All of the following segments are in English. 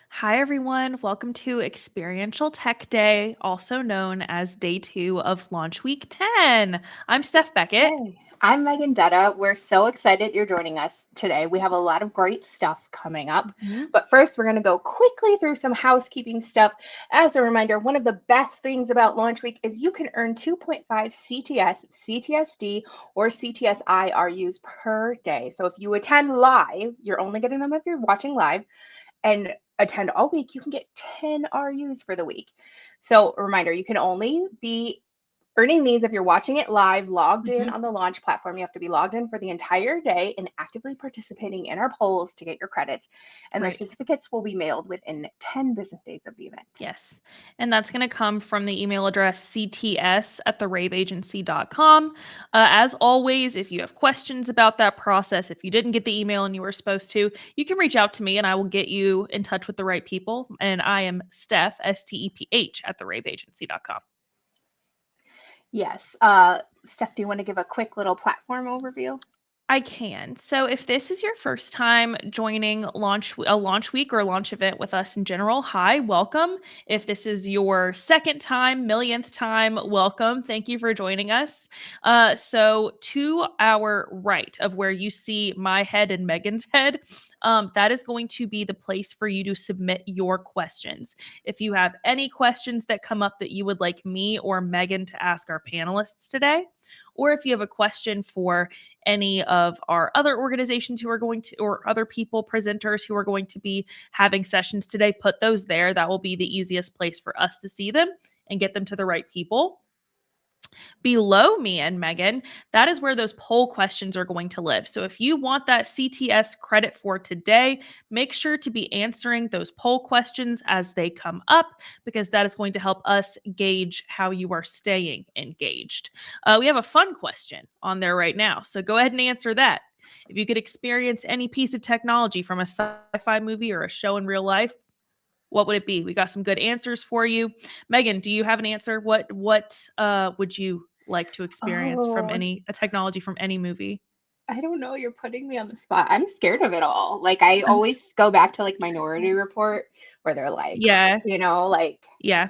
Hi, everyone. Welcome to Experiential Tech Day, also known as Day 2 of Launch Week 10. I'm Steph Beckett. Hey, I'm Megan Dutta. We're so excited you're joining us today. We have a lot of great stuff coming up. Mhm. But first, we're going to go quickly through some housekeeping stuff. As a reminder, one of the best things about Launch Week is you can earn 2.5 CTS, CTSD, or CTSI RUs per day. So if you attend live, you're only getting them if you're watching live, and attend all week, you can get 10 RUs for the week. So, a reminder, you can only be earning these if you're watching it live, logged in Mhm. on the launch platform. You have to be logged in for the entire day and actively participating in our polls to get your credits. And those Right. certificates will be mailed within 10 business days of the event. Yes. And that's going to come from the email address cts@theraveagency.com. As always, if you have questions about that process, if you didn't get the email and you were supposed to, you can reach out to me and I will get you in touch with the right people. And I am Steph, STEPH, at theraveagency.com. Yes. Steph, do you want to give a quick little platform overview? I can. So if this is your first time joining a launch week or a launch event with us in general, hi, welcome. If this is your second time, millionth time, welcome. Thank you for joining us. So to our right of where you see my head and Megan's head, that is going to be the place for you to submit your questions. If you have any questions that come up that you would like me or Megan to ask our panelists today, or if you have a question for any of our other organizations who are going to, or other people, presenters who are going to be having sessions today, put those there. That will be the easiest place for us to see them and get them to the right people. Below me and Megan, that is where those poll questions are going to live. So if you want that CTS credit for today, make sure to be answering those poll questions as they come up, because that is going to help us gauge how you are staying engaged. We have a fun question on there right now. So go ahead and answer that. If you could experience any piece of technology from a sci-fi movie or a show in real life, what would it be? We got some good answers for you. Megan, do you have an answer? What would you like to experience from Oh, any a technology from any movie? I don't know. You're putting me on the spot. I'm scared of it all. Like, I I'm always go back to like Minority Report where they're like, Yeah, like, yeah.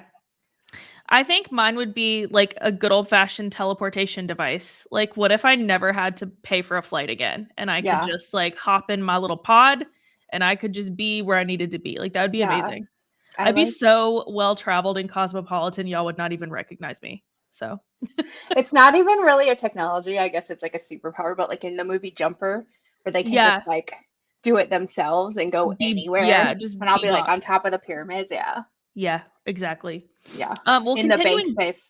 I think mine would be like a good old-fashioned teleportation device. Like, what if I never had to pay for a flight again and I could yeah, just like hop in my little pod and I could just be where I needed to be? Like, that would be yeah. amazing. I I'd be like so well traveled and cosmopolitan, y'all would not even recognize me. So, It's not even really a technology. I guess it's like a superpower, but like in the movie Jumper, where they can just yeah, like do it themselves and go yeah, anywhere. just And I'll be like bebop. on top of the pyramids. Yeah. Yeah, exactly. Yeah. Well, In the bank continuing, safe.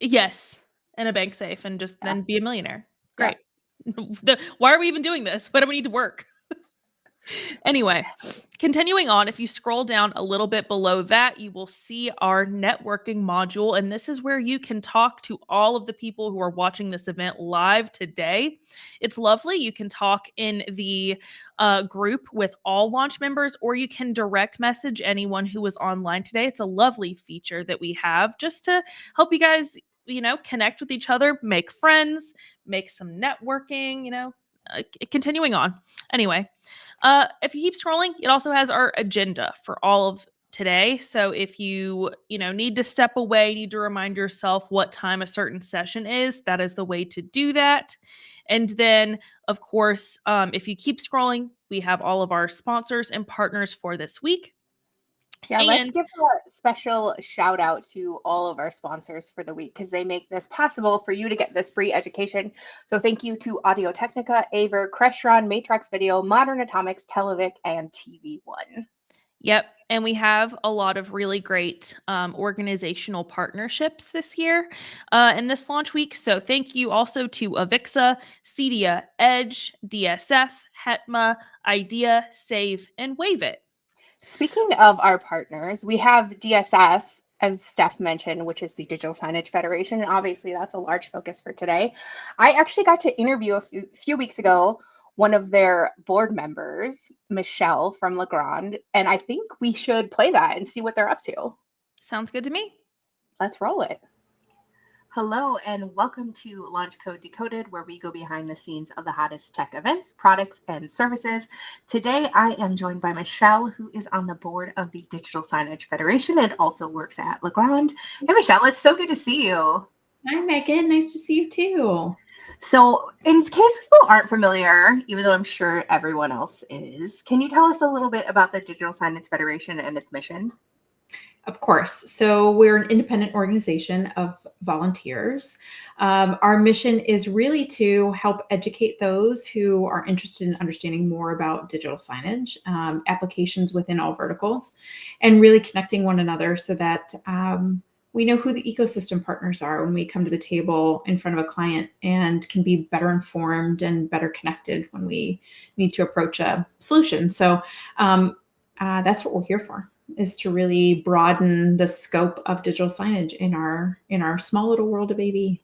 yes, in a bank safe and just Yeah. then be a millionaire. Yeah. Great. Why are we even doing this? Why do we need to work? Anyway, continuing on, if you scroll down a little bit below that, you will see our networking module. And this is where you can talk to all of the people who are watching this event live today. It's lovely. You can talk in the group with all launch members, or you can direct message anyone who was online today. It's a lovely feature that we have just to help you guys, connect with each other, make friends, make some networking, continuing on. Anyway, if you keep scrolling, it also has our agenda for all of today. So if you need to step away, need to remind yourself what time a certain session is, that is the way to do that. And then, of course, if you keep scrolling, we have all of our sponsors and partners for this week. Yeah, let's And give a special shout out to all of our sponsors for the week because they make this possible for you to get this free education. So thank you to Audio Technica, Aver, Crestron, Matrix Video, Modern Atomics, Televic, and TV One. Yep. And we have a lot of really great organizational partnerships this year in this launch week. So thank you also to Avixa, Cedia, Edge, DSF, Hetma, Idea, Save, and Wave It. Speaking of our partners, we have DSF, as Steph mentioned, which is the Digital Signage Federation, and obviously that's a large focus for today. I actually got to interview a few weeks ago one of their board members, Michelle from Legrand, and I think we should play that and see what they're up to. Sounds good to me. Let's roll it. Hello, and welcome to Launch Code Decoded, where we go behind the scenes of the hottest tech events, products, and services. Today, I am joined by Michelle, who is on the board of the Digital Signage Federation and also works at LAVNCH. Hey, Michelle, it's so good to see you. Hi, Megan. Nice to see you too. So, in case people aren't familiar, even though I'm sure everyone else is, can you tell us a little bit about the Digital Signage Federation and its mission? Of course. So we're an independent organization of volunteers. Our mission is really to help educate those who are interested in understanding more about digital signage, applications within all verticals, and really connecting one another so that we know who the ecosystem partners are when we come to the table in front of a client and can be better informed and better connected when we need to approach a solution. So that's what we're here for, is to really broaden the scope of digital signage in our small little world of AV.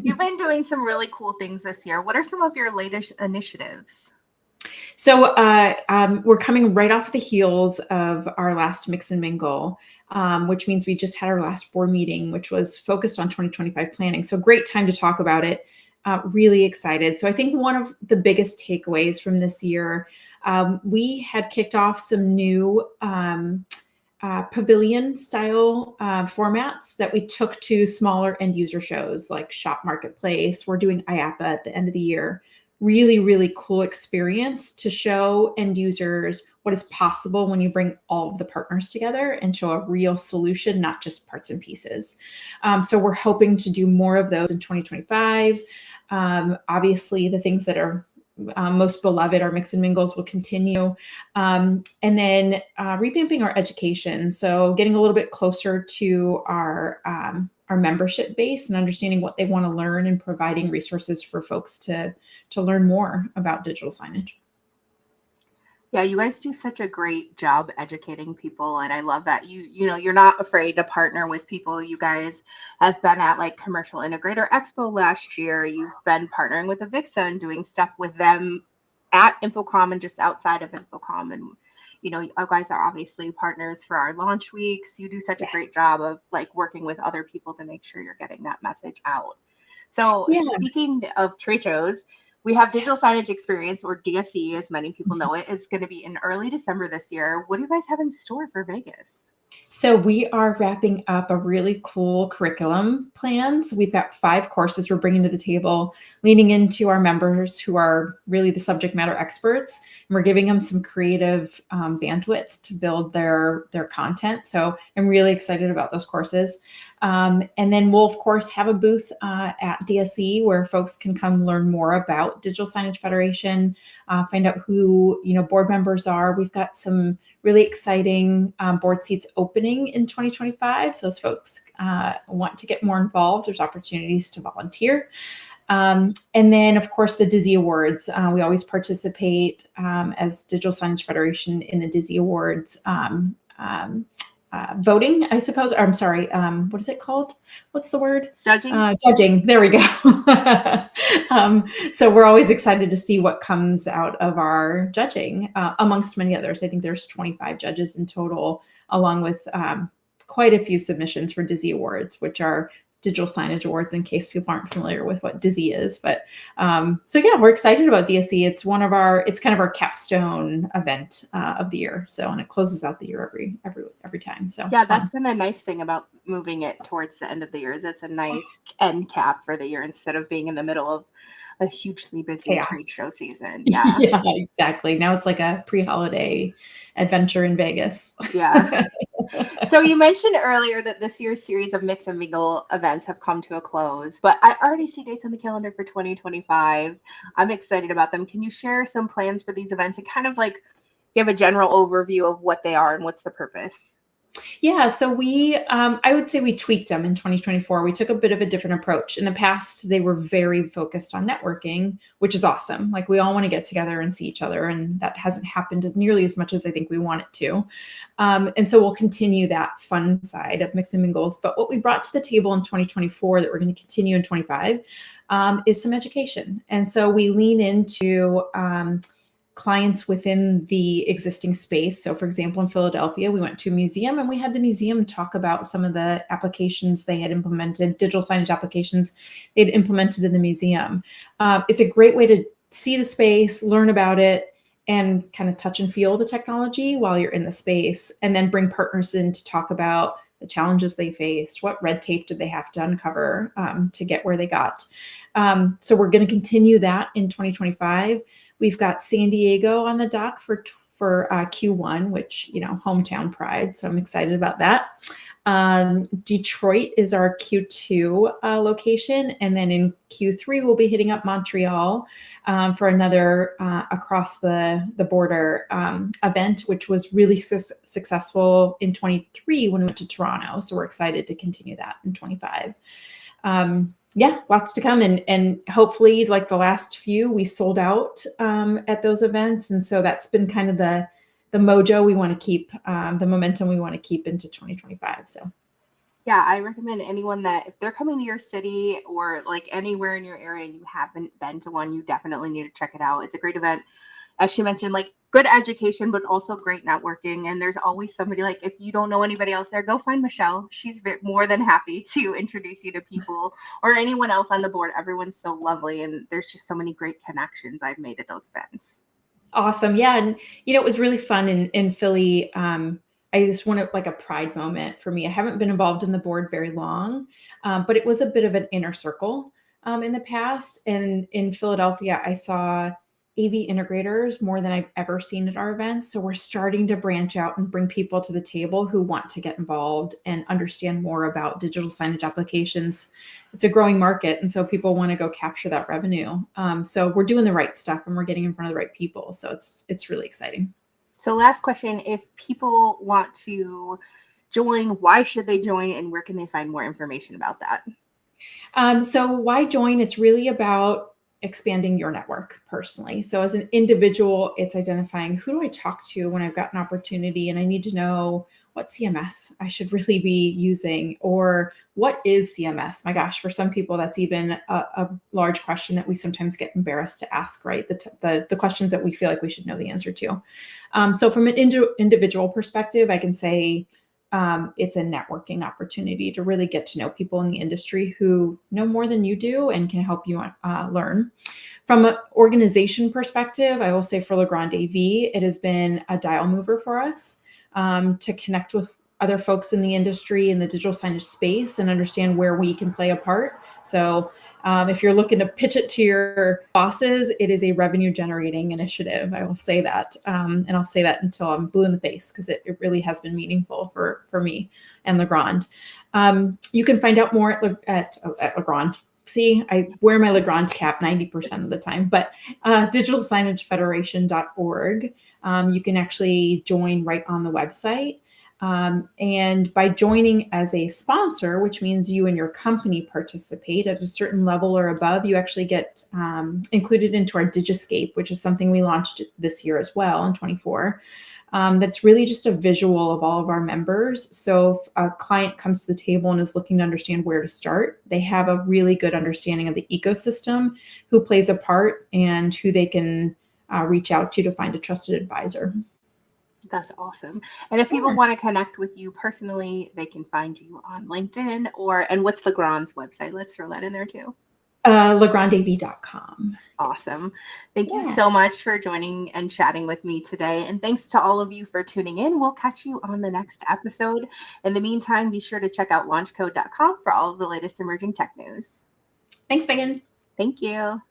You've been doing some really cool things this year. What are some of your latest initiatives? So we're coming right off the heels of our last Mix and Mingle, which means we just had our last board meeting, which was focused on 2025 planning. So great time to talk about it. Really excited. So I think one of the biggest takeaways from this year, we had kicked off some new pavilion style formats that we took to smaller end user shows like Shop Marketplace. We're doing IAPA at the end of the year. Really, really cool experience to show end users what is possible when you bring all of the partners together and show a real solution, not just parts and pieces. So we're hoping to do more of those in 2025. Obviously, the things that are most beloved, our Mix and Mingles, will continue. And then revamping our education. So getting a little bit closer to our membership base and understanding what they want to learn and providing resources for folks to learn more about digital signage. Yeah, you guys do such a great job educating people, and I love that you're not afraid to partner with people. You guys have been at like Commercial Integrator Expo last year. You've been partnering with Avixa and doing stuff with them at InfoComm and just outside of InfoComm. And you guys are obviously partners for our launch weeks. You do such a great job of like working with other people to make sure you're getting that message out. So speaking of trade shows, we have Digital Signage Experience, or DSE, as many people know it, is going to be in early December this year. What do you guys have in store for Vegas? So we are wrapping up a really cool curriculum plan. So we've got 5 courses we're bringing to the table, leaning into our members who are really the subject matter experts. And we're giving them some creative bandwidth to build their content. So I'm really excited about those courses. And then we'll, of course, have a booth at DSE where folks can come learn more about Digital Signage Federation, find out who board members are. We've got some really exciting board seats opening in 2025. So as folks want to get more involved, there's opportunities to volunteer. And then, of course, the Dizzy Awards. We always participate as Digital Signage Federation in the Dizzy Awards voting, I suppose. Or, I'm sorry, what is it called? What's the word? Judging. Judging. There we go. So we're always excited to see what comes out of our judging, amongst many others. I think there's 25 judges in total, along with quite a few submissions for Dizzy Awards, which are Digital Signage Awards, in case people aren't familiar with what Dizzy is. But so yeah, we're excited about DSE. It's kind of our capstone event of the year. So, and it closes out the year every time. So yeah, that's been the nice thing about moving it towards the end of the year, is it's a nice end cap for the year instead of being in the middle of a hugely busy trade show season. Yeah. Yeah, exactly. Now it's like a pre-holiday adventure in Vegas. Yeah. So you mentioned earlier that this year's series of Mix and Mingle events have come to a close, but I already see dates on the calendar for 2025. I'm excited about them. Can you share some plans for these events and kind of like give a general overview of what they are and what's the purpose? Yeah, so I would say we tweaked them in 2024. We took a bit of a different approach. In the past, they were very focused on networking, which is awesome. Like, we all want to get together and see each other, and that hasn't happened nearly as much as I think we want it to. And so we'll continue that fun side of Mix and Mingles. But what we brought to the table in 2024 that we're going to continue in 25 is some education. And so we lean into clients within the existing space. So for example, in Philadelphia, we went to a museum and we had the museum talk about some of the applications they had implemented, digital signage applications they'd implemented in the museum. It's a great way to see the space, learn about it, and kind of touch and feel the technology while you're in the space, and then bring partners in to talk about the challenges they faced, what red tape did they have to uncover to get where they got. So we're going to continue that in 2025. We've got San Diego on the dock for Q1, which, hometown pride. So I'm excited about that. Detroit is our Q2 location. And then in Q3, we'll be hitting up Montreal for another across the border event, which was really successful in 23 when we went to Toronto. So we're excited to continue that in 25. Yeah, lots to come. And hopefully, like the last few, we sold out at those events. And so that's been kind of the mojo we want to keep, the momentum we want to keep into 2025. So Yeah, I recommend anyone that if they're coming to your city or like anywhere in your area and you haven't been to one, you definitely need to check it out. It's a great event. As she mentioned, like good education, but also great networking. And there's always somebody, like if you don't know anybody else there, go find Michelle. She's more than happy to introduce you to people or anyone else on the board. Everyone's so lovely. And there's just so many great connections I've made at those events. awesome. Yeah. And, it was really fun in Philly. I just wanted like a pride moment for me. I haven't been involved in the board very long, but it was a bit of an inner circle in the past. And in Philadelphia, I saw AV integrators more than I've ever seen at our events. So we're starting to branch out and bring people to the table who want to get involved and understand more about digital signage applications. It's a growing market, and so people want to go capture that revenue. So we're doing the right stuff and we're getting in front of the right people. So it's really exciting. So last question, if people want to join, why should they join and where can they find more information about that? So why join? It's really about expanding your network personally. So as an individual, it's identifying who do I talk to when I've got an opportunity and I need to know what CMS I should really be using, or what is CMS? My gosh, for some people, that's even a large question that we sometimes get embarrassed to ask, right? The questions that we feel like we should know the answer to. So from an individual perspective, I can say, it's a networking opportunity to really get to know people in the industry who know more than you do and can help you learn. From an organization perspective, I will say for LAVNCH AV, it has been a dial mover for us to connect with other folks in the industry in the digital signage space and understand where we can play a part. So if you're looking to pitch it to your bosses, it is a revenue generating initiative. I will say that. And I'll say that until I'm blue in the face, because it really has been meaningful for me and LAVNCH. You can find out more at LAVNCH. See, I wear my LAVNCH cap 90% of the time, but digitalsignagefederation.org. You can actually join right on the website. And by joining as a sponsor, which means you and your company participate at a certain level or above, you actually get included into our Digiscape, which is something we launched this year as well in 24. That's really just a visual of all of our members. So if a client comes to the table and is looking to understand where to start, they have a really good understanding of the ecosystem, who plays a part, and who they can reach out to find a trusted advisor. That's awesome. And if people want to connect with you personally, they can find you on LinkedIn and what's LAVNCH's website? Let's throw that in there too. LAVNCHAV.com. Awesome. Yes. Thank you so much for joining and chatting with me today. And thanks to all of you for tuning in. We'll catch you on the next episode. In the meantime, be sure to check out launchcode.com for all of the latest emerging tech news. Thanks, Megan. Thank you.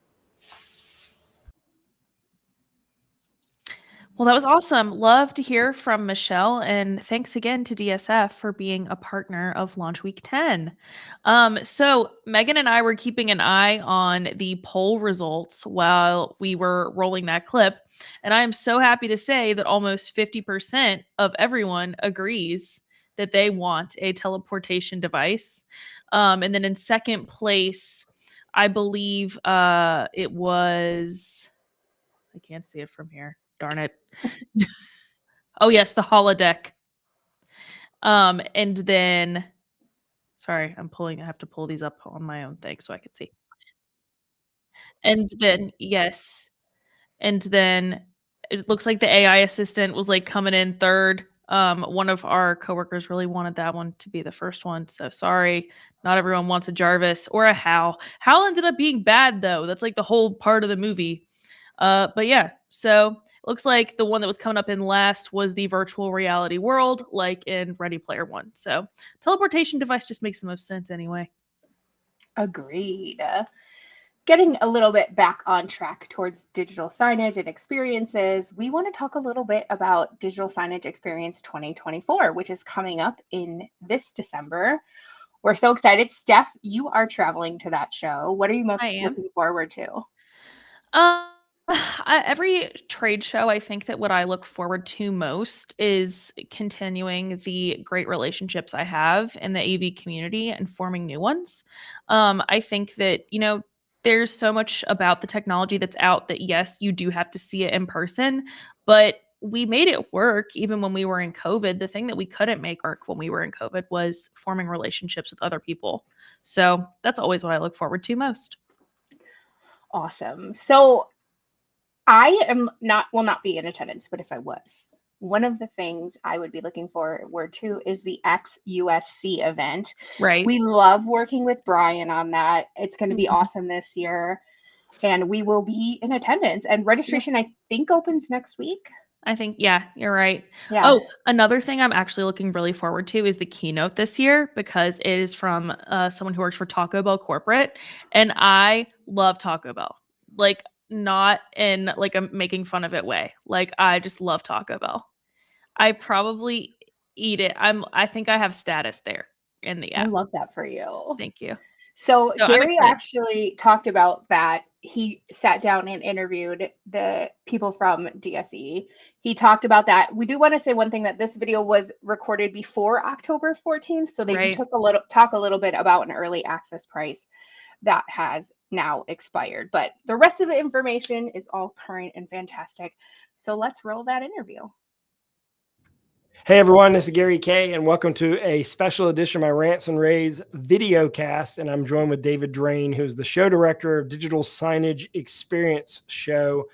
Well, that was awesome. Love to hear from Michelle, and thanks again to DSF for being a partner of Launch Week 10. So Megan and I were keeping an eye on the poll results while we were rolling that clip, and I am so happy to say that almost 50% of everyone agrees that they want a teleportation device. And then in second place, I believe it was, I can't see it from here. Darn it. Oh, yes, the holodeck. And then sorry, I have to pull these up on my own thing so I can see. And then yes. And then it looks like the AI assistant was like coming in third. One of our coworkers really wanted that one to be the first one. So sorry, not everyone wants a Jarvis or a Hal. Hal ended up being bad though. That's like the whole part of the movie. But yeah, so it looks like the one that was coming up in last was the virtual reality world, like in Ready Player One. So teleportation device just makes the most sense anyway. Agreed. Getting a little bit back on track towards digital signage and experiences, we want to talk a little bit about Digital Signage Experience 2024, which is coming up in this December. We're so excited. Steph, you are traveling to that show. What are you I most am. looking forward to? Um, every trade show, I think that what I look forward to most is continuing the great relationships I have in the AV community and forming new ones. I think that, there's so much about the technology that's out that, yes, you do have to see it in person, but we made it work even when we were in COVID. The thing that we couldn't make work when we were in COVID was forming relationships with other people. So that's always what I look forward to most. Awesome. So I am not will not be in attendance, but if I was, one of the things I would be looking forward to is the XUSC event. Right. We love working with Brian on that. It's going to be Mhm. awesome this year, and we will be in attendance. And Yeah. registration, I think, opens next week. I think, yeah, you're right. Yeah, Oh, another thing I'm actually looking really forward to is the keynote this year because it is from someone who works for Taco Bell corporate, and I love Taco Bell. Like, not in like a making fun of it way. Like, I just love Taco Bell. I probably eat it. I think I have status there in the I app. love that for you. Thank you. So So I'm Gary excited. actually talked about that. He sat down and interviewed the people from DSE. He talked about that. We do want to say one thing, that this video was recorded before October 14th, so they do Right. talk a little bit about an early access price that has now expired. But the rest of the information is all current and fantastic. So let's roll that interview. Hey everyone, this is Gary Kay, and welcome to a special edition of my Rants and Rays video cast. And I'm joined with David Drain, who's the show director of Digital Signage Experience Show.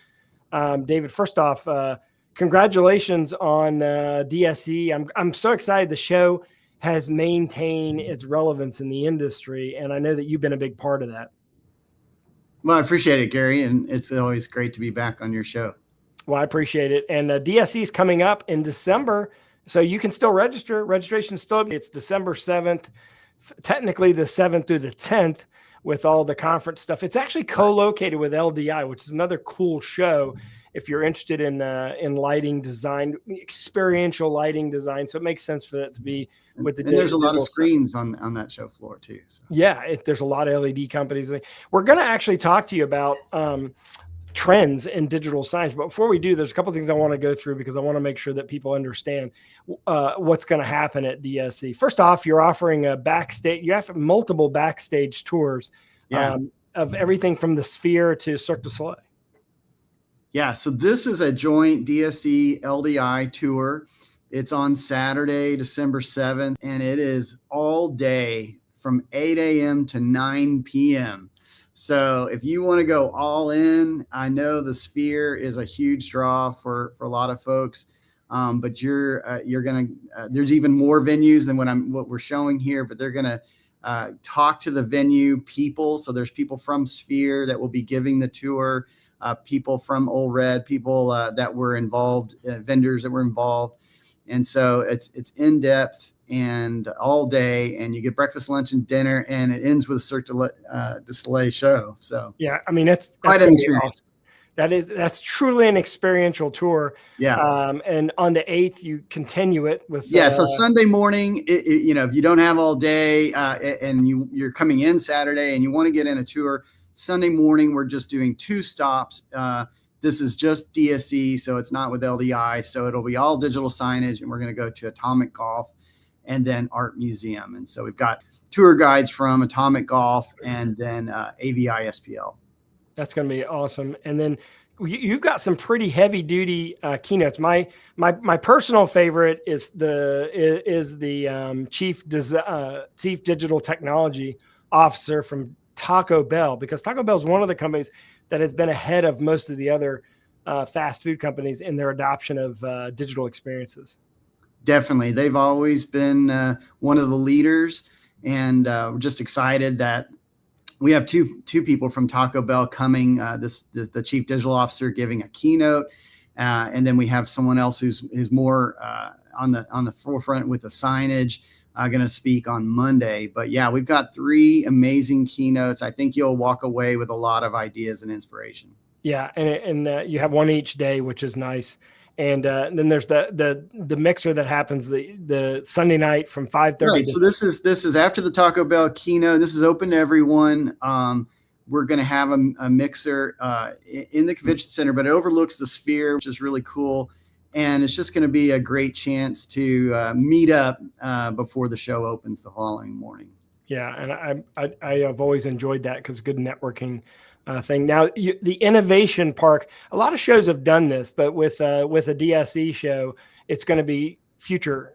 David, first off, congratulations on DSE. I'm so excited the show has maintained its relevance in the industry, and I know that you've been a big part of that. Well, I appreciate it, Gary, and it's always great to be back on your show. Well, I appreciate it. And DSE is coming up in December. So you can still register. Registration still, it's December 7th, technically the 7th through the 10th with all the conference stuff. It's actually co-located with LDI, which is another cool show if you're interested in lighting design, experiential lighting design. So it makes sense for that to be with the and there's a lot of screens on that show floor too. So. Yeah, there's a lot of LED companies. We're going to actually talk to you about trends in digital signage. But before we do, there's a couple of things I want to go through because I want to make sure that people understand what's going to happen at DSE. First off, you're offering a backstage. You have multiple backstage tours of everything from the Sphere to Cirque du Soleil. Yeah, so this is a joint DSE LDI tour. It's on Saturday, December 7th, and it is all day from 8 a.m. to 9 p.m. So if you want to go all in, I know the Sphere is a huge draw for a lot of folks, but you're gonna there's even more venues than what we're showing here, but they're gonna talk to the venue people. So there's people from Sphere that will be giving the tour, people from Old Red, people that were involved, vendors that were involved, and so it's in depth and all day, and you get breakfast, lunch, and dinner, and it ends with a Cirque du Soleil show. So yeah, I mean that's quite an experience. Awesome. That's truly an experiential tour. Yeah. And on the 8th, you continue it with so Sunday morning, if you don't have all day and you're coming in Saturday and you want to get in a tour, Sunday morning we're just doing 2 stops. This is just DSE, so it's not with LDI, so it'll be all digital signage, and we're going to go to Atomic Golf and then Art Museum. And so we've got tour guides from Atomic Golf and then AVI SPL. That's going to be awesome. And then you've got some pretty heavy duty keynotes. My personal favorite is the chief digital technology officer from Taco Bell, because Taco Bell is one of the companies that has been ahead of most of the other fast food companies in their adoption of digital experiences. Definitely. They've always been one of the leaders, and we're just excited that we have two people from Taco Bell coming, the chief digital officer giving a keynote, and then we have someone else who's more on the forefront with the signage, going to speak on Monday. But yeah, we've got 3 amazing keynotes. I think you'll walk away with a lot of ideas and inspiration. Yeah, and you have one each day, which is nice. And then there's the mixer that happens the Sunday night from 5:30. Right. So this is after the Taco Bell keynote. This is open to everyone. We're going to have a mixer in the convention center, but it overlooks the Sphere, which is really cool. And it's just going to be a great chance to meet up before the show opens the following morning. Yeah, and I have always enjoyed that because good networking thing. Now, the Innovation Park, a lot of shows have done this, but with a DSE show, it's going to be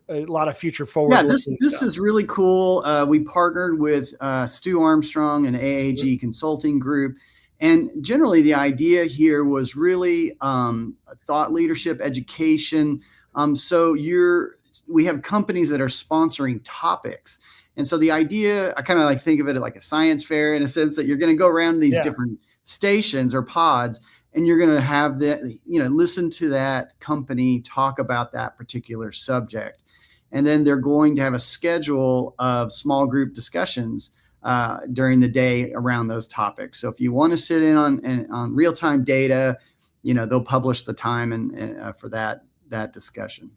a lot of future forward. Yeah, this is really cool. We partnered with Stu Armstrong and AAG Consulting Group. And generally, the idea here was really thought leadership, education. So we have companies that are sponsoring topics. And so the idea, I kind of like think of it like a science fair in a sense that you're going to go around these different stations or pods, and you're going to have listen to that company talk about that particular subject. And then they're going to have a schedule of small group discussions during the day around those topics. So if you want to sit in on real-time data, they'll publish the time and for that discussion.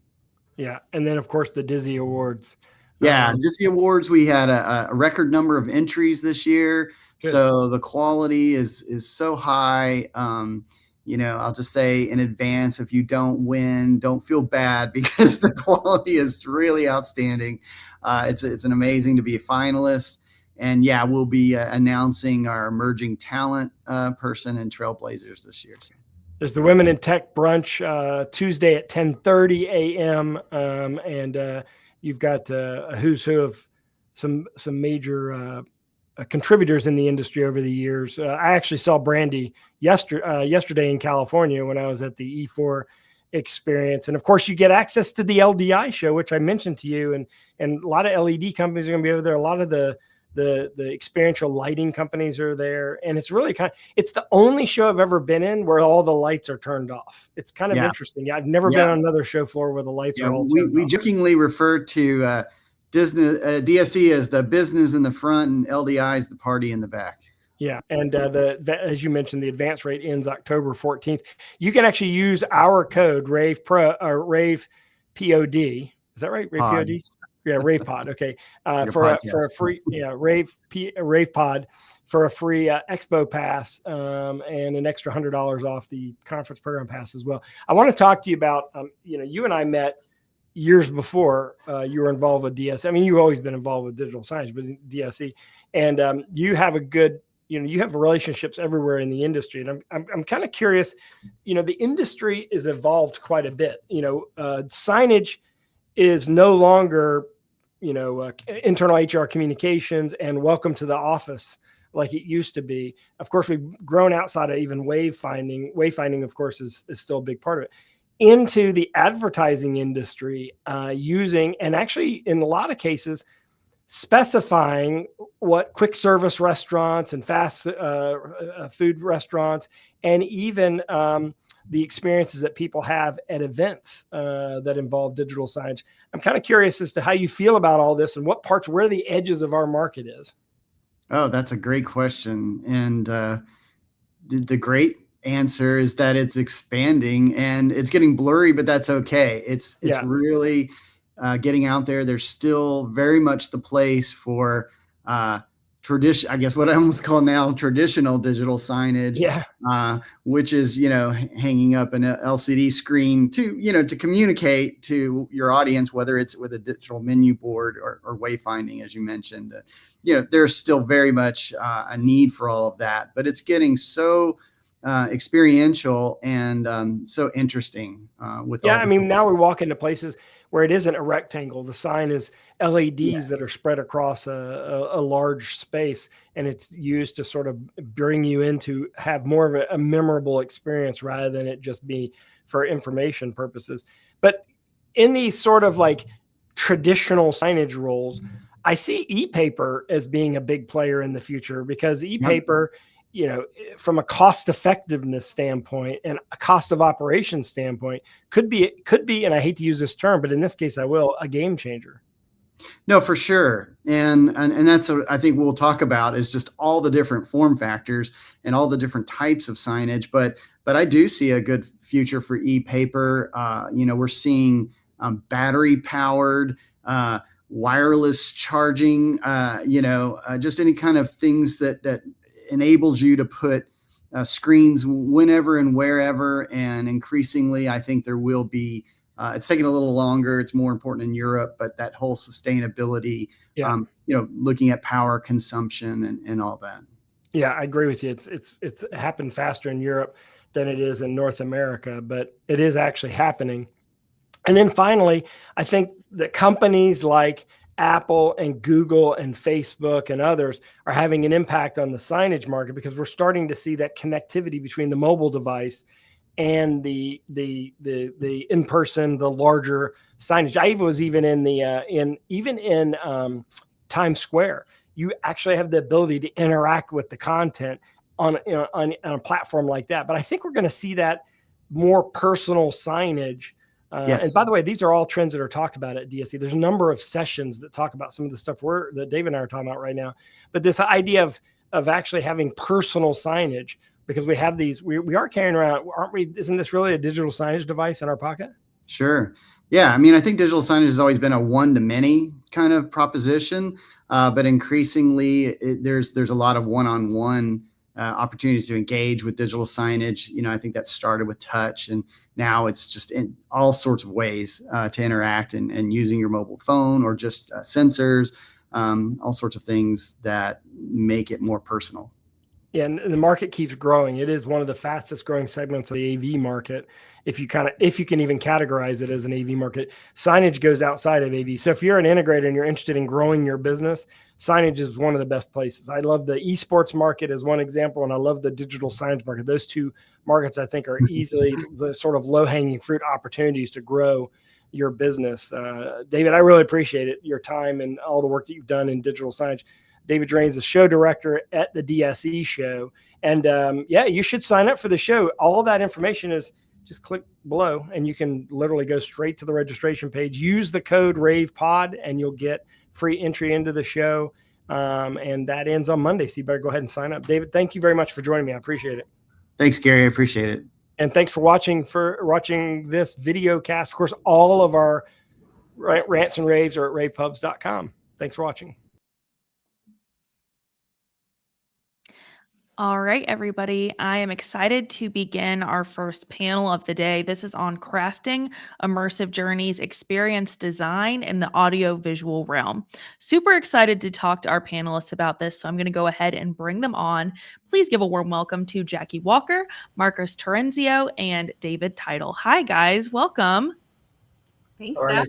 Yeah. And then of course the Dizzy Awards. Yeah. Dizzy Awards, we had a record number of entries this year. Good. So the quality is so high. I'll just say in advance, if you don't win, don't feel bad because the quality is really outstanding. It's an amazing to be a finalist. And yeah, we'll be announcing our emerging talent person and trailblazers this year. So. There's the Women in Tech brunch Tuesday at 10:30 a.m. And you've got a who's who of some major contributors in the industry over the years. I actually saw Brandy yesterday in California when I was at the E4 experience. And of course you get access to the LDI show, which I mentioned to you, and a lot of LED companies are going to be over there. A lot of the experiential lighting companies are there. And it's really it's the only show I've ever been in where all the lights are turned off. It's kind of interesting. I've never been on another show floor where the lights are all turned off. We jokingly refer to DSE as the business in the front and LDI is the party in the back. Yeah. And as you mentioned, the advance rate ends October 14th. You can actually use our code Rave POD. Is that right? Rave POD? Yeah, Rave Pod. Okay. For a free, Rave Pod for a free Expo pass and an extra $100 off the conference program pass as well. I want to talk to you about, you and I met years before you were involved with DSE. I mean, you've always been involved with digital signage, but DSE, and you have a good, you have relationships everywhere in the industry. And I'm kind of curious, the industry is evolved quite a bit. Signage is no longer, internal HR communications and welcome to the office like it used to be. Of course, we've grown outside of even wayfinding. Wayfinding, of course, is still a big part of it. Into the advertising industry, using, and actually in a lot of cases, specifying what quick service restaurants and fast food restaurants, and even the experiences that people have at events that involve digital signage. I'm kind of curious as to how you feel about all this and where the edges of our market is. Oh, that's a great question. And the great answer is that it's expanding and it's getting blurry, but that's okay. It's really getting out there. There's still very much the place for tradition, I guess what I almost call now traditional digital signage, which is, hanging up an LCD screen to communicate to your audience, whether it's with a digital menu board or wayfinding, as you mentioned. There's still very much a need for all of that, but it's getting so experiential and so interesting with now we walk into places where it isn't a rectangle. The sign is LEDs that are spread across a large space, and it's used to sort of bring you in to have more of a memorable experience rather than it just be for information purposes. But in these sort of like traditional signage roles, I see e-paper as being a big player in the future, because e-paper, you know, from a cost effectiveness standpoint and a cost of operation standpoint, could be, and I hate to use this term, but in this case I will, a game changer. No, for sure. And that's what I think we'll talk about, is just all the different form factors and all the different types of signage. But I do see a good future for e-paper. You know, we're seeing battery powered, wireless charging, just any kind of things that enables you to put screens whenever and wherever. And increasingly, I think there will be, it's taking a little longer. It's more important in Europe, but that whole sustainability, looking at power consumption and all that. Yeah, I agree with you. It's happened faster in Europe than it is in North America, but it is actually happening. And then finally, I think that companies like Apple and Google and Facebook and others are having an impact on the signage market, because we're starting to see that connectivity between the mobile device and the in-person, the larger signage. I was even in Times Square. You actually have the ability to interact with the content on a platform like that. But I think we're going to see that more personal signage. Yes. And by the way, these are all trends that are talked about at DSE. There's a number of sessions that talk about some of the stuff that Dave and I are talking about right now. But this idea of actually having personal signage, because we have these, we are carrying around, aren't we? Isn't this really a digital signage device in our pocket? Sure. Yeah. I mean, I think digital signage has always been a one-to-many kind of proposition, but increasingly there's a lot of one-on-one opportunities to engage with digital signage. You know, I think that started with touch, and now it's just in all sorts of ways to interact and using your mobile phone or just sensors, all sorts of things that make it more personal. Yeah, and the market keeps growing. It is one of the fastest growing segments of the AV market. If you can even categorize it as an AV market, signage goes outside of AV. So if you're an integrator and you're interested in growing your business, signage is one of the best places. I love the esports market as one example, and I love the digital signage market. Those two markets, I think, are easily the sort of low-hanging fruit opportunities to grow your business. David, I really appreciate it, your time and all the work that you've done in digital signage. David Drain's the show director at the DSE show. And you should sign up for the show. All that information is just click below, and you can literally go straight to the registration page. Use the code RAVEPOD, and you'll get free entry into the show. And that ends on Monday, so you better go ahead and sign up. David, thank you very much for joining me. I appreciate it. Thanks, Gary. I appreciate it. And thanks for watching this video cast. Of course, all of our rants and raves are at ravepubs.com. Thanks for watching. All right, everybody. I am excited to begin our first panel of the day. This is on crafting immersive journeys, experience design in the audio-visual realm. Super excited to talk to our panelists about this, so I'm going to go ahead and bring them on. Please give a warm welcome to Jackie Walker, Marcos Terenzio, and David Title. Hi, guys. Welcome. Thanks, Steph.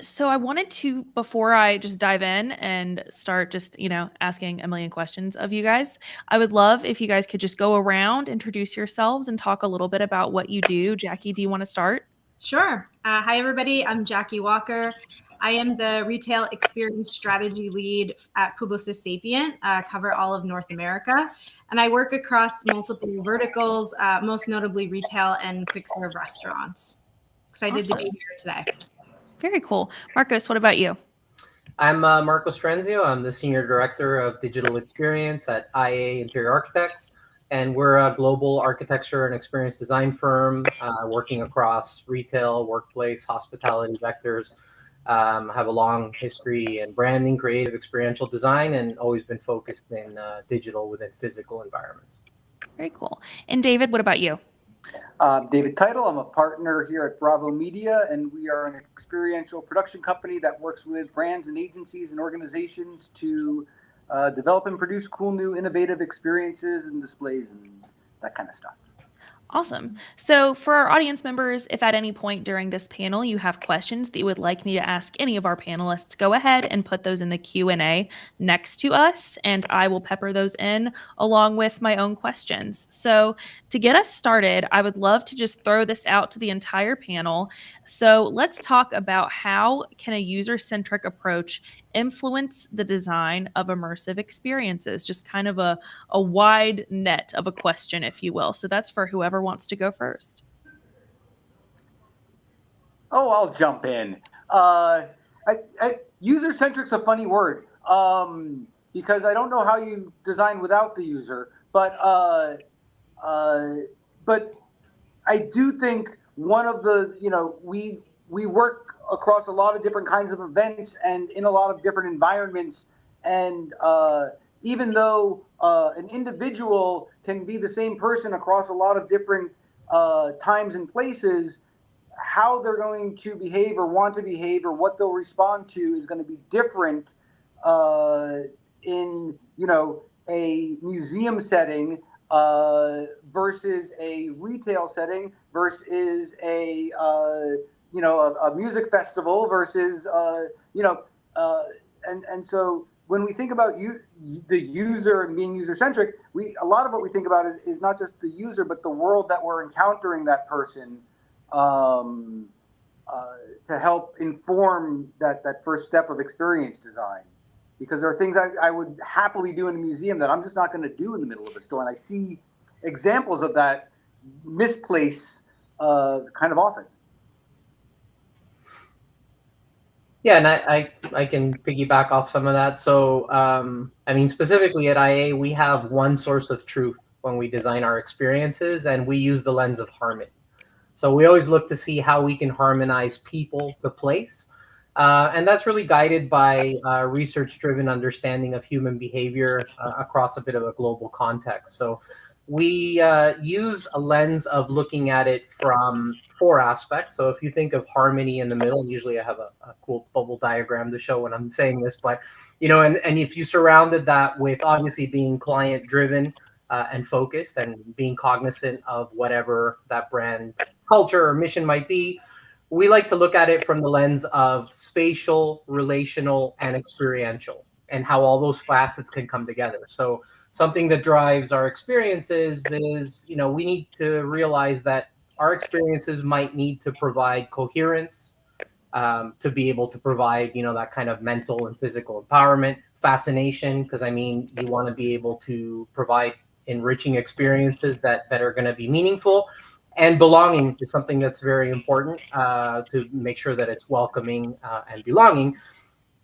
So I wanted to, before I just dive in and start just, asking a million questions of you guys, I would love if you guys could just go around, introduce yourselves, and talk a little bit about what you do. Jackie, do you want to start? Sure. Hi, everybody. I'm Jackie Walker. I am the retail experience strategy lead at Publicis Sapient, cover all of North America. And I work across multiple verticals, most notably retail and quick serve restaurants. Excited to be here today. Very cool. Marcos, what about you? I'm Marcos Terenzio. I'm the Senior Director of Digital Experience at IA Interior Architects, and we're a global architecture and experience design firm working across retail, workplace, hospitality vectors. Have a long history in branding, creative, experiential design, and always been focused in digital within physical environments. Very cool. And David, what about you? David Title. I'm a partner here at Bravo Media, and we are an experiential production company that works with brands and agencies and organizations to develop and produce cool, new, innovative experiences and displays and that kind of stuff. Awesome. So, for our audience members, if at any point during this panel you have questions that you would like me to ask any of our panelists, go ahead and put those in the Q&A next to us, and I will pepper those in along with my own questions. So, to get us started, I would love to just throw this out to the entire panel. So, let's talk about how can a user-centric approach influence the design of immersive experiences? Just kind of a wide net of a question, if you will. So that's for whoever wants to go first. Oh, I'll jump in. User-centric's a funny word because I don't know how you design without the user, but I do think one of the, we work across a lot of different kinds of events and in a lot of different environments. And even though an individual can be the same person across a lot of different times and places, how they're going to behave or want to behave or what they'll respond to is going to be different in, a museum setting versus a retail setting versus a music festival versus and so when we think about the user and being user centric, a lot of what we think about is not just the user but the world that we're encountering that person to help inform that first step of experience design. Because there are things I would happily do in a museum that I'm just not going to do in the middle of a store. And I see examples of that misplaced kind of often. Yeah, and I can piggyback off some of that. So, specifically at IA, we have one source of truth when we design our experiences, and we use the lens of harmony. So we always look to see how we can harmonize people to place. And that's really guided by research-driven understanding of human behavior across a bit of a global context. So we use a lens of looking at it from 4 aspects. So if you think of harmony in the middle, usually I have a cool bubble diagram to show when I'm saying this, but and if you surrounded that with obviously being client-driven and focused and being cognizant of whatever that brand culture or mission might be, we like to look at it from the lens of spatial, relational, and experiential, and how all those facets can come together. So something that drives our experiences is, we need to realize that our experiences might need to provide coherence, to be able to provide, that kind of mental and physical empowerment, fascination, because you want to be able to provide enriching experiences that are going to be meaningful. And belonging is something that's very important to make sure that it's welcoming and belonging.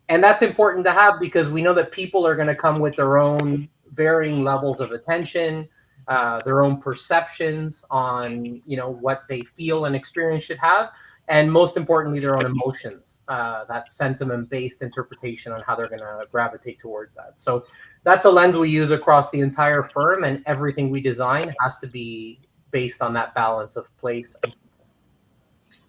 And that's important to have because we know that people are going to come with their own varying levels of attention, their own perceptions on, what they feel and experience should have. And most importantly, their own emotions, that sentiment-based interpretation on how they're going to gravitate towards that. So that's a lens we use across the entire firm, and everything we design has to be based on that balance of place.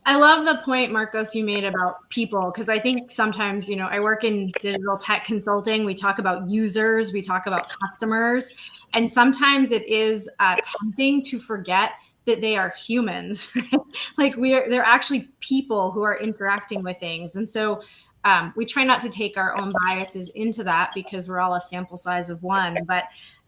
I love the point, Marcos, you made about people, because I think sometimes, I work in digital tech consulting. We talk about users, we talk about customers, and sometimes it is tempting to forget that they are humans. Like they're actually people who are interacting with things. And so we try not to take our own biases into that because we're all a sample size of one. But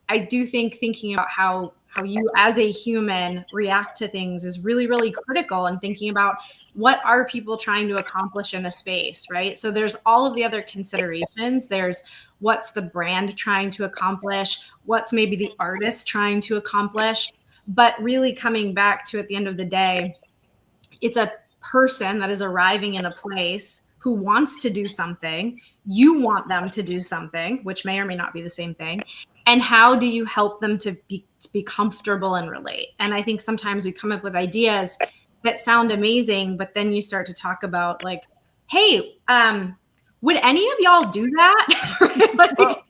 I do think thinking about how you as a human react to things is really, really critical, and thinking about what are people trying to accomplish in a space, right? So there's all of the other considerations. There's what's the brand trying to accomplish, what's maybe the artist trying to accomplish, but really coming back to, at the end of the day, it's a person that is arriving in a place who wants to do something. You want them to do something, which may or may not be the same thing. And how do you help them to be comfortable and relate? And I think sometimes we come up with ideas that sound amazing, but then you start to talk about like, hey, would any of y'all do that? Well,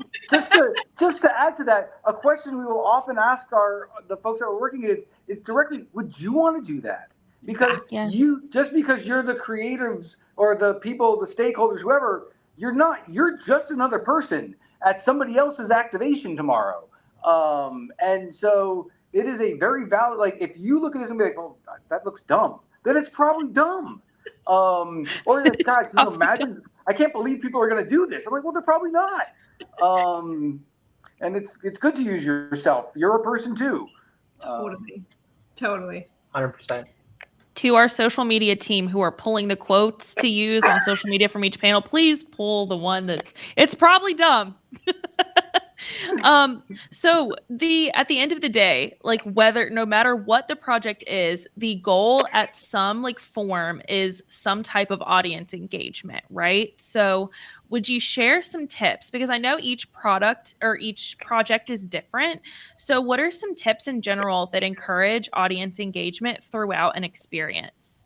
just to add to that, a question we will often ask the folks that we're working with is directly, would you want to do that? Because because you're the creatives or the people, the stakeholders, whoever, you're just another person at somebody else's activation tomorrow. And so it is a very valid, like, if you look at this and be like, oh, that looks dumb, then it's probably dumb. Or like, God, can you imagine? Dumb. I can't believe people are going to do this. I'm like, well, they're probably not. And it's good to use yourself. You're a person too. Totally. 100%. To our social media team who are pulling the quotes to use on social media from each panel, please pull the one it's probably dumb. So at the end of the day, like, no matter what the project is, the goal at some like form is some type of audience engagement, right? So would you share some tips? Because I know each product or each project is different. So what are some tips in general that encourage audience engagement throughout an experience?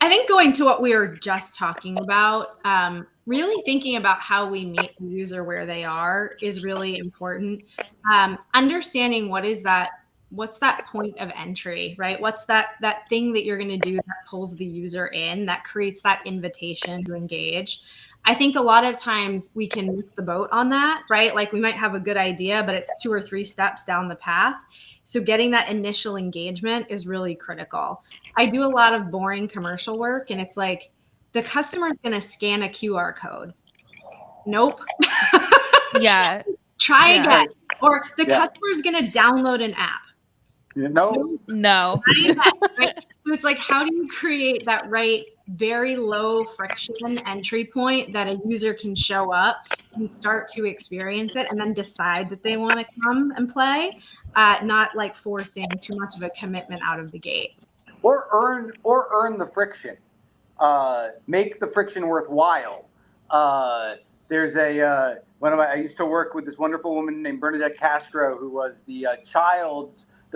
I think going to what we were just talking about, really thinking about how we meet the user where they are is really important. Understanding what's that point of entry, right? What's that thing that you're going to do that pulls the user in, that creates that invitation to engage. I think a lot of times we can miss the boat on that, right? Like, we might have a good idea, but it's 2 or 3 steps down the path. So getting that initial engagement is really critical. I do a lot of boring commercial work, and it's like, the customer is going to scan a QR code. Nope. Yeah. Try again. Or the customer is going to download an app. No. Right? So it's like, how do you create that right, very low friction entry point that a user can show up and start to experience it and then decide that they want to come and play, not like forcing too much of a commitment out of the gate. Or earn the friction. Make the friction worthwhile. There's I used to work with this wonderful woman named Bernadette Castro, who was the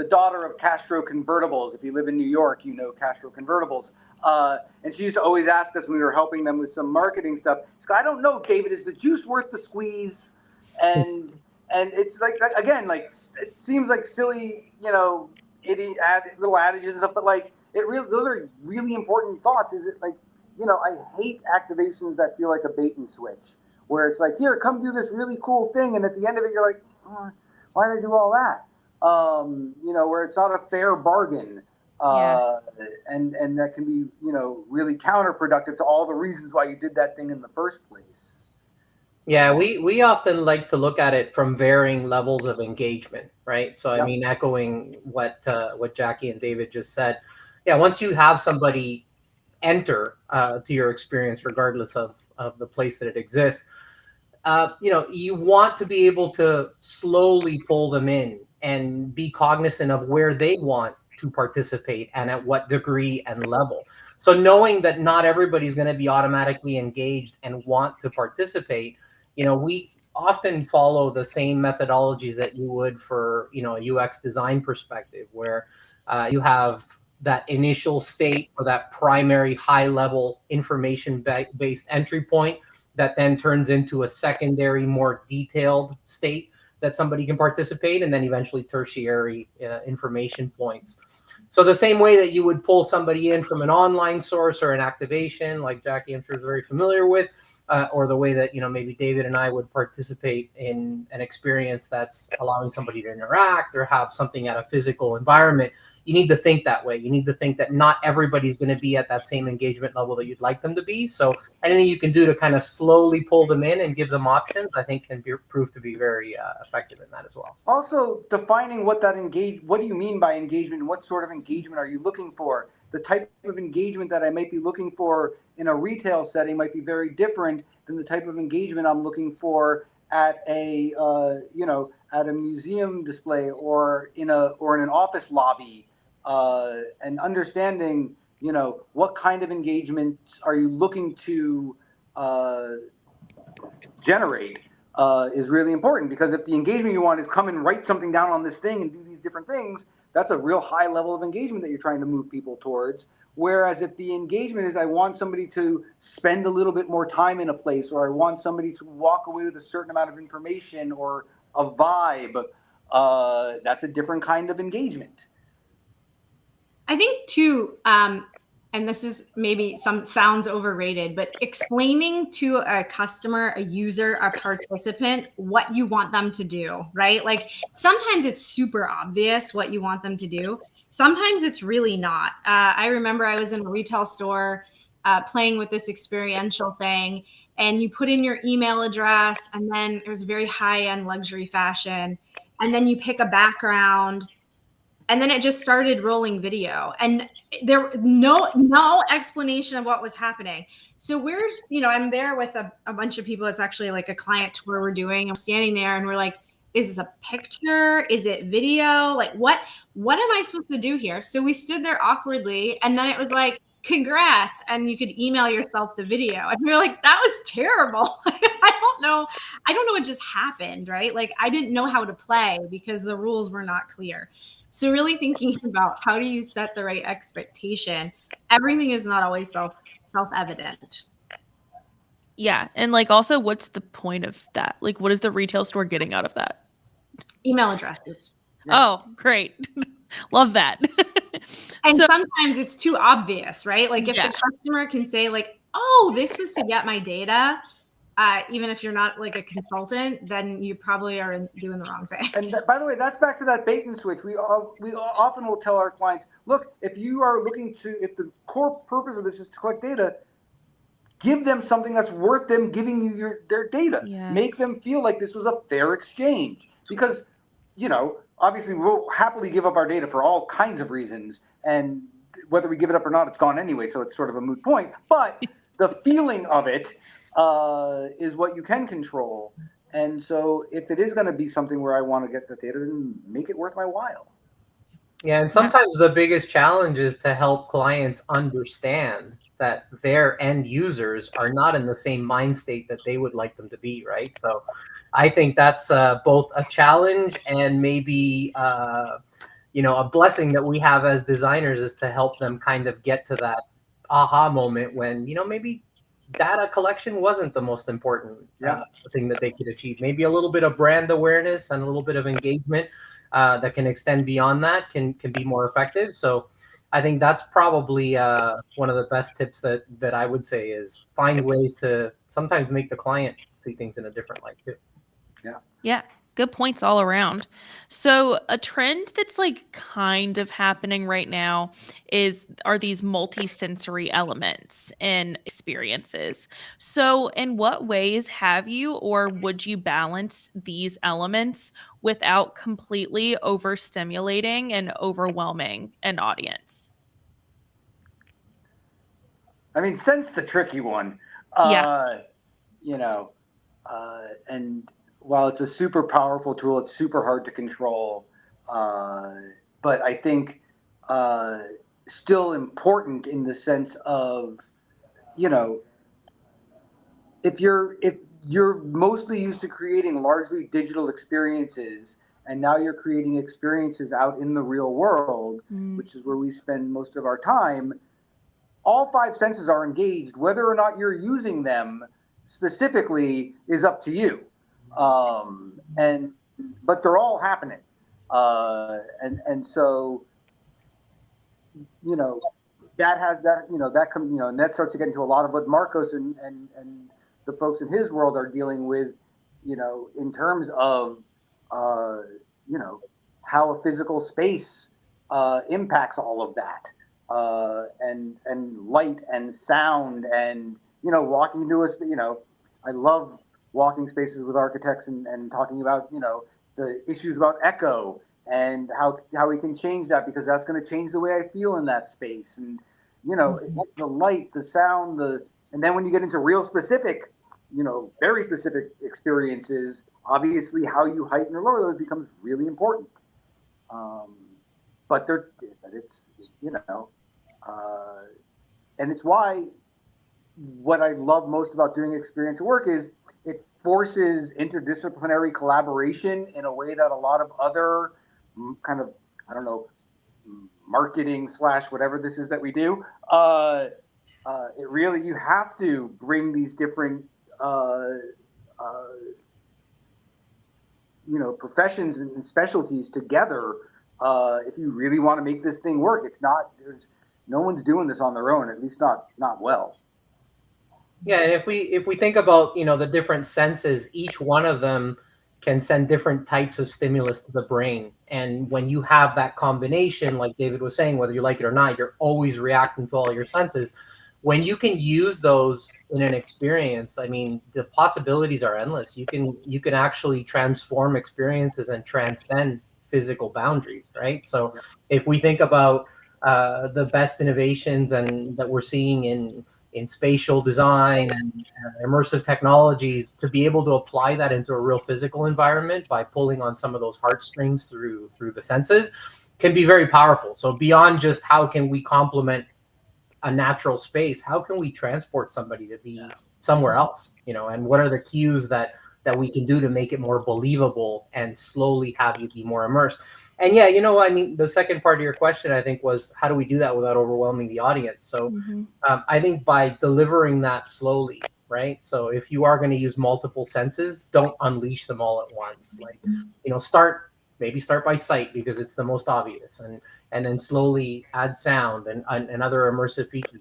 daughter of Castro Convertibles. If you live in New York, you know Castro Convertibles. And she used to always ask us when we were helping them with some marketing stuff, she's like, I don't know, David, is the juice worth the squeeze? And it's like, again, like, it seems like silly, little adages and stuff, but like, those are really important thoughts. Is it like, I hate activations that feel like a bait and switch, where it's like, here, come do this really cool thing, and at the end of it, you're like, oh, why did I do all that? Where it's not a fair bargain, and that can be, really counterproductive to all the reasons why you did that thing in the first place. Yeah, we often like to look at it from varying levels of engagement, right? So I mean, echoing what Jackie and David just said, yeah, once you have somebody enter to your experience, regardless of the place that it exists, you want to be able to slowly pull them in and be cognizant of where they want to participate and at what degree and level. So knowing that not everybody's going to be automatically engaged and want to participate, we often follow the same methodologies that you would for, a UX design perspective, where you have that initial state or that primary high level information based entry point that then turns into a secondary, more detailed state that somebody can participate, and then eventually tertiary information points. So the same way that you would pull somebody in from an online source or an activation, like Jackie, I'm sure, is very familiar with, or the way that, maybe David and I would participate in an experience that's allowing somebody to interact or have something at a physical environment, you need to think that way. You need to think that not everybody's going to be at that same engagement level that you'd like them to be. So anything you can do to kind of slowly pull them in and give them options, I think can prove to be very effective in that as well. Also, defining what do you mean by engagement? What sort of engagement are you looking for? The type of engagement that I might be looking for in a retail setting might be very different than the type of engagement I'm looking for at a at a museum display or in an office lobby. And understanding, what kind of engagement are you looking to generate is really important, because if the engagement you want is come and write something down on this thing and do these different things, that's a real high level of engagement that you're trying to move people towards. Whereas if the engagement is, I want somebody to spend a little bit more time in a place, or I want somebody to walk away with a certain amount of information or a vibe, that's a different kind of engagement. I think too, and this is maybe sounds overrated, but explaining to a customer, a user, a participant, what you want them to do, right? Like sometimes it's super obvious what you want them to do. Sometimes it's really not. I remember I was in a retail store playing with this experiential thing, and you put in your email address, and then it was very high-end luxury fashion, and then you pick a background, and then it just started rolling video, and there no explanation of what was happening. So we're, I'm there with a bunch of people. It's actually like a client tour we're doing. I'm standing there and we're like, is this a picture? Is it video? Like what am I supposed to do here? So we stood there awkwardly, and then it was like, congrats, and you could email yourself the video. And we were like, that was terrible. I don't know what just happened, right? Like I didn't know how to play because the rules were not clear. So really thinking about how do you set the right expectation? Everything is not always self-evident. Yeah. And like also what's the point of that? Like what is the retail store getting out of that? Email addresses. Yeah. Oh, great. Love that. And sometimes it's too obvious, right? Like if Yeah. the customer can say like, oh, this was to get my data, even if you're not like a consultant, then you probably are doing the wrong thing. And by the way, that's back to that bait and switch. We often will tell our clients, look, if the core purpose of this is to collect data, give them something that's worth them giving you their data. Yeah. Make them feel like this was a fair exchange. Because, obviously we'll happily give up our data for all kinds of reasons. And whether we give it up or not, it's gone anyway. So it's sort of a moot point. But the feeling of it is what you can control. And so if it is going to be something where I want to get the data, then make it worth my while. Yeah, and sometimes the biggest challenge is to help clients understand that their end users are not in the same mind state that they would like them to be, right? So I think that's both a challenge and maybe a blessing that we have as designers, is to help them kind of get to that aha moment when, maybe data collection wasn't the most important thing that they could achieve. Maybe a little bit of brand awareness and a little bit of engagement that can extend beyond that can be more effective. So I think that's probably one of the best tips that I would say is find ways to sometimes make the client see things in a different light too. Yeah. Yeah. Good points all around. So a trend that's like kind of happening right now are these multi-sensory elements in experiences. So in what ways have you or would you balance these elements without completely overstimulating and overwhelming an audience? I mean, sense the tricky one. Yeah. And while it's a super powerful tool, it's super hard to control. But I think still important in the sense of, if you're mostly used to creating largely digital experiences, and now you're creating experiences out in the real world, which is where we spend most of our time, all five senses are engaged. Whether or not you're using them specifically is up to you. But they're all happening. And so, that has that, and that starts to get into a lot of what Marcos and the folks in his world are dealing with, in terms of, how a physical space impacts all of that. And light and sound and, walking into I love walking spaces with architects and talking about, the issues about echo and how we can change that, because that's going to change the way I feel in that space. And, the light, the sound, and then when you get into real specific, very specific experiences, obviously how you heighten or lower those becomes really important. But it's, and it's why what I love most about doing experiential work is it forces interdisciplinary collaboration in a way that a lot of other kind of, marketing / whatever this is that we do, it really, you have to bring these different, professions and specialties together if you really want to make this thing work. There's no one's doing this on their own, at least not well. Yeah, and if we think about, you know, the different senses, each one of them can send different types of stimulus to the brain. And when you have that combination, like David was saying, whether you like it or not, you're always reacting to all your senses. When you can use those in an experience, I mean, the possibilities are endless. You can actually transform experiences and transcend physical boundaries, right? So if we think about the best innovations and that we're seeing in spatial design and immersive technologies, to be able to apply that into a real physical environment by pulling on some of those heartstrings through the senses can be very powerful. So beyond just how can we complement a natural space, how can we transport somebody to be somewhere else, you know, and what are the cues that we can do to make it more believable and slowly have you be more immersed. And yeah, you know, I mean, the second part of your question, I think, was how do we do that without overwhelming the audience? So I think by delivering that slowly, right? So if you are going to use multiple senses, don't unleash them all at once. Like, you know, start by sight because it's the most obvious, and then slowly add sound and other immersive features.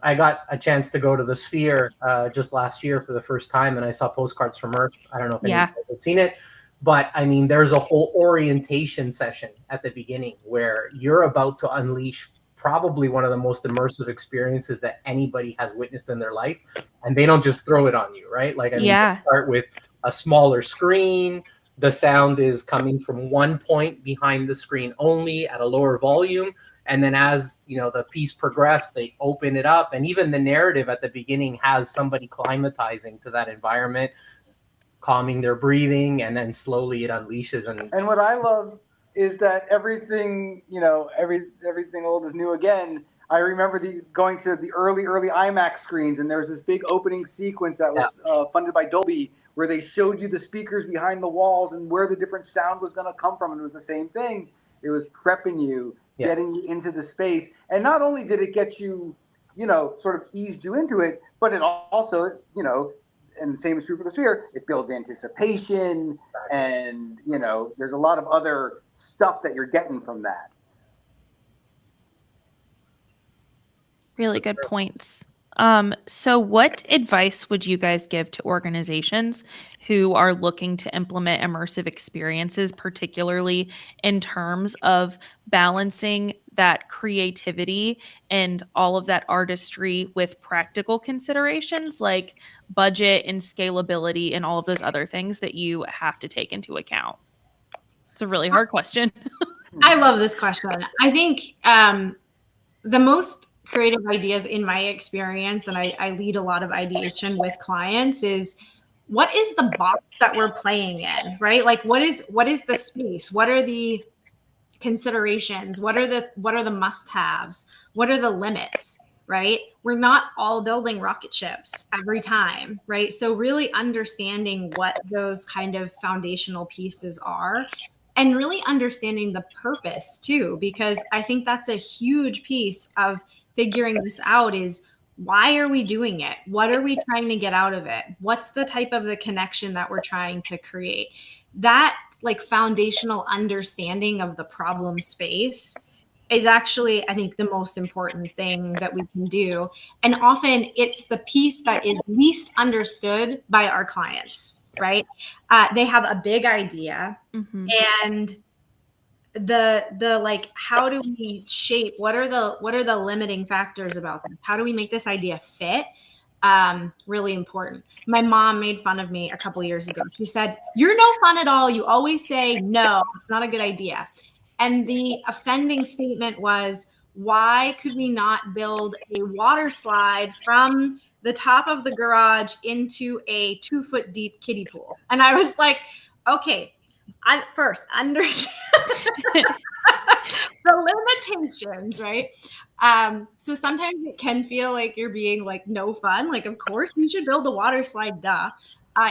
I got a chance to go to the Sphere just last year for the first time, and I saw Postcards from Earth. I don't know if any of you have seen it, but I mean, there's a whole orientation session at the beginning where you're about to unleash probably one of the most immersive experiences that anybody has witnessed in their life, and they don't just throw it on you, right? Like, I mean, they start with a smaller screen. The sound is coming from one point behind the screen only at a lower volume. And then as, you know, the piece progressed, they open it up. And even the narrative at the beginning has somebody climatizing to that environment, calming their breathing, and then slowly it unleashes. And what I love is that everything, you know, everything old is new again. I remember going to the early IMAX screens, and there was this big opening sequence that was funded by Dolby, where they showed you the speakers behind the walls and where the different sound was going to come from. And it was the same thing. It was prepping you, getting you into the space. And not only did it get you, you know, sort of eased you into it, but it also, you know, and the same is true for the Sphere, it builds anticipation, and, you know, there's a lot of other stuff that you're getting from that. Really good points. So what advice would you guys give to organizations who are looking to implement immersive experiences, particularly in terms of balancing that creativity and all of that artistry with practical considerations like budget and scalability and all of those other things that you have to take into account? It's a really hard question. I love this question. I think the most creative ideas in my experience, and I lead a lot of ideation with clients, is what is the box that we're playing in, right? Like what is the space? What are the considerations? What are the must-haves? What are the limits, right? We're not all building rocket ships every time, right? So really understanding what those kind of foundational pieces are, and really understanding the purpose too, because I think that's a huge piece of figuring this out is why are we doing it? What are we trying to get out of it? What's the type of the connection that we're trying to create? That like foundational understanding of the problem space is actually, I think, the most important thing that we can do. And often it's the piece that is least understood by our clients, right? They have a big idea and the like, how do we shape, what are the limiting factors about this? How do we make this idea fit? Really important. My mom made fun of me a couple years ago. She said, "You're no fun at all. You always say, no, it's not a good idea." And the offending statement was, why could we not build a water slide from the top of the garage into a 2-foot deep kiddie pool? And I was like, okay, first understand the limitations, right? So sometimes it can feel like you're being like no fun. Like, of course, we should build a water slide,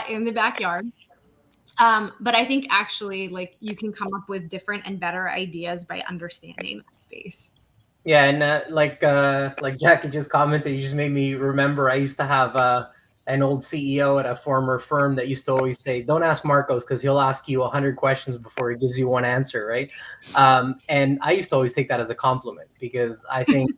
in the backyard. But I think actually, like, you can come up with different and better ideas by understanding that space. Yeah, and like Jackie just commented, you just made me remember I used to have an old CEO at a former firm that used to always say, don't ask Marcos because he'll ask you 100 questions before he gives you one answer, right? And I used to always take that as a compliment, because I think,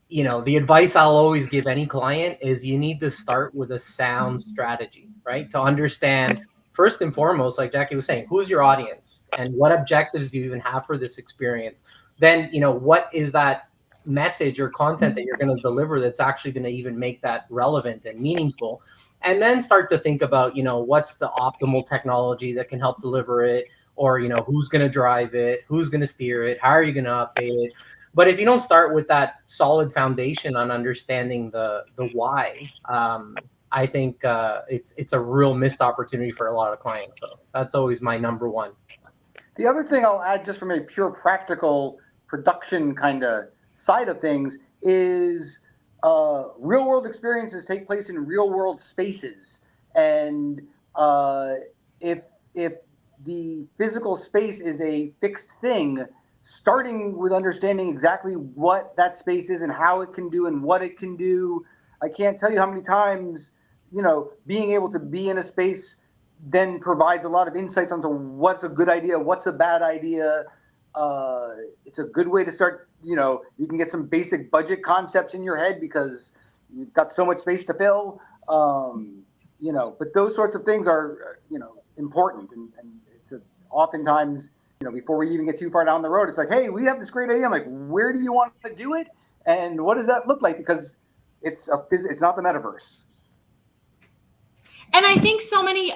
the advice I'll always give any client is you need to start with a sound strategy, right? To understand, first and foremost, like Jackie was saying, who's your audience and what objectives do you even have for this experience? Then, what is that message or content that you're going to deliver that's actually going to even make that relevant and meaningful? And then start to think about, what's the optimal technology that can help deliver it, or, who's going to drive it, who's going to steer it, how are you going to update it? But if you don't start with that solid foundation on understanding the why, I think it's a real missed opportunity for a lot of clients. So that's always my number one. The other thing I'll add, just from a pure practical production kind of side of things, is real world experiences take place in real world spaces. And if the physical space is a fixed thing, starting with understanding exactly what that space is and how it can do and what it can do. I can't tell you how many times, being able to be in a space then provides a lot of insights onto what's a good idea, what's a bad idea. It's a good way to start, you can get some basic budget concepts in your head because you've got so much space to fill. But those sorts of things are, important. And it's oftentimes, before we even get too far down the road, it's like, hey, we have this great idea. I'm like, where do you want to do it? And what does that look like? Because it's not the metaverse. And I think so many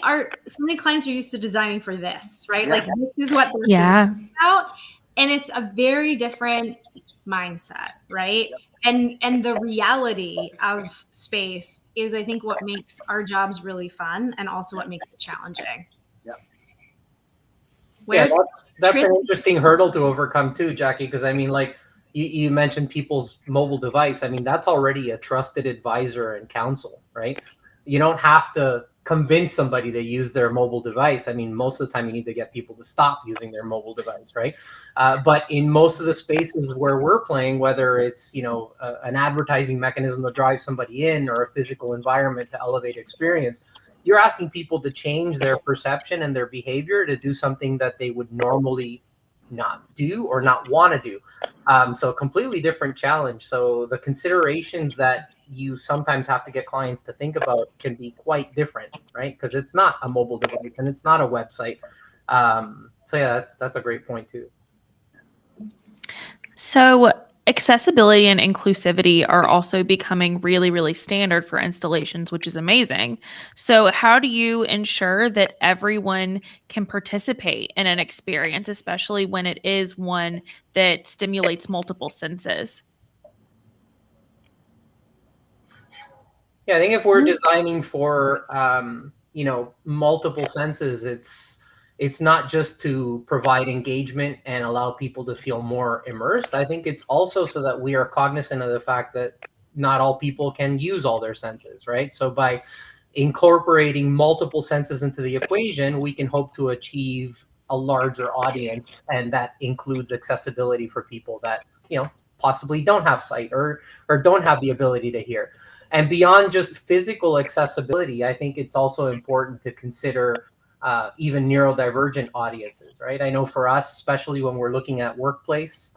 clients are used to designing for this, right? Yeah. Like, this is what they're thinking about. And it's a very different mindset, right? Yeah. And the reality of space is, I think, what makes our jobs really fun, and also what makes it challenging. That's an interesting hurdle to overcome too, Jackie, because I mean, like you mentioned people's mobile device. I mean, that's already a trusted advisor and counsel, right? You don't have to convince somebody to use their mobile device. I mean, most of the time you need to get people to stop using their mobile device, right? But in most of the spaces where we're playing, whether it's, an advertising mechanism to drive somebody in, or a physical environment to elevate experience, you're asking people to change their perception and their behavior to do something that they would normally not do or not want to do. So a completely different challenge. So the considerations that you sometimes have to get clients to think about can be quite different, right? Because it's not a mobile device and it's not a website. So yeah, that's a great point too. So accessibility and inclusivity are also becoming really, really standard for installations, which is amazing. So how do you ensure that everyone can participate in an experience, especially when it is one that stimulates multiple senses? Yeah, I think if we're designing for, multiple senses, it's not just to provide engagement and allow people to feel more immersed. I think it's also so that we are cognizant of the fact that not all people can use all their senses, right? So by incorporating multiple senses into the equation, we can hope to achieve a larger audience, and that includes accessibility for people that, possibly don't have sight or don't have the ability to hear. And beyond just physical accessibility, I think it's also important to consider even neurodivergent audiences, right? I know for us, especially when we're looking at workplace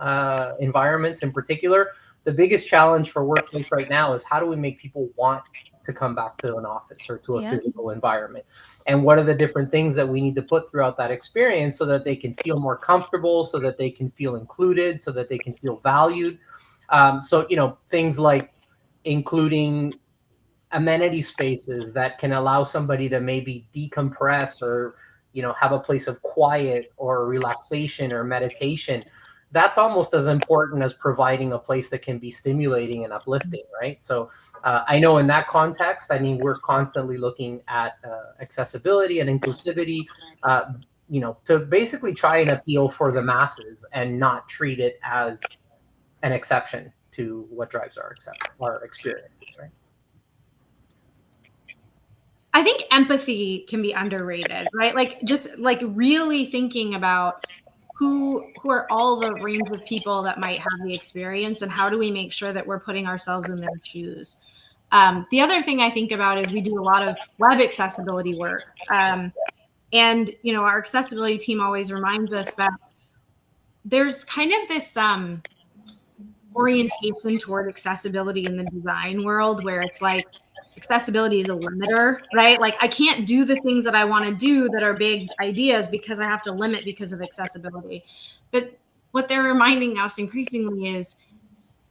environments in particular, the biggest challenge for workplace right now is how do we make people want to come back to an office or to a physical environment? And what are the different things that we need to put throughout that experience so that they can feel more comfortable, so that they can feel included, so that they can feel valued? So, things like including amenity spaces that can allow somebody to maybe decompress, or have a place of quiet or relaxation or meditation. That's almost as important as providing a place that can be stimulating and uplifting, right? So I know in that context, I mean, we're constantly looking at accessibility and inclusivity, to basically try and appeal for the masses and not treat it as an exception to what drives our experiences, right? I think empathy can be underrated, right? Like, just like really thinking about who are all the range of people that might have the experience, and how do we make sure that we're putting ourselves in their shoes. The other thing I think about is we do a lot of web accessibility work. And, you know, our accessibility team always reminds us that there's kind of this orientation toward accessibility in the design world where it's like accessibility is a limiter, right? Like I can't do the things that I want to do that are big ideas because I have to limit because of accessibility. But what they're reminding us increasingly is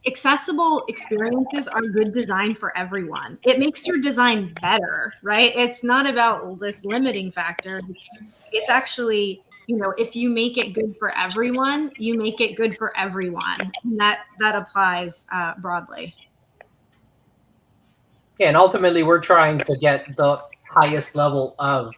accessible experiences are good design for everyone. It makes your design better, right? It's not about this limiting factor. It's actually, you know, if you make it good for everyone, you make it good for everyone. And that applies broadly. Yeah, and ultimately we're trying to get the highest level of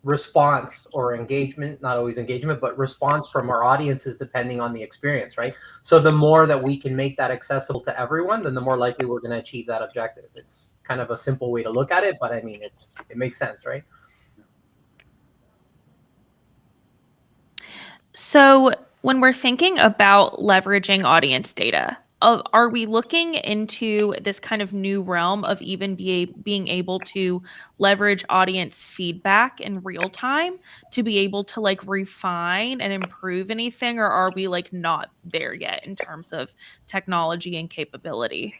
response or engagement, not always engagement, but response from our audiences depending on the experience, right? So the more that we can make that accessible to everyone, then the more likely we're going to achieve that objective. It's kind of a simple way to look at it, but I mean, it makes sense, right? So when we're thinking about leveraging audience data, are we looking into this kind of new realm of even being able to leverage audience feedback in real time to be able to like refine and improve anything, or are we like not there yet in terms of technology and capability?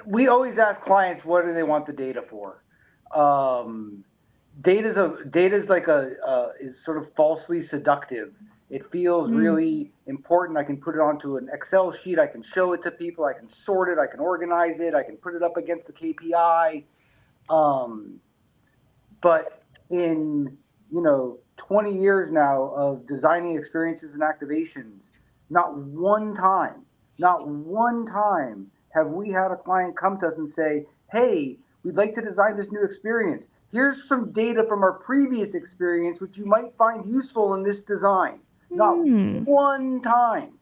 We always ask clients, what do they want the data for? Data's like is sort of falsely seductive. It feels really important. I can put it onto an Excel sheet. I can show it to people. I can sort it. I can organize it. I can put it up against the KPI. But in 20 years now of designing experiences and activations, not one time have we had a client come to us and say, hey, we'd like to design this new experience. Here's some data from our previous experience, which you might find useful in this design. Not one time,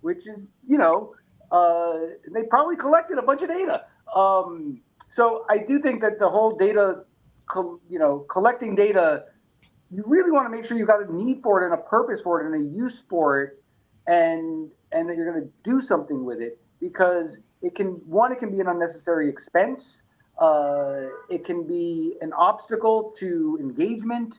which is, they probably collected a bunch of data. So I do think that the whole data, collecting data, you really want to make sure you've got a need for it and a purpose for it and a use for it, and that you're going to do something with it, because it can be an unnecessary expense. It can be an obstacle to engagement.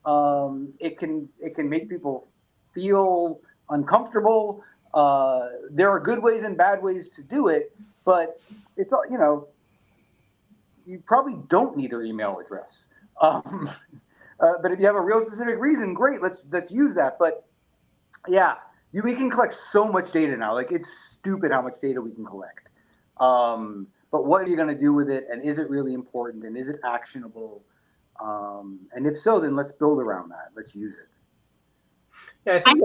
It can make people feel uncomfortable. There are good ways and bad ways to do it, but it's you probably don't need their email address. But if you have a real specific reason, great, let's use that. But yeah, we can collect so much data now. Like, it's stupid how much data we can collect. But what are you going to do with it? And is it really important? And is it actionable? And if so, then let's build around that. Let's use it. Yeah, I think.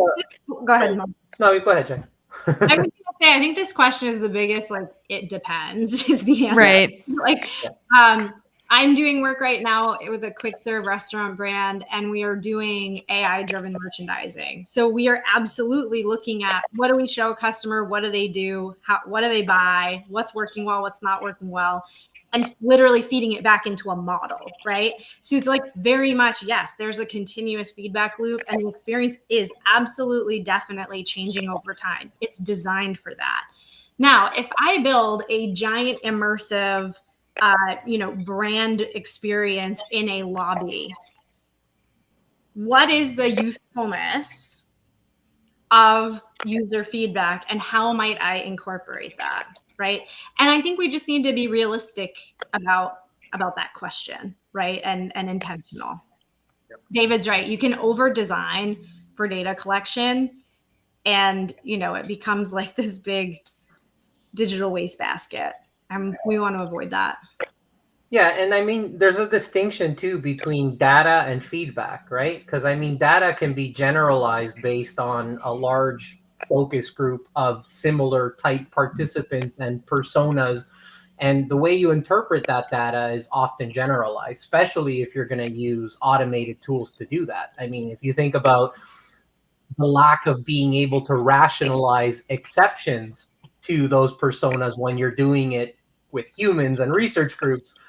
Go ahead. No, go ahead, Jen. I was going to say, I think this question is the biggest, like, it depends is the answer. Right. Like, I'm doing work right now with a quick serve restaurant brand, and we are doing AI-driven merchandising. So we are absolutely looking at, what do we show a customer? What do they do? What do they buy? What's working well? What's not working well? And literally feeding it back into a model, right? So it's like very much, yes, there's a continuous feedback loop, and the experience is absolutely, definitely changing over time. It's designed for that. Now, if I build a giant immersive brand experience in a lobby, what is the usefulness of user feedback, and how might I incorporate that, right? And I think we just need to be realistic about that question, right? And intentional. Yep. David's right. You can over design for data collection, and it becomes like this big digital wastebasket. We want to avoid that. Yeah, and I mean, there's a distinction too between data and feedback, right? Because I mean, data can be generalized based on a large focus group of similar type participants and personas. And the way you interpret that data is often generalized, especially if you're going to use automated tools to do that. I mean, if you think about the lack of being able to rationalize exceptions to those personas when you're doing it with humans and research groups,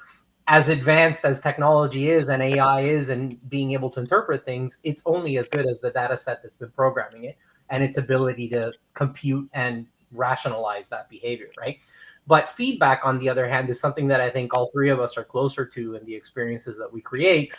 as advanced as technology is and AI is and being able to interpret things, it's only as good as the data set that's been programming it and its ability to compute and rationalize that behavior, right? But feedback, on the other hand, is something that I think all three of us are closer to in the experiences that we create.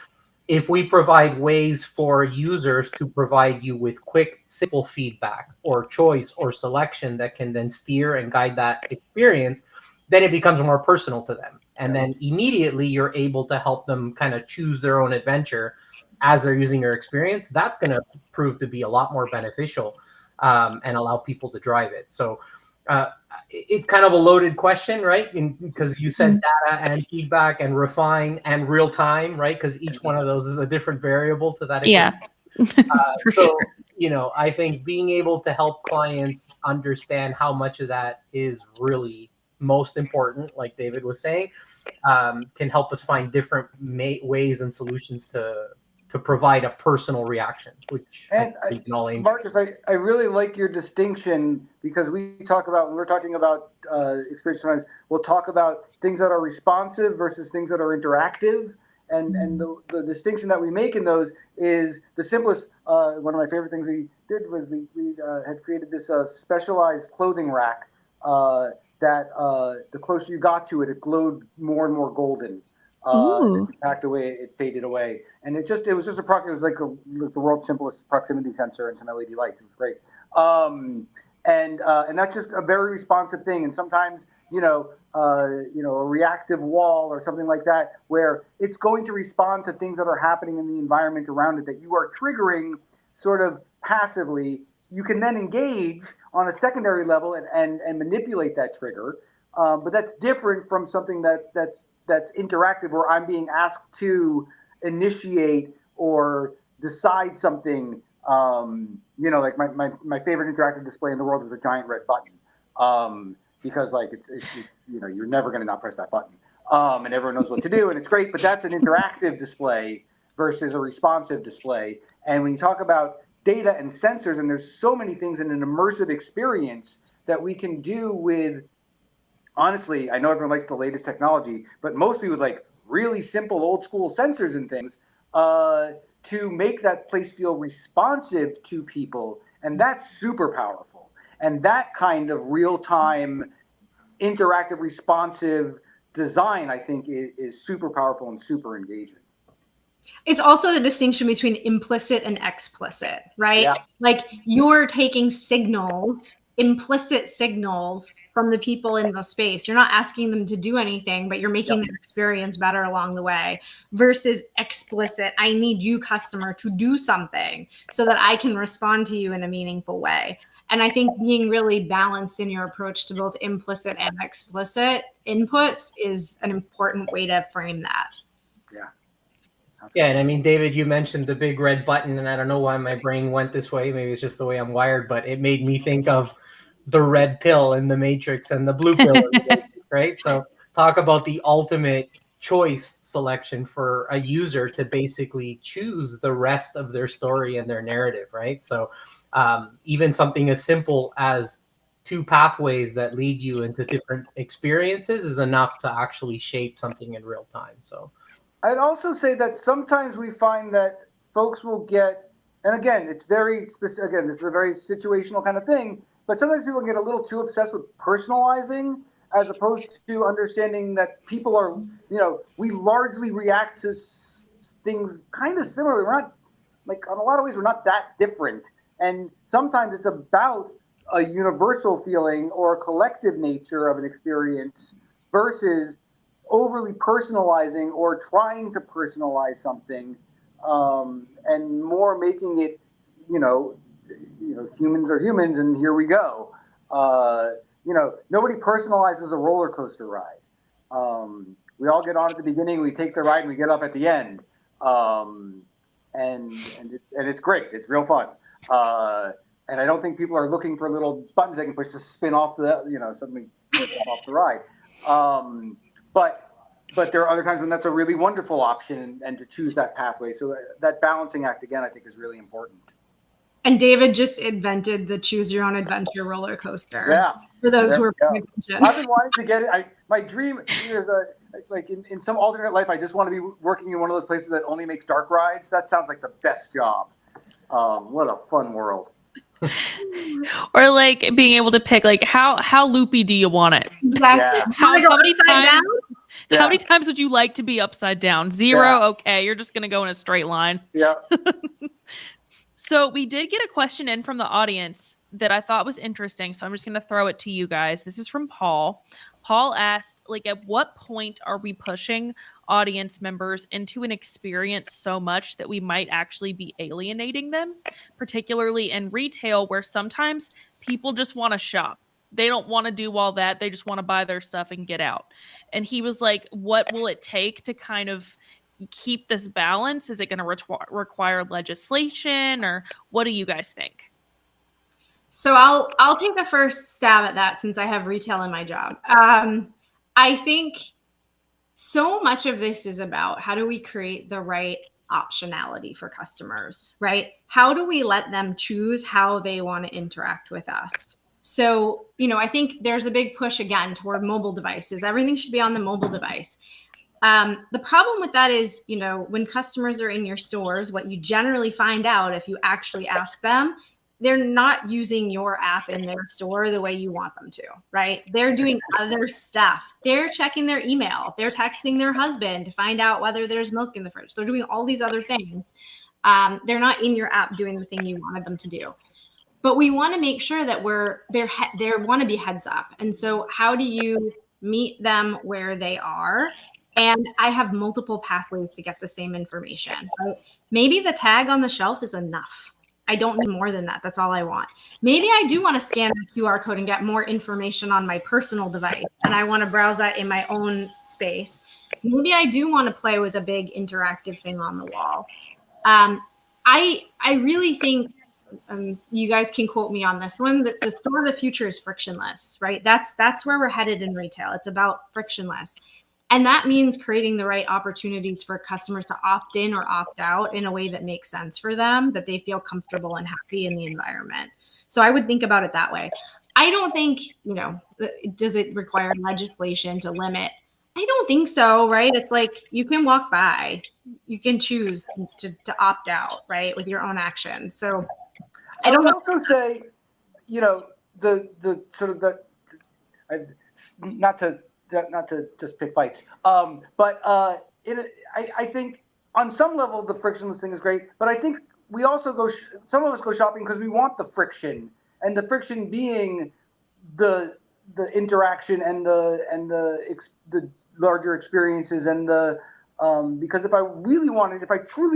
If we provide ways for users to provide you with quick, simple feedback or choice or selection that can then steer and guide that experience, then it becomes more personal to them. And then immediately you're able to help them kind of choose their own adventure as they're using your experience. That's going to prove to be a lot more beneficial and allow people to drive it. So it's kind of a loaded question, right? Because you said data and feedback and refine and real time, right? Because each one of those is a different variable to that equation. For So, sure. you know, I think being able to help clients understand how much of that is really most important, like David was saying, can help us find different ways and solutions to provide a personal reaction, which And we can all aim for. Marcus, I really like your distinction, because we talk about, when we're talking about experience, sometimes we'll talk about things that are responsive versus things that are interactive. And the distinction that we make in those is the simplest. One of my favorite things we did was we had created this specialized clothing rack that the closer you got to it, it glowed more and more golden. Ooh. It packed away, it faded away, and it was just it was like the world's simplest proximity sensor and some LED lights. It was great, and that's just a very responsive thing. And sometimes a reactive wall or something like that, where it's going to respond to things that are happening in the environment around it that you are triggering sort of passively. You can then engage on a secondary level and manipulate that trigger, but that's different from something that's interactive, where I'm being asked to initiate or decide something. Like my favorite interactive display in the world is a giant red button, because like it's you're never going to not press that button, and everyone knows what to do, and it's great. But that's an interactive display versus a responsive display. And when you talk about data and sensors, and there's so many things in an immersive experience that we can do with, honestly, I know everyone likes the latest technology, but mostly with like really simple old school sensors and things, to make that place feel responsive to people. And that's super powerful. And that kind of real time, interactive, responsive design, I think, is super powerful and super engaging. It's also the distinction between implicit and explicit, right? Yeah. Like you're taking signals, implicit signals from the people in the space. You're not asking them to do anything, but you're making their experience better along the way, versus explicit, I need you, customer, to do something so that I can respond to you in a meaningful way. And I think being really balanced in your approach to both implicit and explicit inputs is an important way to frame that. Yeah. Yeah, and I mean, David, you mentioned the big red button, and I don't know why my brain went this way. Maybe it's just the way I'm wired, but it made me think of the red pill in the Matrix and the blue pill in the Matrix, right? So talk about the ultimate choice selection for a user to basically choose the rest of their story and their narrative, right? So even something as simple as two pathways that lead you into different experiences is enough to actually shape something in real time. So I'd also say that sometimes we find that folks will get, and again, it's very specific. Again, this is a very situational kind of thing. But sometimes people get a little too obsessed with personalizing, as opposed to understanding that people are, we largely react to things kind of similarly. We're not, like, in a lot of ways, we're not that different. And sometimes it's about a universal feeling or a collective nature of an experience versus overly personalizing or trying to personalize something, and more making it, humans are humans, and here we go. Nobody personalizes a roller coaster ride. We all get on at the beginning, we take the ride, and we get up at the end, and it's great. It's real fun. And I don't think people are looking for little buttons they can push to spin off something off the ride. But there are other times when that's a really wonderful option, and to choose that pathway. So that balancing act, again, I think is really important. And David just invented the choose your own adventure roller coaster. Yeah. For those There who are we paying go. attention. I've been wanting to get it. My dream is like in some alternate life, I just want to be working in one of those places that only makes dark rides. That sounds like the best job. What a fun world. Or like being able to pick like how loopy do you want it? Exactly. Yeah. How Wanna go many upside times? down? Yeah. How many times would you like to be upside down? 0? Yeah. Okay, you're just gonna go in a straight line. Yeah. So we did get a question in from the audience that I thought was interesting. So I'm just going to throw it to you guys. This is from Paul. Paul asked, like, at what point are we pushing audience members into an experience so much that we might actually be alienating them, particularly in retail, where sometimes people just want to shop. They don't want to do all that. They just want to buy their stuff and get out. And he was like, what will it take to kind of keep this balance? Is it going to require legislation, or what do you guys think? So I'll take the first stab at that since I have retail in my job. I think so much of this is about how do we create the right optionality for customers, right? How do we let them choose how they want to interact with us? So, I think there's a big push again toward mobile devices. Everything should be on the mobile device. The problem with that is, when customers are in your stores, what you generally find out if you actually ask them, they're not using your app in their store the way you want them to, right? They're doing other stuff. They're checking their email. They're texting their husband to find out whether there's milk in the fridge. They're doing all these other things. They're not in your app doing the thing you wanted them to do. But we want to make sure that they want to be heads up. And so how do you meet them where they are? And I have multiple pathways to get the same information. Right? Maybe the tag on the shelf is enough. I don't need more than that. That's all I want. Maybe I do want to scan a QR code and get more information on my personal device, and I want to browse that in my own space. Maybe I do want to play with a big interactive thing on the wall. I really think you guys can quote me on this one. The store of the future is frictionless, right? That's where we're headed in retail. It's about frictionless. And that means creating the right opportunities for customers to opt in or opt out in a way that makes sense for them, that they feel comfortable and happy in the environment. So I would think about it that way. I don't think, does it require legislation to limit? I don't think so, right? It's like you can walk by, you can choose to opt out, right, with your own actions. So I don't know. Also say, the sort of not to just pick fights, but I think on some level the frictionless thing is great, but I think we also some of us go shopping because we want the friction, and the friction being the interaction and the larger experiences and the because if I truly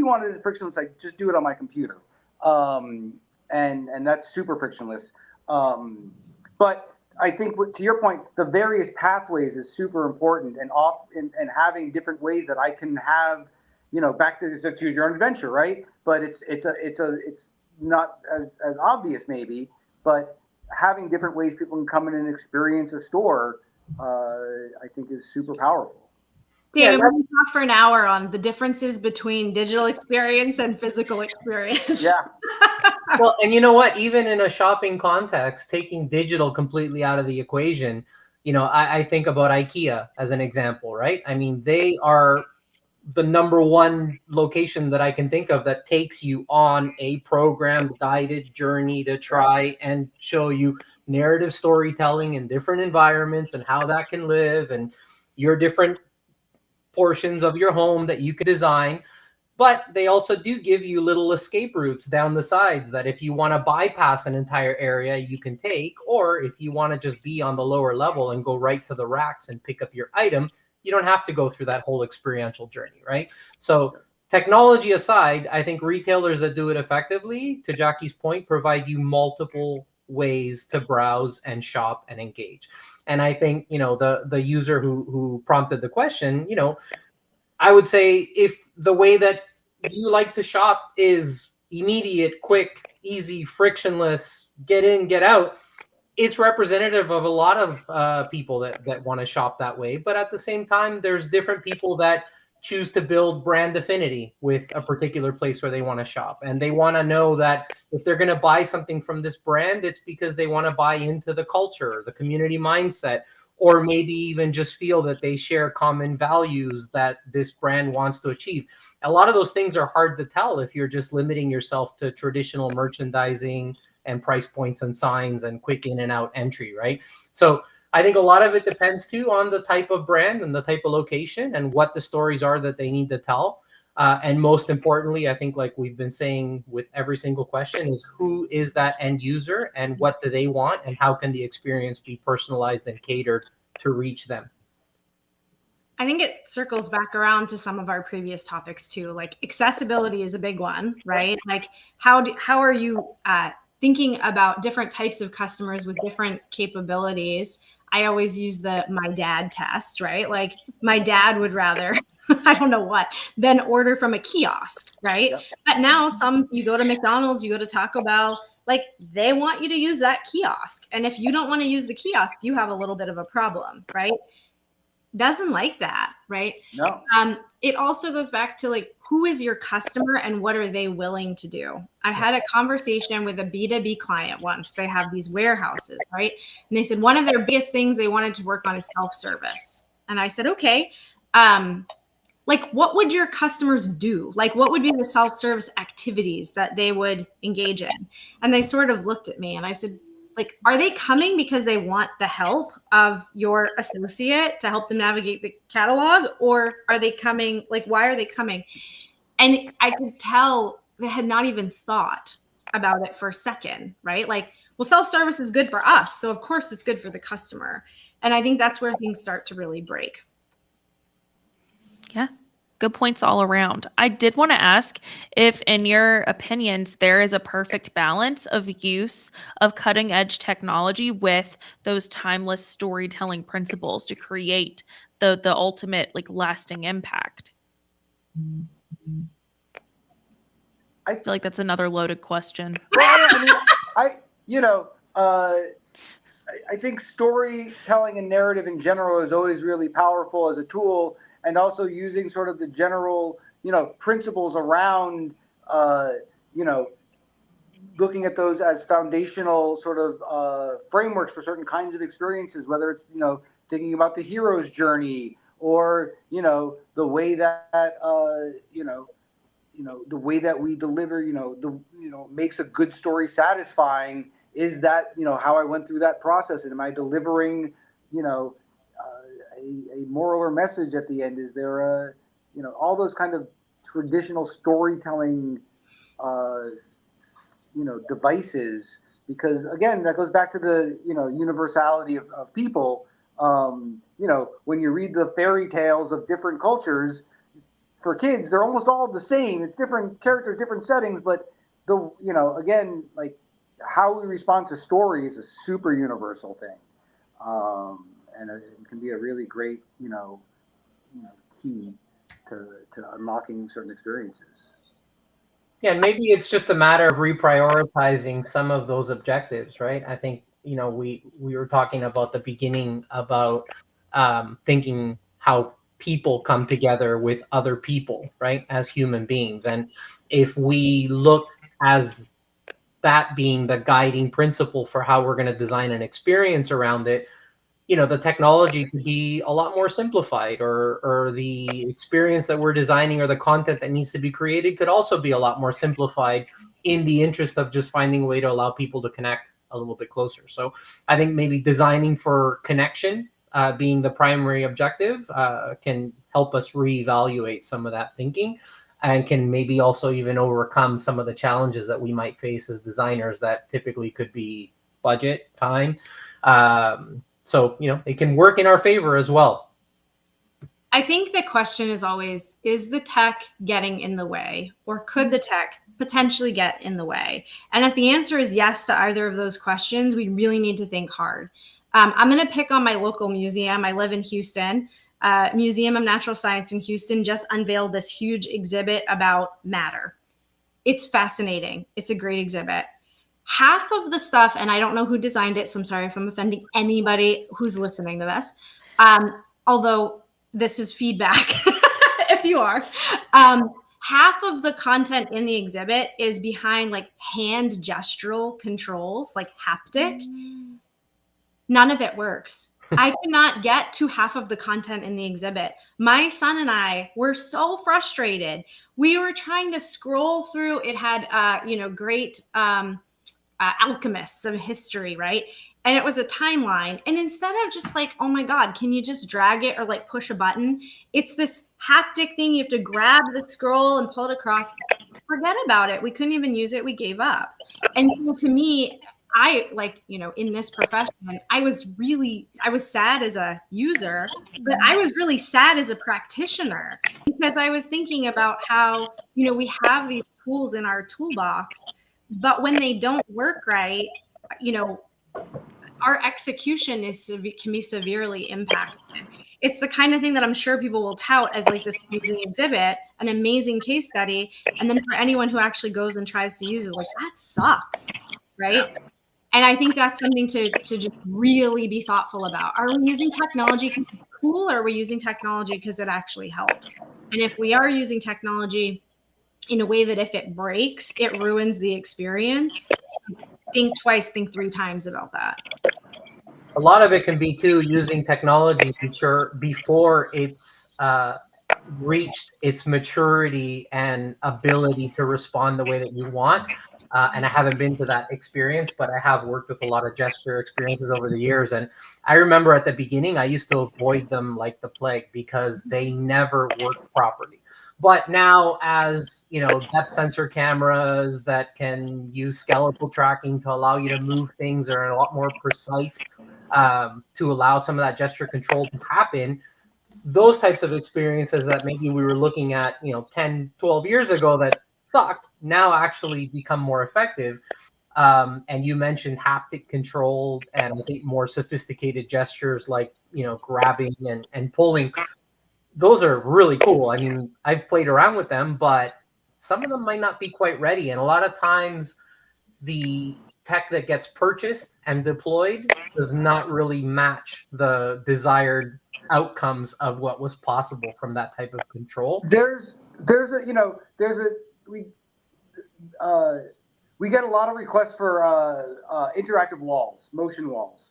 wanted it frictionless, I'd just do it on my computer, and that's super frictionless, but I think to your point, the various pathways is super important, and having different ways that I can have, back to choose your own adventure, right? But it's not as obvious maybe, but having different ways people can come in and experience a store, I think is super powerful. David, we can talk for an hour on the differences between digital experience and physical experience. Yeah. Well, and you know what? Even in a shopping context, taking digital completely out of the equation, I think about IKEA as an example, right? I mean, they are the number one location that I can think of that takes you on a program guided journey to try and show you narrative storytelling in different environments and how that can live and your different portions of your home that you could design. But they also do give you little escape routes down the sides that if you want to bypass an entire area, you can take, or if you want to just be on the lower level and go right to the racks and pick up your item, you don't have to go through that whole experiential journey, right? So technology aside, I think retailers that do it effectively, to Jackie's point, provide you multiple ways to browse and shop and engage. And I think, the user who prompted the question, I would say if the way that you like to shop is immediate, quick, easy, frictionless, get in, get out, it's representative of a lot of people that want to shop that way. But at the same time, there's different people that choose to build brand affinity with a particular place where they want to shop. And they want to know that if they're going to buy something from this brand, it's because they want to buy into the culture, the community mindset, or maybe even just feel that they share common values that this brand wants to achieve. A lot of those things are hard to tell if you're just limiting yourself to traditional merchandising and price points and signs and quick in and out entry, right? So I think a lot of it depends too on the type of brand and the type of location and what the stories are that they need to tell. And most importantly, I think, like we've been saying with every single question, is who is that end user and what do they want and how can the experience be personalized and catered to reach them? I think it circles back around to some of our previous topics too. Like accessibility is a big one, right? Like how are you thinking about different types of customers with different capabilities? I always use the my dad test, right? Like my dad would rather, I don't know what, than order from a kiosk, right? Yep. But now you go to McDonald's, you go to Taco Bell, like they want you to use that kiosk. And if you don't want to use the kiosk, you have a little bit of a problem, right? Doesn't like that, right? No. It also goes back to like, who is your customer and what are they willing to do? I had a conversation with a B2B client once. They have these warehouses, right? And they said one of their biggest things they wanted to work on is self-service. And I said, okay, like what would your customers do? Like what would be the self-service activities that they would engage in? And they sort of looked at me and I said, like, are they coming because they want the help of your associate to help them navigate the catalog? Or are they coming, like, why are they coming? And I could tell they had not even thought about it for a second, right? Like, well, self-service is good for us. So of course it's good for the customer. And I think that's where things start to really break. Yeah. Good points all around. I did want to ask if, in your opinions, there is a perfect balance of use of cutting edge technology with those timeless storytelling principles to create the ultimate like lasting impact. I feel like that's another loaded question. Well, I mean, I think storytelling and narrative in general is always really powerful as a tool, and also using sort of the general, principles around, looking at those as foundational sort of frameworks for certain kinds of experiences, whether it's, thinking about the hero's journey or, the way that, the way that we deliver, makes a good story satisfying. Is that, how I went through that process? And am I delivering, a moral or message at the end? Is there all those kind of traditional storytelling, devices? Because again, that goes back to the, universality of people. When you read the fairy tales of different cultures, for kids, they're almost all the same. It's different characters, different settings, but again, like how we respond to story is a super universal thing. And it can be a really great, key to unlocking certain experiences. Yeah, and maybe it's just a matter of reprioritizing some of those objectives, right? I think, we were talking about the beginning about thinking how people come together with other people, right, as human beings. And if we look as that being the guiding principle for how we're going to design an experience around it, the technology could be a lot more simplified, or the experience that we're designing or the content that needs to be created could also be a lot more simplified in the interest of just finding a way to allow people to connect a little bit closer. So I think maybe designing for connection being the primary objective can help us reevaluate some of that thinking, and can maybe also even overcome some of the challenges that we might face as designers that typically could be budget, time. So, it can work in our favor as well. I think the question is always, is the tech getting in the way, or could the tech potentially get in the way? And if the answer is yes to either of those questions, we really need to think hard. I'm going to pick on my local museum. I live in Houston. Museum of Natural Science in Houston just unveiled this huge exhibit about matter. It's fascinating. It's a great exhibit. Half of the stuff, and I don't know who designed it, so I'm sorry if I'm offending anybody who's listening to this, although this is feedback. If You are. Half of the content in the exhibit is behind like hand gestural controls, like haptic. None of it works. I cannot get to half of the content in the exhibit. My son and I were so frustrated. We were trying to scroll through. It had, great alchemists of history, right? And it was a timeline. And instead of just like, oh my God, can you just drag it or like push a button? It's this haptic thing. You have to grab the scroll and pull it across. Forget about it. We couldn't even use it. We gave up. And so to me, I like, in this profession, I was sad as a user, but I was really sad as a practitioner because I was thinking about how, we have these tools in our toolbox, but when they don't work right, our execution can be severely impacted. It's the kind of thing that I'm sure people will tout as like this amazing exhibit, an amazing case study. And then for anyone who actually goes and tries to use it, like that sucks, right? And I think that's something to just really be thoughtful about. Are we using technology because it's cool, or are we using technology because it actually helps? And if we are using technology in a way that if it breaks, it ruins the experience, think twice, think three times about that. A lot of it can be too using technology before it's reached its maturity and ability to respond the way that you want. And I haven't been to that experience, but I have worked with a lot of gesture experiences over the years. And I remember at the beginning, I used to avoid them like the plague because they never worked properly. But now, as depth sensor cameras that can use skeletal tracking to allow you to move things are a lot more precise, to allow some of that gesture control to happen, those types of experiences that maybe we were looking at 10, 12 years ago that sucked now actually become more effective. And you mentioned haptic control and I think more sophisticated gestures like grabbing and pulling. Those are really cool. I mean, I've played around with them, but some of them might not be quite ready. And a lot of times the tech that gets purchased and deployed does not really match the desired outcomes of what was possible from that type of control. We get a lot of requests for interactive walls, motion walls,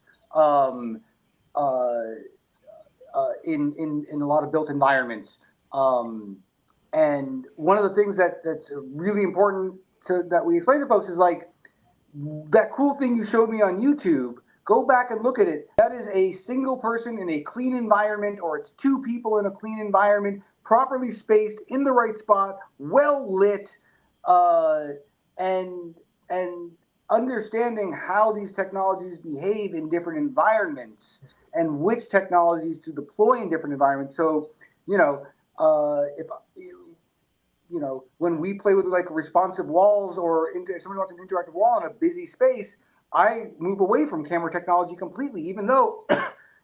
in a lot of built environments. And one of the things that's really important that we explain to folks is like that cool thing you showed me on YouTube. Go back and look at it. That is a single person in a clean environment, or it's two people in a clean environment, properly spaced, in the right spot, well lit, and understanding how these technologies behave in different environments and which technologies to deploy in different environments. So, if when we play with like responsive walls or somebody wants an interactive wall in a busy space, I move away from camera technology completely, even though,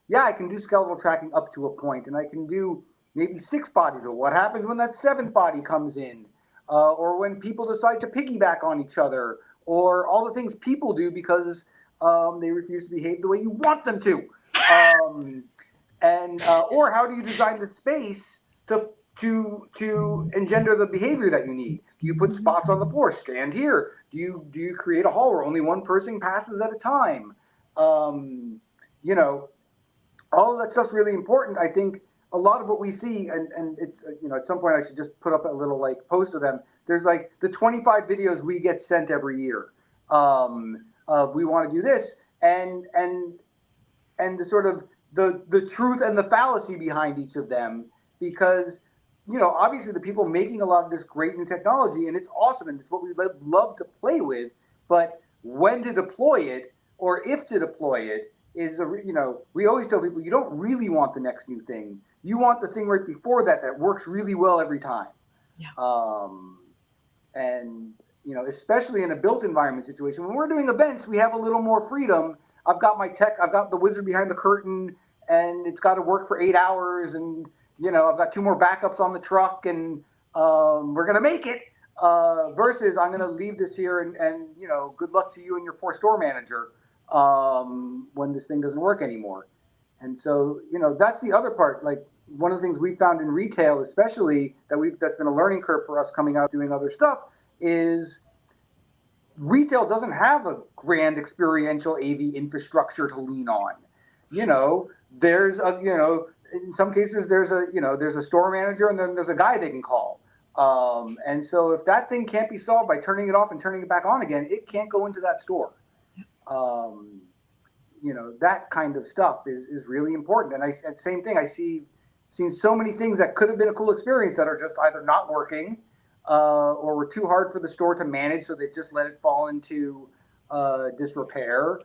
yeah, I can do skeletal tracking up to a point, and I can do maybe 6 bodies. But what happens when that 7th body comes in? Or when people decide to piggyback on each other, or all the things people do because they refuse to behave the way you want them to. Or how do you design the space to engender the behavior that you need? Do you put spots on the floor? Stand here. Do you create a hall where only one person passes at a time? All of that stuff's really important. I think a lot of what we see, and it's at some point I should just put up a little like post of them. There's like the 25 videos we get sent every year. We want to do this, and the sort of the truth and the fallacy behind each of them, because obviously the people making a lot of this great new technology, and it's awesome, and it's what we love to play with, but when to deploy it or if to deploy it is we always tell people you don't really want the next new thing. You want the thing right before that works really well every time. Yeah. And especially in a built environment situation, when we're doing events, we have a little more freedom. I've got my tech, I've got the wizard behind the curtain, and it's got to work for 8 hours, and I've got 2 more backups on the truck, and we're gonna make it. Versus I'm gonna leave this here, and good luck to you and your poor store manager when this thing doesn't work anymore. And so that's the other part. Like one of the things we found in retail, especially that's been a learning curve for us coming out doing other stuff, is retail doesn't have a grand experiential AV infrastructure to lean on. There's in some cases there's a store manager, and then there's a guy they can call. And so if that thing can't be solved by turning it off and turning it back on again, it can't go into that store. That kind of stuff is really important. And same thing, seen so many things that could have been a cool experience that are just either not working, or were too hard for the store to manage, so they just let it fall into disrepair.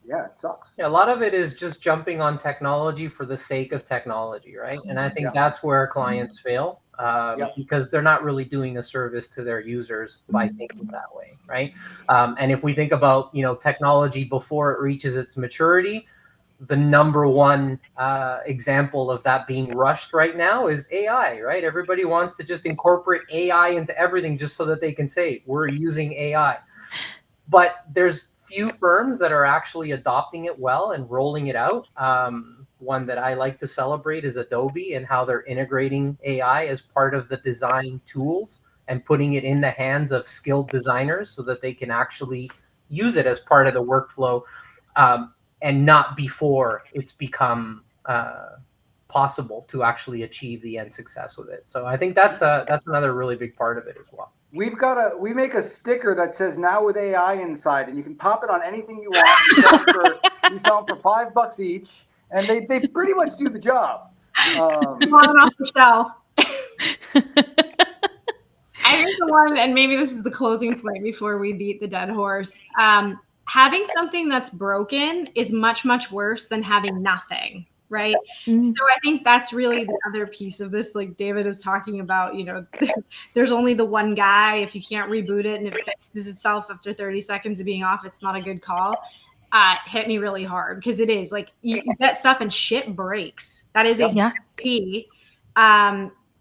It sucks. Yeah, a lot of it is just jumping on technology for the sake of technology, right? And I think that's where clients fail, because they're not really doing a service to their users by thinking that way, right? And if we think about technology before it reaches its maturity, the number one example of that being rushed right now is AI, right? Everybody wants to just incorporate AI into everything just so that they can say we're using AI. But there's few firms that are actually adopting it well and rolling it out. One that I like to celebrate is Adobe and how they're integrating AI as part of the design tools and putting it in the hands of skilled designers so that they can actually use it as part of the workflow, and not before it's become possible to actually achieve the end success with it. So I think that's another really big part of it as well. We make a sticker that says "Now with AI" inside, and you can pop it on anything you want. You sell them for $5 each, and they pretty much do the job. On off the shelf. I think the one, and maybe this is the closing point before we beat the dead horse. Having something that's broken is much, much worse than having nothing, right? So I think that's really the other piece of this, like David is talking about, there's only the one guy. If you can't reboot it and it fixes itself after 30 seconds of being off, it's not a good call. Hit me really hard, because it is like you get stuff and shit breaks. That is a guarantee.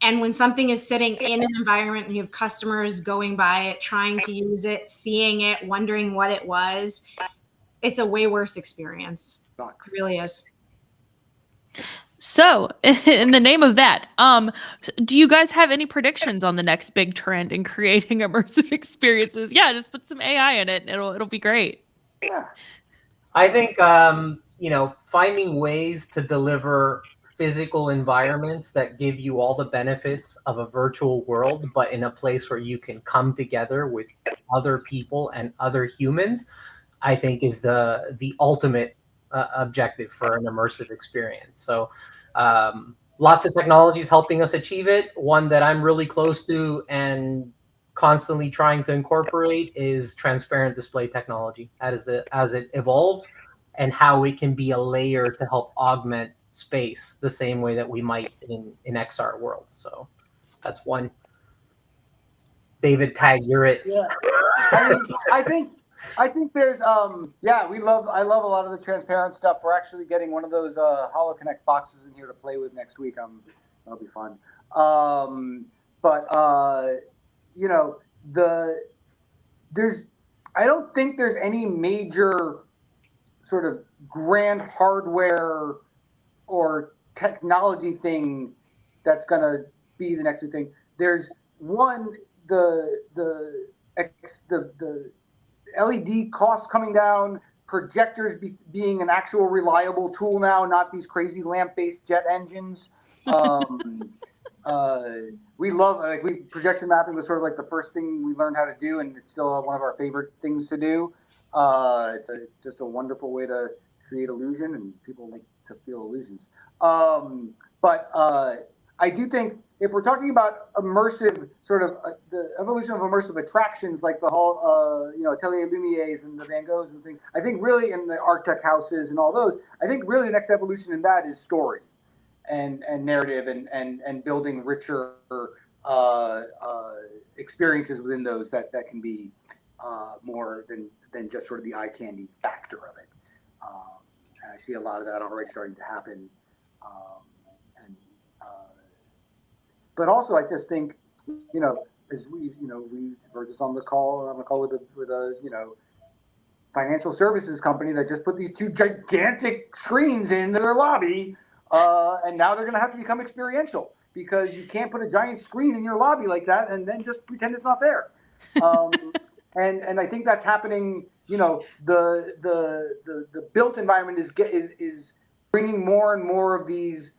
And when something is sitting in an environment and you have customers going by it, trying to use it, seeing it, wondering what it was, it's a way worse experience. It really is. So, in the name of that, do you guys have any predictions on the next big trend in creating immersive experiences? Yeah, just put some AI in it. It'll be great. Yeah. I think finding ways to deliver physical environments that give you all the benefits of a virtual world, but in a place where you can come together with other people and other humans, I think is the ultimate objective for an immersive experience. So lots of technologies helping us achieve it. One that I'm really close to and constantly trying to incorporate is transparent display technology as it evolves, and how it can be a layer to help augment space the same way that we might in XR worlds. So that's one. David, tag, you're it. Yeah. I think there's I love a lot of the transparent stuff. We're actually getting one of those HoloConnect boxes in here to play with next week. That'll be fun. I don't think there's any major sort of grand hardware or technology thing that's gonna be the next thing. There's one, the LED costs coming down, projectors being an actual reliable tool now, not these crazy lamp-based jet engines. We love projection mapping was sort of like the first thing we learned how to do, and it's still one of our favorite things to do. It's just a wonderful way to create illusion, and people like to feel illusions. But I do think if we're talking about immersive, sort of the evolution of immersive attractions, like the whole, Atelier Lumières and the Van Goghs and things, I think really in the Arctech houses and all those, I think really the next evolution in that is story and narrative and building richer experiences within those that can be more than just sort of the eye candy factor of it. And I see a lot of that already starting to happen. But also, I just think, as we were just on the call with a financial services company that just put these two gigantic screens into their lobby. And now they're going to have to become experiential because you can't put a giant screen in your lobby like that and then just pretend it's not there. And I think that's happening. You know, the built environment is bringing more and more of these,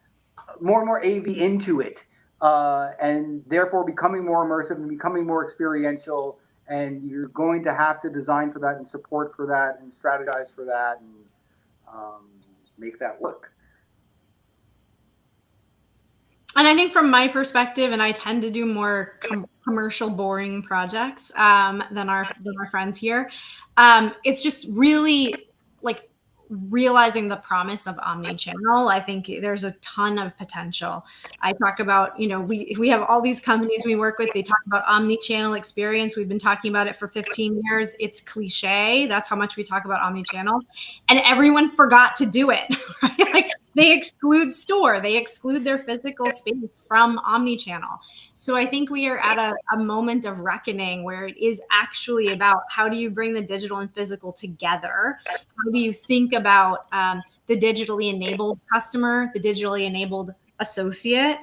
more and more AV into it, and therefore becoming more immersive and becoming more experiential. And you're going to have to design for that and support for that and strategize for that and make that work. And I think from my perspective, and I tend to do more commercial, boring projects than our friends here. It's just really like realizing the promise of omni-channel. I think there's a ton of potential. I talk about, you know, we have all these companies we work with. They talk about omni-channel experience. We've been talking about it for 15 years. It's cliche. That's how much we talk about omni-channel, and everyone forgot to do it. Right? Like, they exclude store, they exclude their physical space from omni-channel. So I think we are at a moment of reckoning where it is actually about how do you bring the digital and physical together? How do you think about the digitally enabled customer, the digitally enabled associate,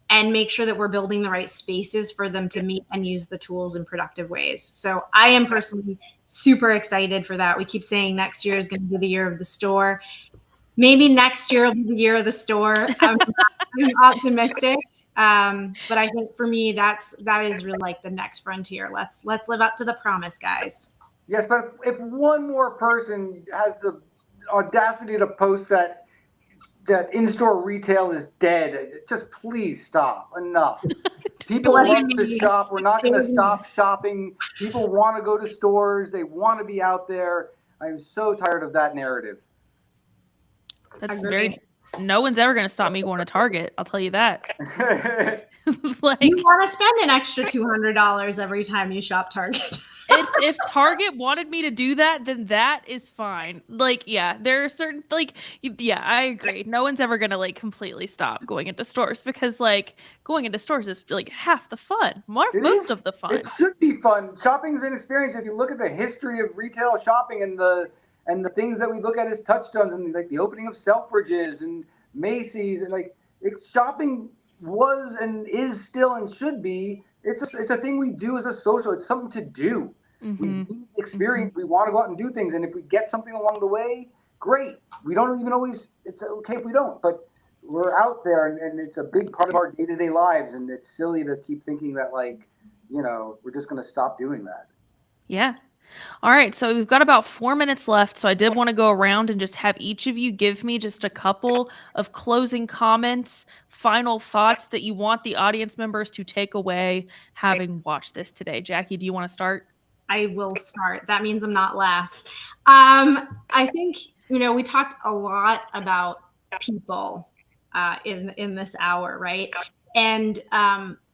and make sure that we're building the right spaces for them to meet and use the tools in productive ways. So I am personally super excited for that. We keep saying next year is going to be the year of the store. Maybe next year will be the year of the store. I'm optimistic. But I think for me, that is really like the next frontier. Let's live up to the promise, guys. Yes, but if one more person has the audacity to post that in-store retail is dead, just please stop. Enough. People love to shop. We're not going to stop shopping. People want to go to stores. They want to be out there. I'm so tired of that narrative. That's very. No one's ever going to stop me going to Target. I'll tell you that. Like, you want to spend an extra $200 every time you shop Target. if Target wanted me to do that, then that is fine. Like, yeah, there are certain, like, yeah, I agree. No one's ever going to like completely stop going into stores because like going into stores is like half the fun, most of the fun. It should be fun. Shopping is an experience. If you look at the history of retail shopping and the things that we look at as touchstones and like the opening of Selfridges and Macy's and like shopping was and is still and should be. It's a thing we do as a social. It's something to do. Mm-hmm. We need experience. Mm-hmm. We want to go out and do things. And if we get something along the way, great. We don't even always, it's okay if we don't, but we're out there and it's a big part of our day-to-day lives. And it's silly to keep thinking that like, you know, we're just going to stop doing that. Yeah. All right, so we've got about 4 minutes left, so I did want to go around and just have each of you give me just a couple of closing comments, final thoughts that you want the audience members to take away having watched this today. Jackie, do you want to start? I will start. That means I'm not last. I think, you know, we talked a lot about people in this hour, right? And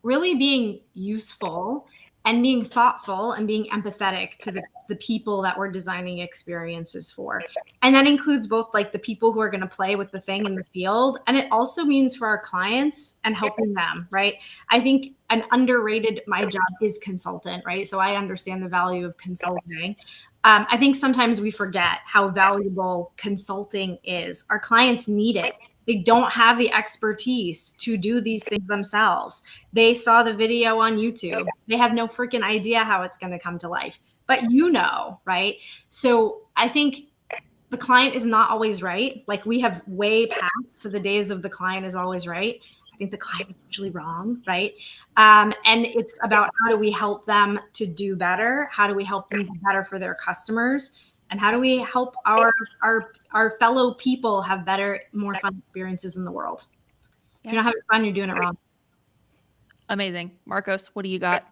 really being useful and being thoughtful and being empathetic to the people that we're designing experiences for. And that includes both like the people who are going to play with the thing in the field. And it also means for our clients and helping them, right? I think an underrated, my job is consultant, right? So I understand the value of consulting. I think sometimes we forget how valuable consulting is. Our clients need it. They don't have the expertise to do these things themselves. They saw the video on YouTube. They have no freaking idea how it's going to come to life. But you know, right? So I think the client is not always right. Like we have way past to the days of the client is always right. I think the client is usually wrong, right? And it's about how do we help them to do better? How do we help them do better for their customers? And how do we help our fellow people have better, more fun experiences in the world? If you're not having fun, you're doing it wrong. Amazing. Marcos, what do you got?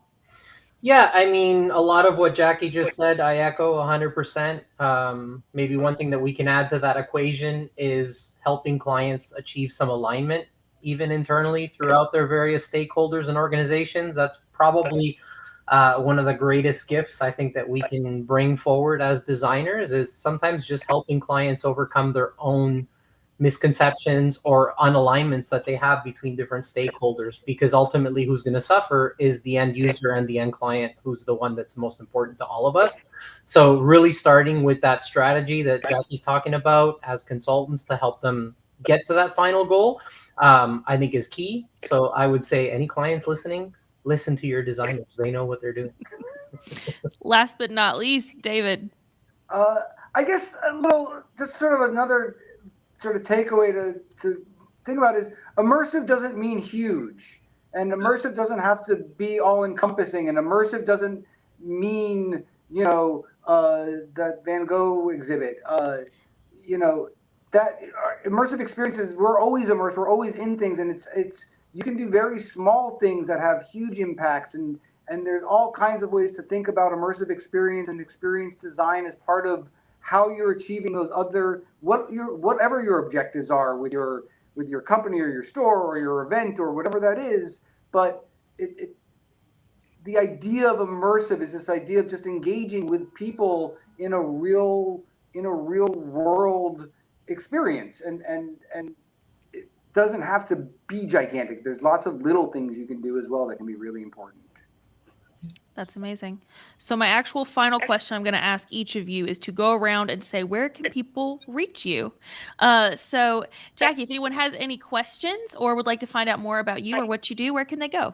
Yeah, I mean, a lot of what Jackie just said, I echo 100%. Maybe one thing that we can add to that equation is helping clients achieve some alignment, even internally throughout their various stakeholders and organizations. That's probably one of the greatest gifts I think that we can bring forward as designers is sometimes just helping clients overcome their own misconceptions or unalignments that they have between different stakeholders, because ultimately who's going to suffer is the end user and the end client, who's the one that's most important to all of us. So really starting with that strategy that Jackie's talking about as consultants to help them get to that final goal, I think is key. So I would say any clients listening, listen to your designers. They know what they're doing. Last but not least, David. I guess a little, just sort of another sort of takeaway to think about is immersive doesn't mean huge, and immersive doesn't have to be all encompassing, and immersive doesn't mean, that Van Gogh exhibit. That immersive experiences, we're always immersed, we're always in things, and it's you can do very small things that have huge impacts, and there's all kinds of ways to think about immersive experience and experience design as part of how you're achieving those other whatever your objectives are with your company or your store or your event or whatever that is. But the idea of immersive is this idea of just engaging with people in a real world experience, and it doesn't have to be gigantic. There's lots of little things you can do as well that can be really important. That's amazing. So my actual final question I'm going to ask each of you is to go around and say, where can people reach you? So Jackie, if anyone has any questions or would like to find out more about you or what you do, where can they go?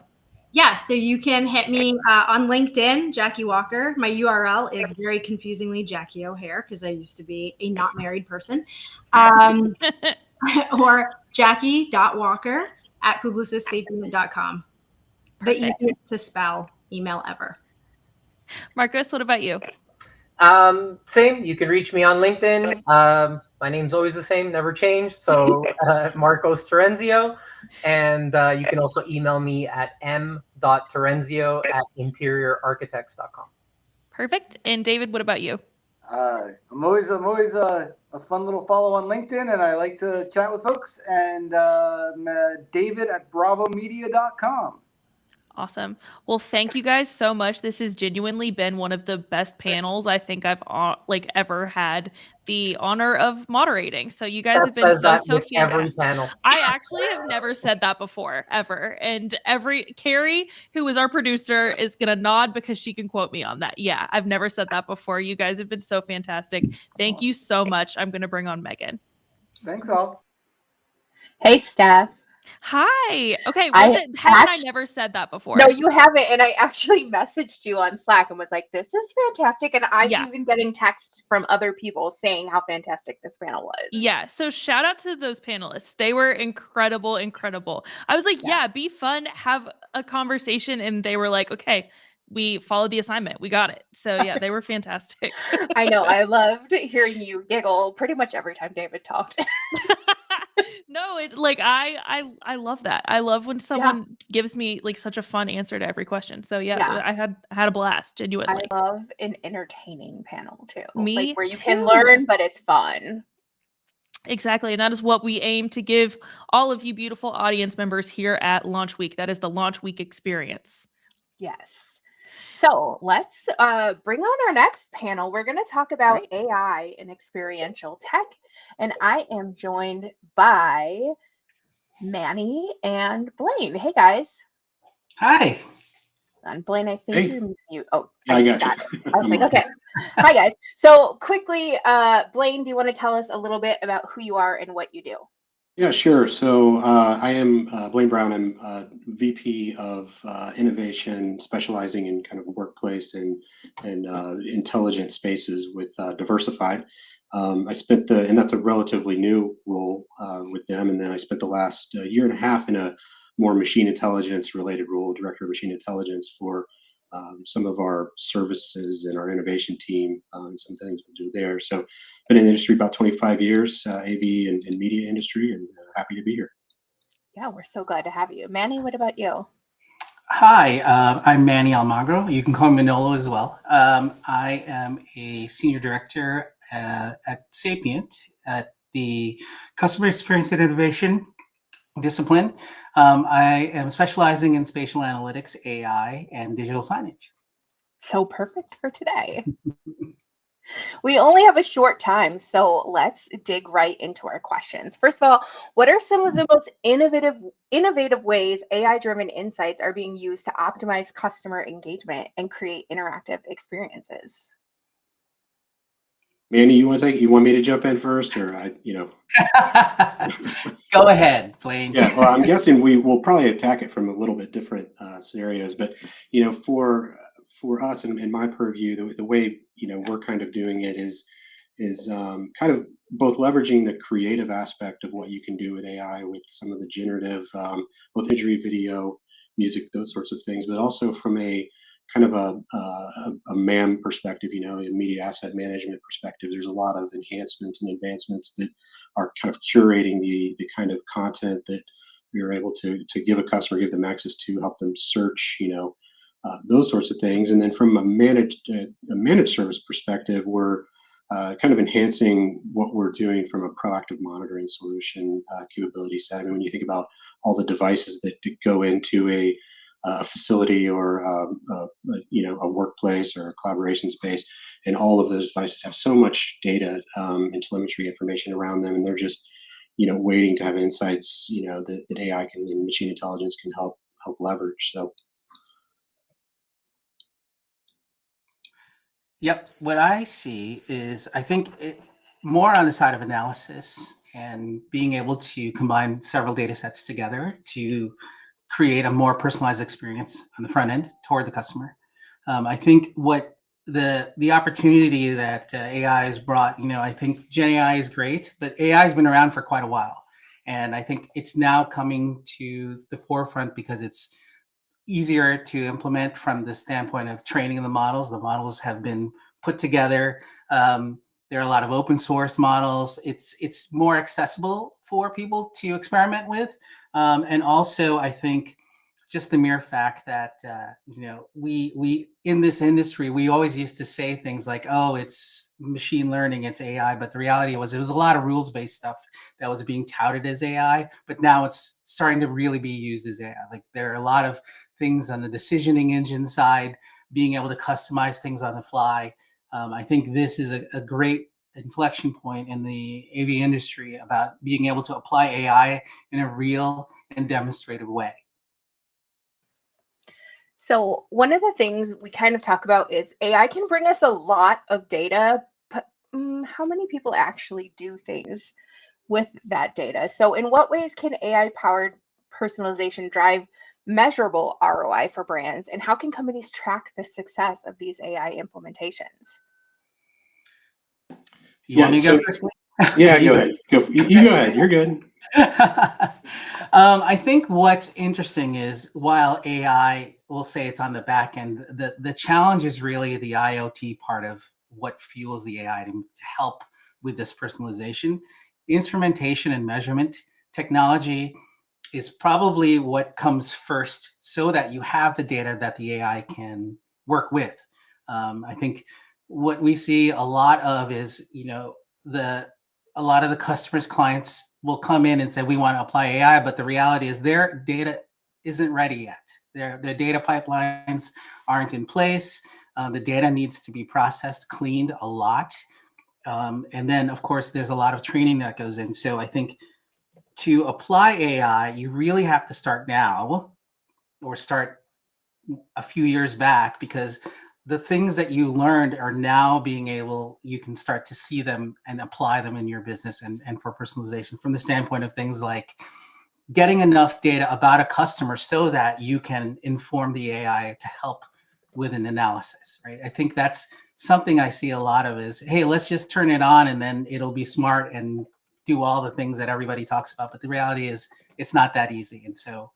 Yeah, so you can hit me on LinkedIn, Jackie Walker. My URL is very confusingly Jackie O'Hare because I used to be a not married person. Or jackie.walker@publicissapient.com. The easiest to spell email ever. Marcos, what about you? Same. You can reach me on LinkedIn. My name's always the same, never changed. So Marcos Terenzio. And you can also email me at m.terenzio@interiorarchitects.com. Perfect. And David, what about you? I'm always a fun little follow on LinkedIn, and I like to chat with folks. And David@bravomedia.com. Awesome. Well, thank you guys so much. This has genuinely been one of the best panels I think I've ever had the honor of moderating. So you guys have been so fantastic. Every panel. I actually have never said that before, ever. And Carrie, who is our producer, is gonna nod because she can quote me on that. Yeah, I've never said that before. You guys have been so fantastic. Thank you so much. I'm gonna bring on Megan. Thanks all. Hey, Steph. Hi. Okay. Haven't I never said that before? No, you haven't. And I actually messaged you on Slack and was like, this is fantastic. And I'm even getting texts from other people saying how fantastic this panel was. Yeah. So shout out to those panelists. They were incredible, incredible. I was like, yeah, be fun, have a conversation. And they were like, okay, we followed the assignment. We got it. So yeah, they were fantastic. I know. I loved hearing you giggle pretty much every time David talked. No, I love that. I love when someone gives me like such a fun answer to every question. So yeah. I had a blast, genuinely. I love an entertaining panel too. Me like where you can learn, but it's fun. Exactly. And that is what we aim to give all of you beautiful audience members here at Launch Week. That is the Launch Week experience. Yes. So let's bring on our next panel. We're going to talk about AI and experiential tech. And I am joined by Manny and Blaine. Hey, guys. Hi. And Blaine, I think you're mute. Oh, yeah, I got you. I was like, okay. Hi, guys. So quickly, Blaine, do you want to tell us a little bit about who you are and what you do? Yeah, sure. So I am Blaine Brown. I'm VP of Innovation, specializing in kind of workplace and intelligent spaces with Diversified. I spent and that's a relatively new role with them. And then I spent the last year and a half in a more machine intelligence related role, Director of Machine Intelligence for some of our services and our innovation team, and some things we do there. So been in the industry about 25 years, AV and media industry, and happy to be here. Yeah, we're so glad to have you. Manny, what about you? Hi, I'm Manny Almagro. You can call me Manolo as well. I am a senior director at Sapient at the Customer Experience and Innovation discipline. I am specializing in spatial analytics, AI, and digital signage. So perfect for today. We only have a short time, so let's dig right into our questions. First of all, what are some of the most innovative ways AI-driven insights are being used to optimize customer engagement and create interactive experiences? Manny, you want me to jump in first, or Go ahead, Blaine. Yeah, well, I'm guessing we will probably attack it from a little bit different scenarios, but for us in my purview, the way we're kind of doing it is kind of both leveraging the creative aspect of what you can do with AI with some of the generative, both imagery, video, music, those sorts of things, but also from a kind of a MAM perspective, a media asset management perspective. There's a lot of enhancements and advancements that are kind of curating the kind of content that you're able to give a customer, give them access to, help them search, those sorts of things. And then from a managed service perspective, we're kind of enhancing what we're doing from a proactive monitoring solution capability set. I mean, when you think about all the devices that go into a facility or a workplace or a collaboration space, and all of those devices have so much data and telemetry information around them, and they're just waiting to have insights that AI can and machine intelligence can help leverage. So Yep. What I see is I think more on the side of analysis and being able to combine several data sets together to create a more personalized experience on the front end toward the customer. I think what the opportunity that AI has brought, I think Gen AI is great, but AI has been around for quite a while. And I think it's now coming to the forefront because it's easier to implement from the standpoint of training the models. The models have been put together. There are a lot of open source models. It's more accessible for people to experiment with, and also I think just the mere fact that we in this industry we always used to say things like, oh, it's machine learning, it's AI, but the reality was it was a lot of rules based stuff that was being touted as AI, but now it's starting to really be used as AI. Like there are a lot of things on the decisioning engine side, being able to customize things on the fly. I think this is a great inflection point in the AV industry about being able to apply AI in a real and demonstrative way. So one of the things we kind of talk about is AI can bring us a lot of data, but how many people actually do things with that data? So in what ways can AI-powered personalization drive measurable ROI for brands, and how can companies track the success of these AI implementations? You want me to go so first? yeah, Okay, go ahead. You go ahead. You're good. I think what's interesting is while AI will say it's on the back end, the challenge is really the IoT part of what fuels the AI to help with this personalization. Instrumentation and measurement technology is probably what comes first so that you have the data that the AI can work with. I think what we see a lot of is, a lot of the customers, clients will come in and say, we want to apply AI, but the reality is their data isn't ready yet. Their data pipelines aren't in place. The data needs to be processed, cleaned a lot. And then, of course, there's a lot of training that goes in. So I think to apply AI, you really have to start now or start a few years back, because the things that you learned are now you can start to see them and apply them in your business and for personalization from the standpoint of things like getting enough data about a customer so that you can inform the AI to help with an analysis, right? I think that's something I see a lot of is, hey, let's just turn it on and then it'll be smart and do all the things that everybody talks about. But the reality is it's not that easy. And so,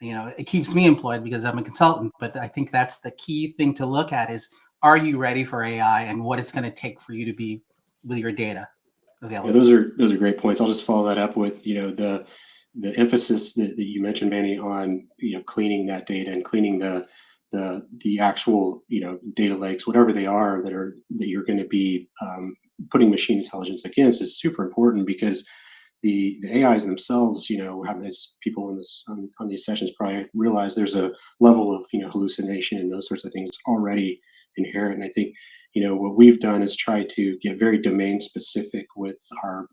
it keeps me employed because I'm a consultant, but I think that's the key thing to look at is, are you ready for AI and what it's going to take for you to be with your data available? Yeah, those are great points. I'll just follow that up with the emphasis that you mentioned, Manny, on cleaning that data and cleaning the actual data lakes, whatever they are that you're going to be putting machine intelligence against is super important, because the AIs themselves, as people on these sessions probably realize, there's a level of hallucination and those sorts of things already inherent. And I think what we've done is try to get very domain specific with our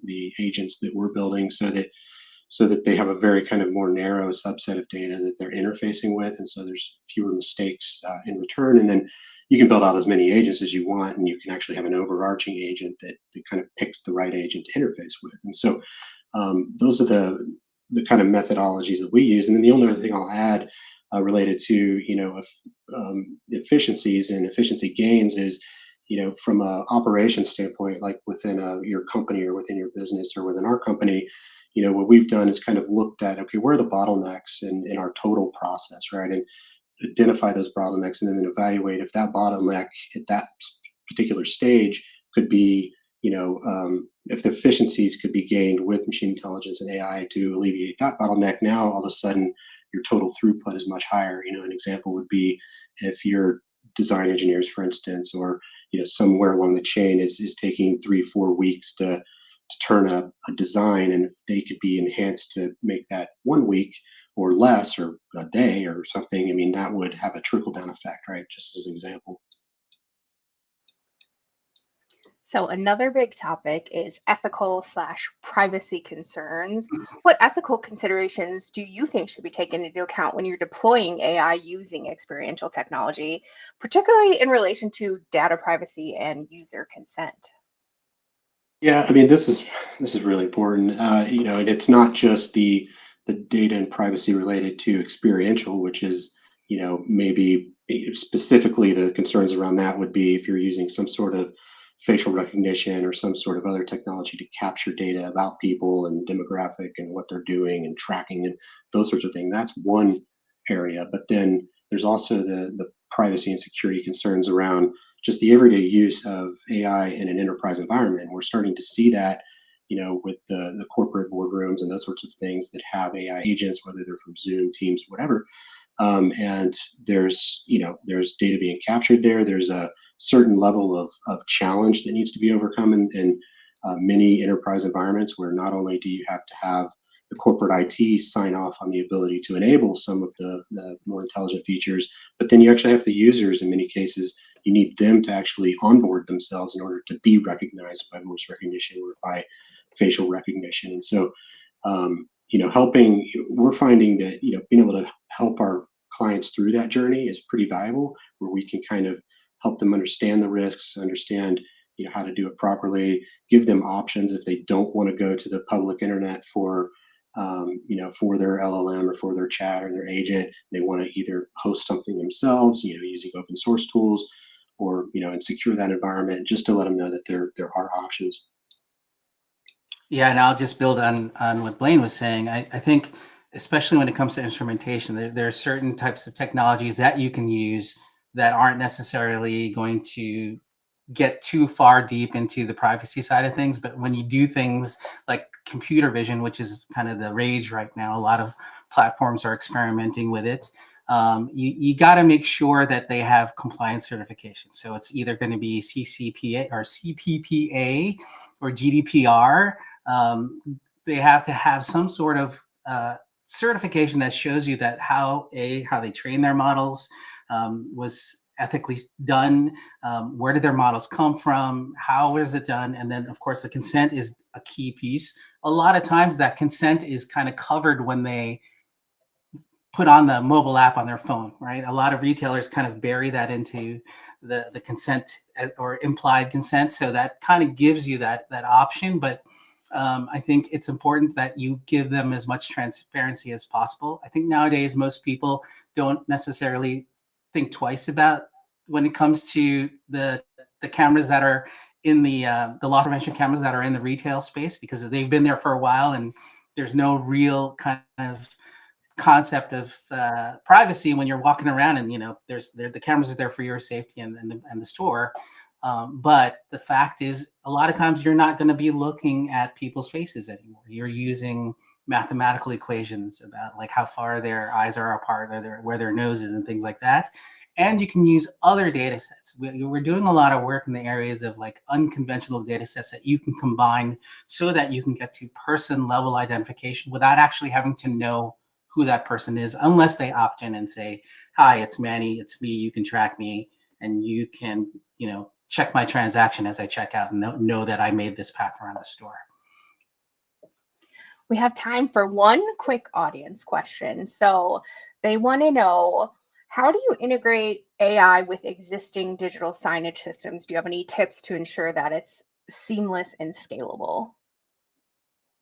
the agents that we're building, so that they have a very kind of more narrow subset of data that they're interfacing with, and so there's fewer mistakes in return. And then you can build out as many agents as you want, and you can actually have an overarching agent that kind of picks the right agent to interface with. And so those are the kind of methodologies that we use. And then the only other thing I'll add related to efficiencies and efficiency gains is, from an operations standpoint, like within your company or within your business or within our company, what we've done is kind of looked at, okay, where are the bottlenecks in our total process, right? And identify those bottlenecks, and then evaluate if that bottleneck at that particular stage could be, if the efficiencies could be gained with machine intelligence and AI to alleviate that bottleneck. Now all of a sudden your total throughput is much higher. An example would be if your design engineers, for instance, or somewhere along the chain is taking 3-4 weeks to turn a design, and if they could be enhanced to make that 1 week or less, or a day or something, I mean, that would have a trickle down effect, right? Just as an example. So another big topic is ethical/privacy concerns. What ethical considerations do you think should be taken into account when you're deploying AI using experiential technology, particularly in relation to data privacy and user consent? Yeah, I mean, this is really important. And it's not just the data and privacy related to experiential, which is, maybe specifically the concerns around that would be if you're using some sort of facial recognition or some sort of other technology to capture data about people and demographic and what they're doing and tracking and those sorts of things. That's one area. But then there's also the privacy and security concerns around just the everyday use of AI in an enterprise environment. We're starting to see that, with the corporate boardrooms and those sorts of things that have AI agents, whether they're from Zoom, Teams, whatever. And there's data being captured there. There's a certain level of challenge that needs to be overcome in many enterprise environments, where not only do you have to have the corporate IT sign off on the ability to enable some of the more intelligent features, but then you actually have the users. In many cases, you need them to actually onboard themselves in order to be recognized by voice recognition or by facial recognition. And so, we're finding that, being able to help our clients through that journey is pretty valuable, where we can kind of help them understand the risks, understand, how to do it properly, give them options if they don't want to go to the public internet for for their LLM or for their chat or their agent. They want to either host something themselves, using open source tools, or and secure that environment, just to let them know that there are options. Yeah, and I'll just build on what Blaine was saying. I think, especially when it comes to instrumentation, there are certain types of technologies that you can use that aren't necessarily going to get too far deep into the privacy side of things. But when you do things like computer vision, which is kind of the rage right now, a lot of platforms are experimenting with it. You got to make sure that they have compliance certification. So it's either going to be CCPA or CPPA or GDPR. They have to have some sort of certification that shows you that how they train their models was ethically done. Where did their models come from? How is it done? And then, of course, the consent is a key piece. A lot of times that consent is kind of covered when they put on the mobile app on their phone, right? A lot of retailers kind of bury that into the consent or implied consent. So that kind of gives you that option. But I think it's important that you give them as much transparency as possible. I think nowadays most people don't necessarily think twice about when it comes to the cameras that are in the loss prevention cameras that are in the retail space, because they've been there for a while and there's no real kind of concept of privacy when you're walking around, and the cameras are there for your safety and the store. But the fact is, a lot of times you're not going to be looking at people's faces anymore. You're using mathematical equations about like how far their eyes are apart, or where their nose is, and things like that. And you can use other data sets. We're doing a lot of work in the areas of like unconventional data sets that you can combine so that you can get to person level identification without actually having to know who that person is, unless they opt in and say, "Hi, it's Manny, it's me, you can track me, and you can, check my transaction as I check out and know that I made this path around the store." We have time for one quick audience question. So they want to know, How do you integrate AI with existing digital signage systems? Do you have any tips to ensure that it's seamless and scalable?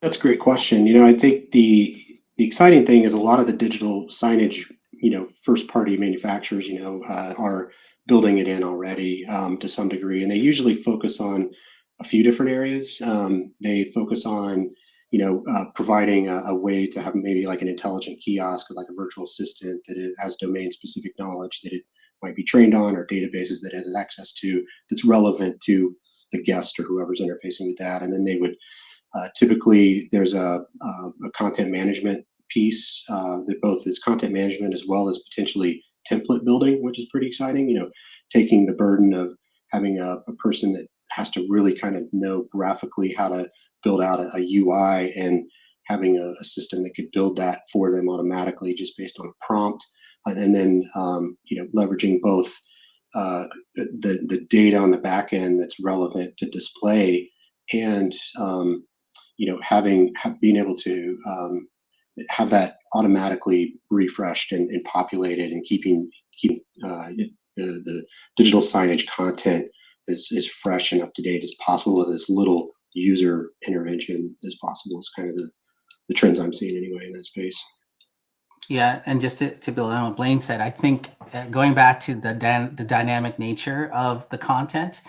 That's a great question. I think the exciting thing is a lot of the digital signage, first party manufacturers, are building it in already to some degree, and they usually focus on a few different areas. They focus on, providing a way to have maybe like an intelligent kiosk or like a virtual assistant that it has domain specific knowledge that it might be trained on, or databases that it has access to that's relevant to the guest or whoever's interfacing with that, and then they would typically, there's a content management piece that both is content management as well as potentially template building, which is pretty exciting. Taking the burden of having a person that has to really kind of know graphically how to build out a UI, and having a system that could build that for them automatically just based on a prompt, and then leveraging both the data on the back end that's relevant to display, and being able to have that automatically refreshed and populated, and keep the digital signage content as fresh and up to date as possible with as little user intervention as possible is kind of the trends I'm seeing anyway in that space. Yeah, and just to build on what Blaine said, I think going back to the dynamic nature of the content,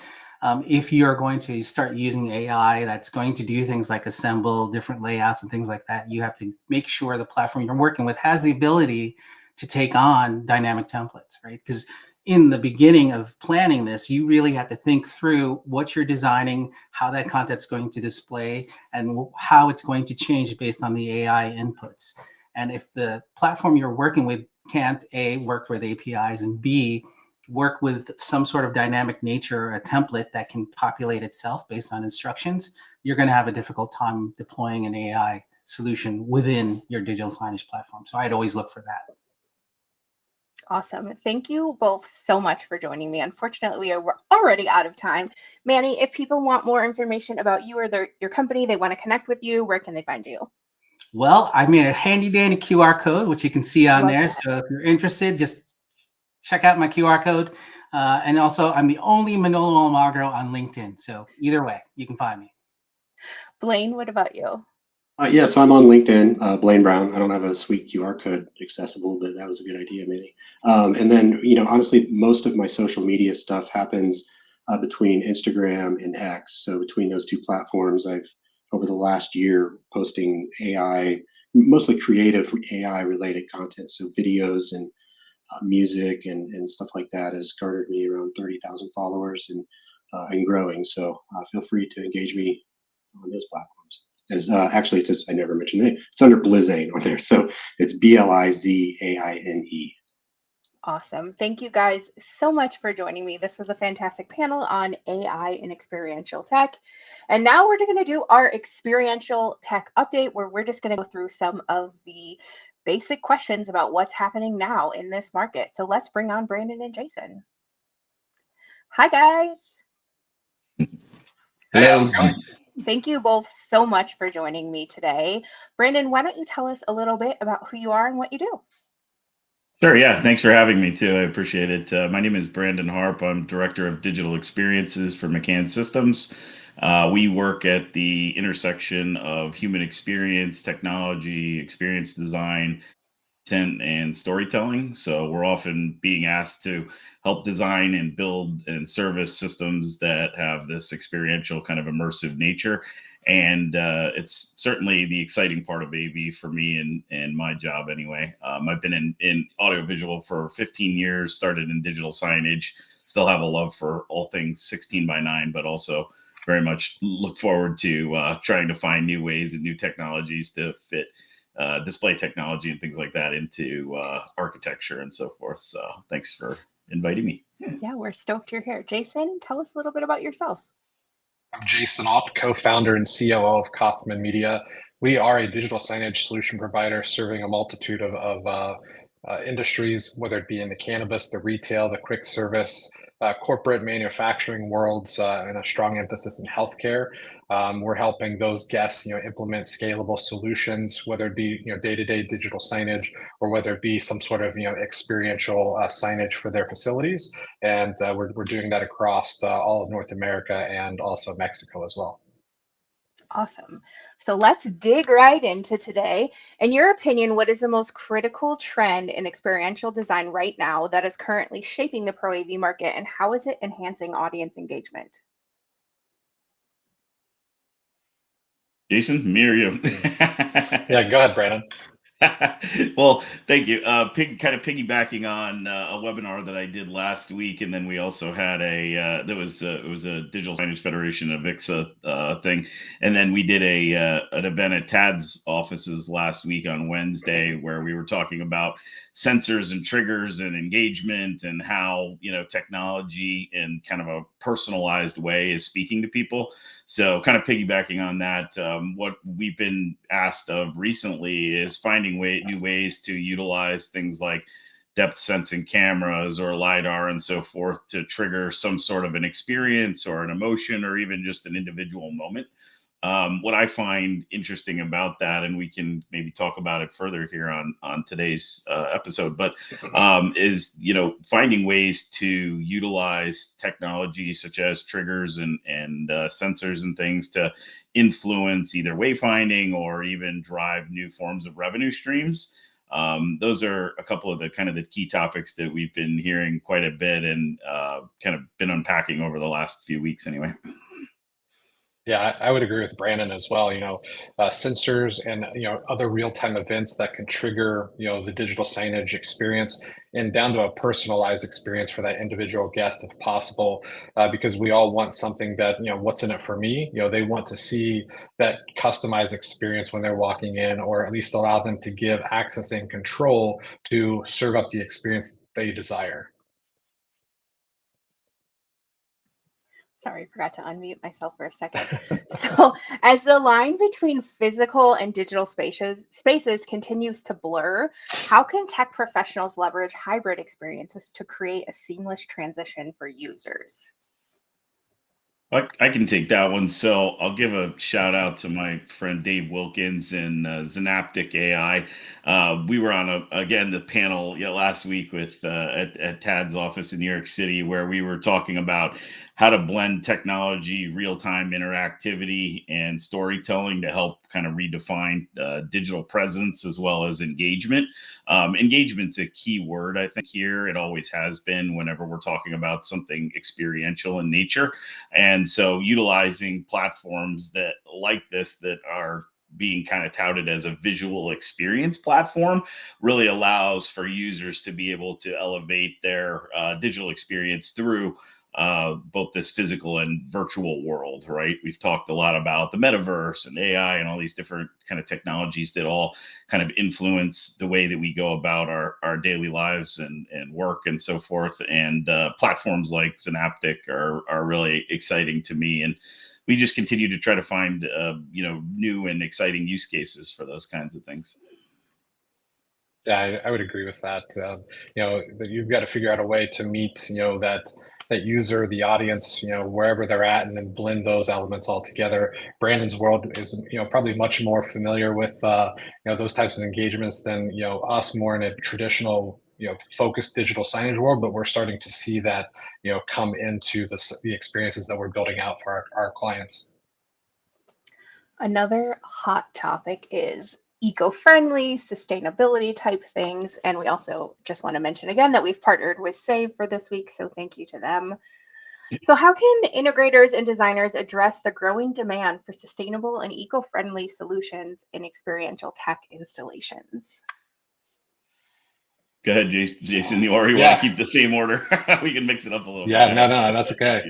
if you're going to start using AI that's going to do things like assemble different layouts and things like that, you have to make sure the platform you're working with has the ability to take on dynamic templates, right? Because in the beginning of planning this, you really have to think through what you're designing, how that content's going to display, and how it's going to change based on the AI inputs. And if the platform you're working with can't A, work with APIs, and B, work with some sort of dynamic nature or a template that can populate itself based on instructions, you're going to have a difficult time deploying an AI solution within your digital signage platform. So I'd always look for that. Awesome. Thank you both so much for joining me. Unfortunately, we're already out of time. Manny, if people want more information about you or your company, they want to connect with you, where can they find you? Well, I made a handy dandy QR code, which you can see on Love there. that. So if you're interested, just check out my QR code. And also, I'm the only Manolo Almagro on LinkedIn. So either way, you can find me. Blaine, what about you? Yeah, so I'm on LinkedIn, Blaine Brown. I don't have a sweet QR code accessible, but that was a good idea, maybe. And then, honestly, most of my social media stuff happens between Instagram and X. So between those two platforms, I've, over the last year, posting AI, mostly creative AI related content. So videos and music and stuff like that has garnered me around 30,000 followers, and growing. So feel free to engage me on those platforms. As actually, it says I never mentioned it. It's under Blizane on there, so it's BLIZAINE. Awesome. Thank you guys so much for joining me. This was a fantastic panel on AI and experiential tech. And now we're going to do our experiential tech update, where we're just going to go through some of the basic questions about what's happening now in this market. So let's bring on Brandon and Jason. Hi, guys. Hello. Thank you both so much for joining me today. Brandon, why don't you tell us a little bit about who you are and what you do? Sure. Yeah. Thanks for having me too. I appreciate it. My name is Brandon Harp. I'm Director of Digital Experiences for McCann Systems. We work at the intersection of human experience, technology, experience design, content, and storytelling. So we're often being asked to help design and build and service systems that have this experiential kind of immersive nature. And it's certainly the exciting part of AV for me and my job anyway. I've been in audiovisual for 15 years, started in digital signage, still have a love for all things 16:9, but also very much look forward to trying to find new ways and new technologies to fit display technology and things like that into architecture and so forth. So thanks for inviting me. Yeah, we're stoked you're here. Jason, tell us a little bit about yourself. I'm Jason Opp, co-founder and COO of Kaufman Media. We are a digital signage solution provider serving a multitude of industries, whether it be in the cannabis, the retail, the quick service, corporate manufacturing worlds, and a strong emphasis in healthcare. We're helping those guests, implement scalable solutions, whether it be, day-to-day digital signage, or whether it be some sort of, experiential signage for their facilities. And we're doing that across all of North America and also Mexico as well. Awesome. So let's dig right into today. In your opinion, what is the most critical trend in experiential design right now that is currently shaping the Pro AV market, and how is it enhancing audience engagement? Jason, me or you? Yeah, go ahead, Brandon. Well, thank you. Kind of piggybacking on a webinar that I did last week, and then we also had it was a Digital Signage Federation, a VIXA thing, and then we did an event at Tad's offices last week on Wednesday where we were talking about sensors and triggers and engagement and how technology in kind of a personalized way is speaking to people. So, kind of piggybacking on that, what we've been asked of recently is finding new ways to utilize things like depth sensing cameras or LiDAR and so forth to trigger some sort of an experience or an emotion or even just an individual moment. What I find interesting about that, and we can maybe talk about it further here on today's episode, but is finding ways to utilize technology such as triggers and sensors and things to influence either wayfinding or even drive new forms of revenue streams. Those are a couple of the key topics that we've been hearing quite a bit and kind of been unpacking over the last few weeks anyway. Yeah, I would agree with Brandon as well. Sensors and other real-time events that can trigger the digital signage experience and down to a personalized experience for that individual guest, if possible, because we all want something that what's in it for me. They want to see that customized experience when they're walking in, or at least allow them to give access and control to serve up the experience they desire. Sorry, I forgot to unmute myself for a second. So, as the line between physical and digital spaces continues to blur, how can tech professionals leverage hybrid experiences to create a seamless transition for users? I can take that one. So I'll give a shout out to my friend Dave Wilkins and Synaptic AI. We were on the panel last week with at Tad's office in New York City, where we were talking about how to blend technology, real time interactivity, and storytelling to help kind of redefine digital presence as well as engagement. Engagement's a key word, I think, here. It always has been whenever we're talking about something experiential in nature. And so utilizing platforms that like this that are being kind of touted as a visual experience platform really allows for users to be able to elevate their digital experience through both this physical and virtual world, right? We've talked a lot about the metaverse and AI and all these different kind of technologies that all kind of influence the way that we go about our daily lives and work and so forth. And platforms like Synaptic are really exciting to me. And we just continue to try to find, new and exciting use cases for those kinds of things. Yeah, I would agree with that. That you've got to figure out a way to meet, that user, the audience, wherever they're at, and then blend those elements all together. Brandon's world is, probably much more familiar with, those types of engagements than, us more in a traditional, focused digital signage world. But we're starting to see that, come into the experiences that we're building out for our clients. Another hot topic is eco-friendly, sustainability type things. And we also just want to mention again that we've partnered with Save for this week, so thank you to them. So how can integrators and designers address the growing demand for sustainable and eco-friendly solutions in experiential tech installations? Go ahead, Jason. Or you want to keep the same order? We can mix it up a little bit. Yeah, no, that's okay.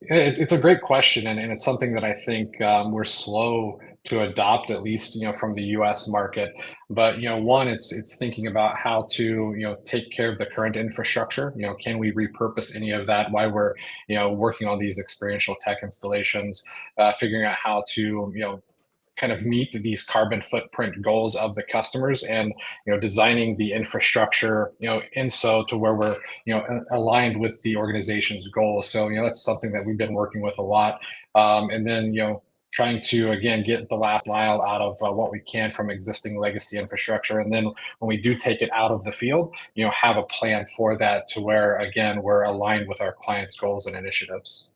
It's a great question, and it's something that I think we're slow to adopt, at least from the U.S. market. But one, it's thinking about how to take care of the current infrastructure. Can we repurpose any of that while we're working on these experiential tech installations? Figuring out how to kind of meet these carbon footprint goals of the customers, and designing the infrastructure in so to where we're aligned with the organization's goals. So that's something that we've been working with a lot, and then trying to again get the last mile out of what we can from existing legacy infrastructure, and then when we do take it out of the field, have a plan for that to where again we're aligned with our clients' goals and initiatives.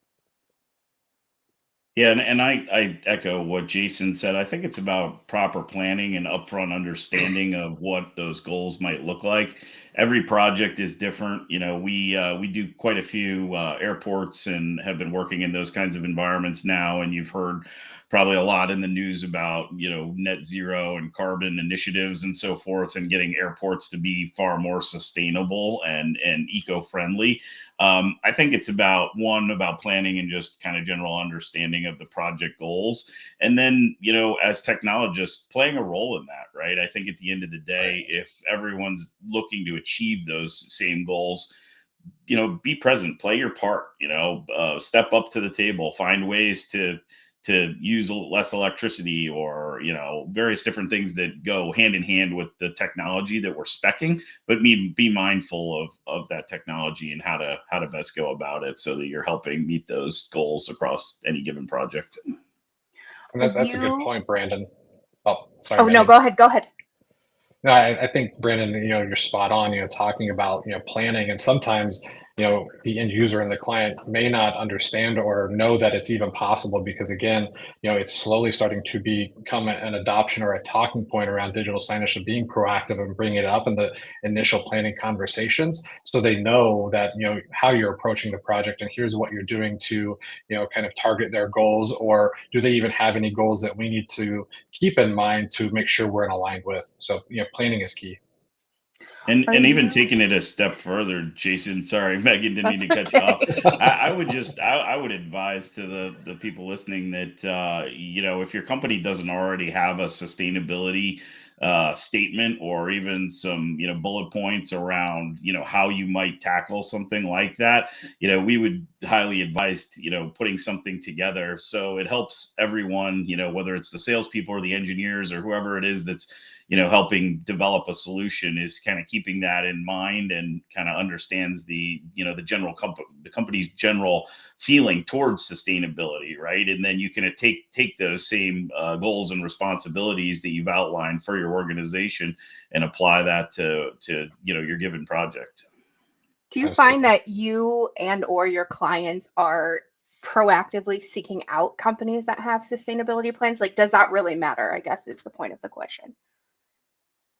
Yeah, and I echo what Jason said. I think it's about proper planning and upfront understanding of what those goals might look like. Every project is different. We do quite a few airports and have been working in those kinds of environments now. And you've heard probably a lot in the news about net zero and carbon initiatives and so forth, and getting airports to be far more sustainable and eco-friendly. I think it's about planning and just kind of general understanding of the project goals. And then, as technologists, playing a role in that, right? I think at the end of the day, if everyone's looking to achieve those same goals, be present, play your part, step up to the table, find ways to use less electricity, or various different things that go hand in hand with the technology that we're speccing, but be mindful of that technology and how to best go about it so that you're helping meet those goals across any given project. That's a good point, Brandon. Oh, sorry. Oh, no, go ahead. No, I think Brandon, you're spot on, talking about, planning, and sometimes, the end user and the client may not understand or know that it's even possible, because again, it's slowly starting to become an adoption or a talking point around digital signage, of being proactive and bringing it up in the initial planning conversations. So they know that, how you're approaching the project, and here's what you're doing to, kind of target their goals, or do they even have any goals that we need to keep in mind to make sure we're in aligned with. So, planning is key. And even taking it a step further, Jason, sorry, Megan, didn't mean to cut you off. I would advise to the people listening that, if your company doesn't already have a sustainability statement, or even some, bullet points around, how you might tackle something like that, we would highly advise, putting something together so it helps everyone, whether it's the salespeople or the engineers or whoever it is that's helping develop a solution, is kind of keeping that in mind and kind of understands the the company's general feeling towards sustainability, right? And then you can take those same goals and responsibilities that you've outlined for your organization and apply that to your given project. Do you find that you and or your clients are proactively seeking out companies that have sustainability plans? Like, does that really matter, I guess, is the point of the question.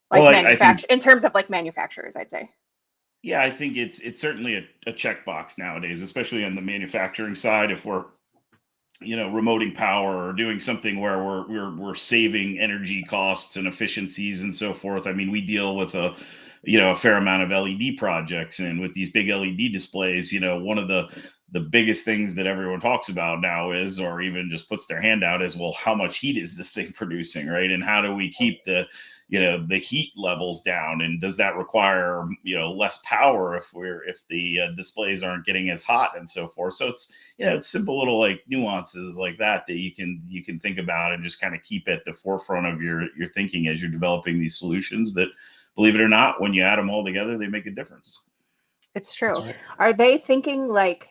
Like, well, I think, in terms of like manufacturers, I'd say. Yeah, I think it's certainly a checkbox nowadays, especially on the manufacturing side. If we're remoting power or doing something where we're saving energy costs and efficiencies and so forth. I mean, we deal with a fair amount of LED projects, and with these big LED displays, one of the biggest things that everyone talks about now is, or even just puts their hand out, is, well, how much heat is this thing producing, right? And how do we keep the heat levels down, and does that require less power if the displays aren't getting as hot and so forth? So it's simple little like nuances like that you can think about and just kind of keep at the forefront of your thinking as you're developing these solutions that, believe it or not, when you add them all together, they make a difference. It's true. Right. Are they thinking like,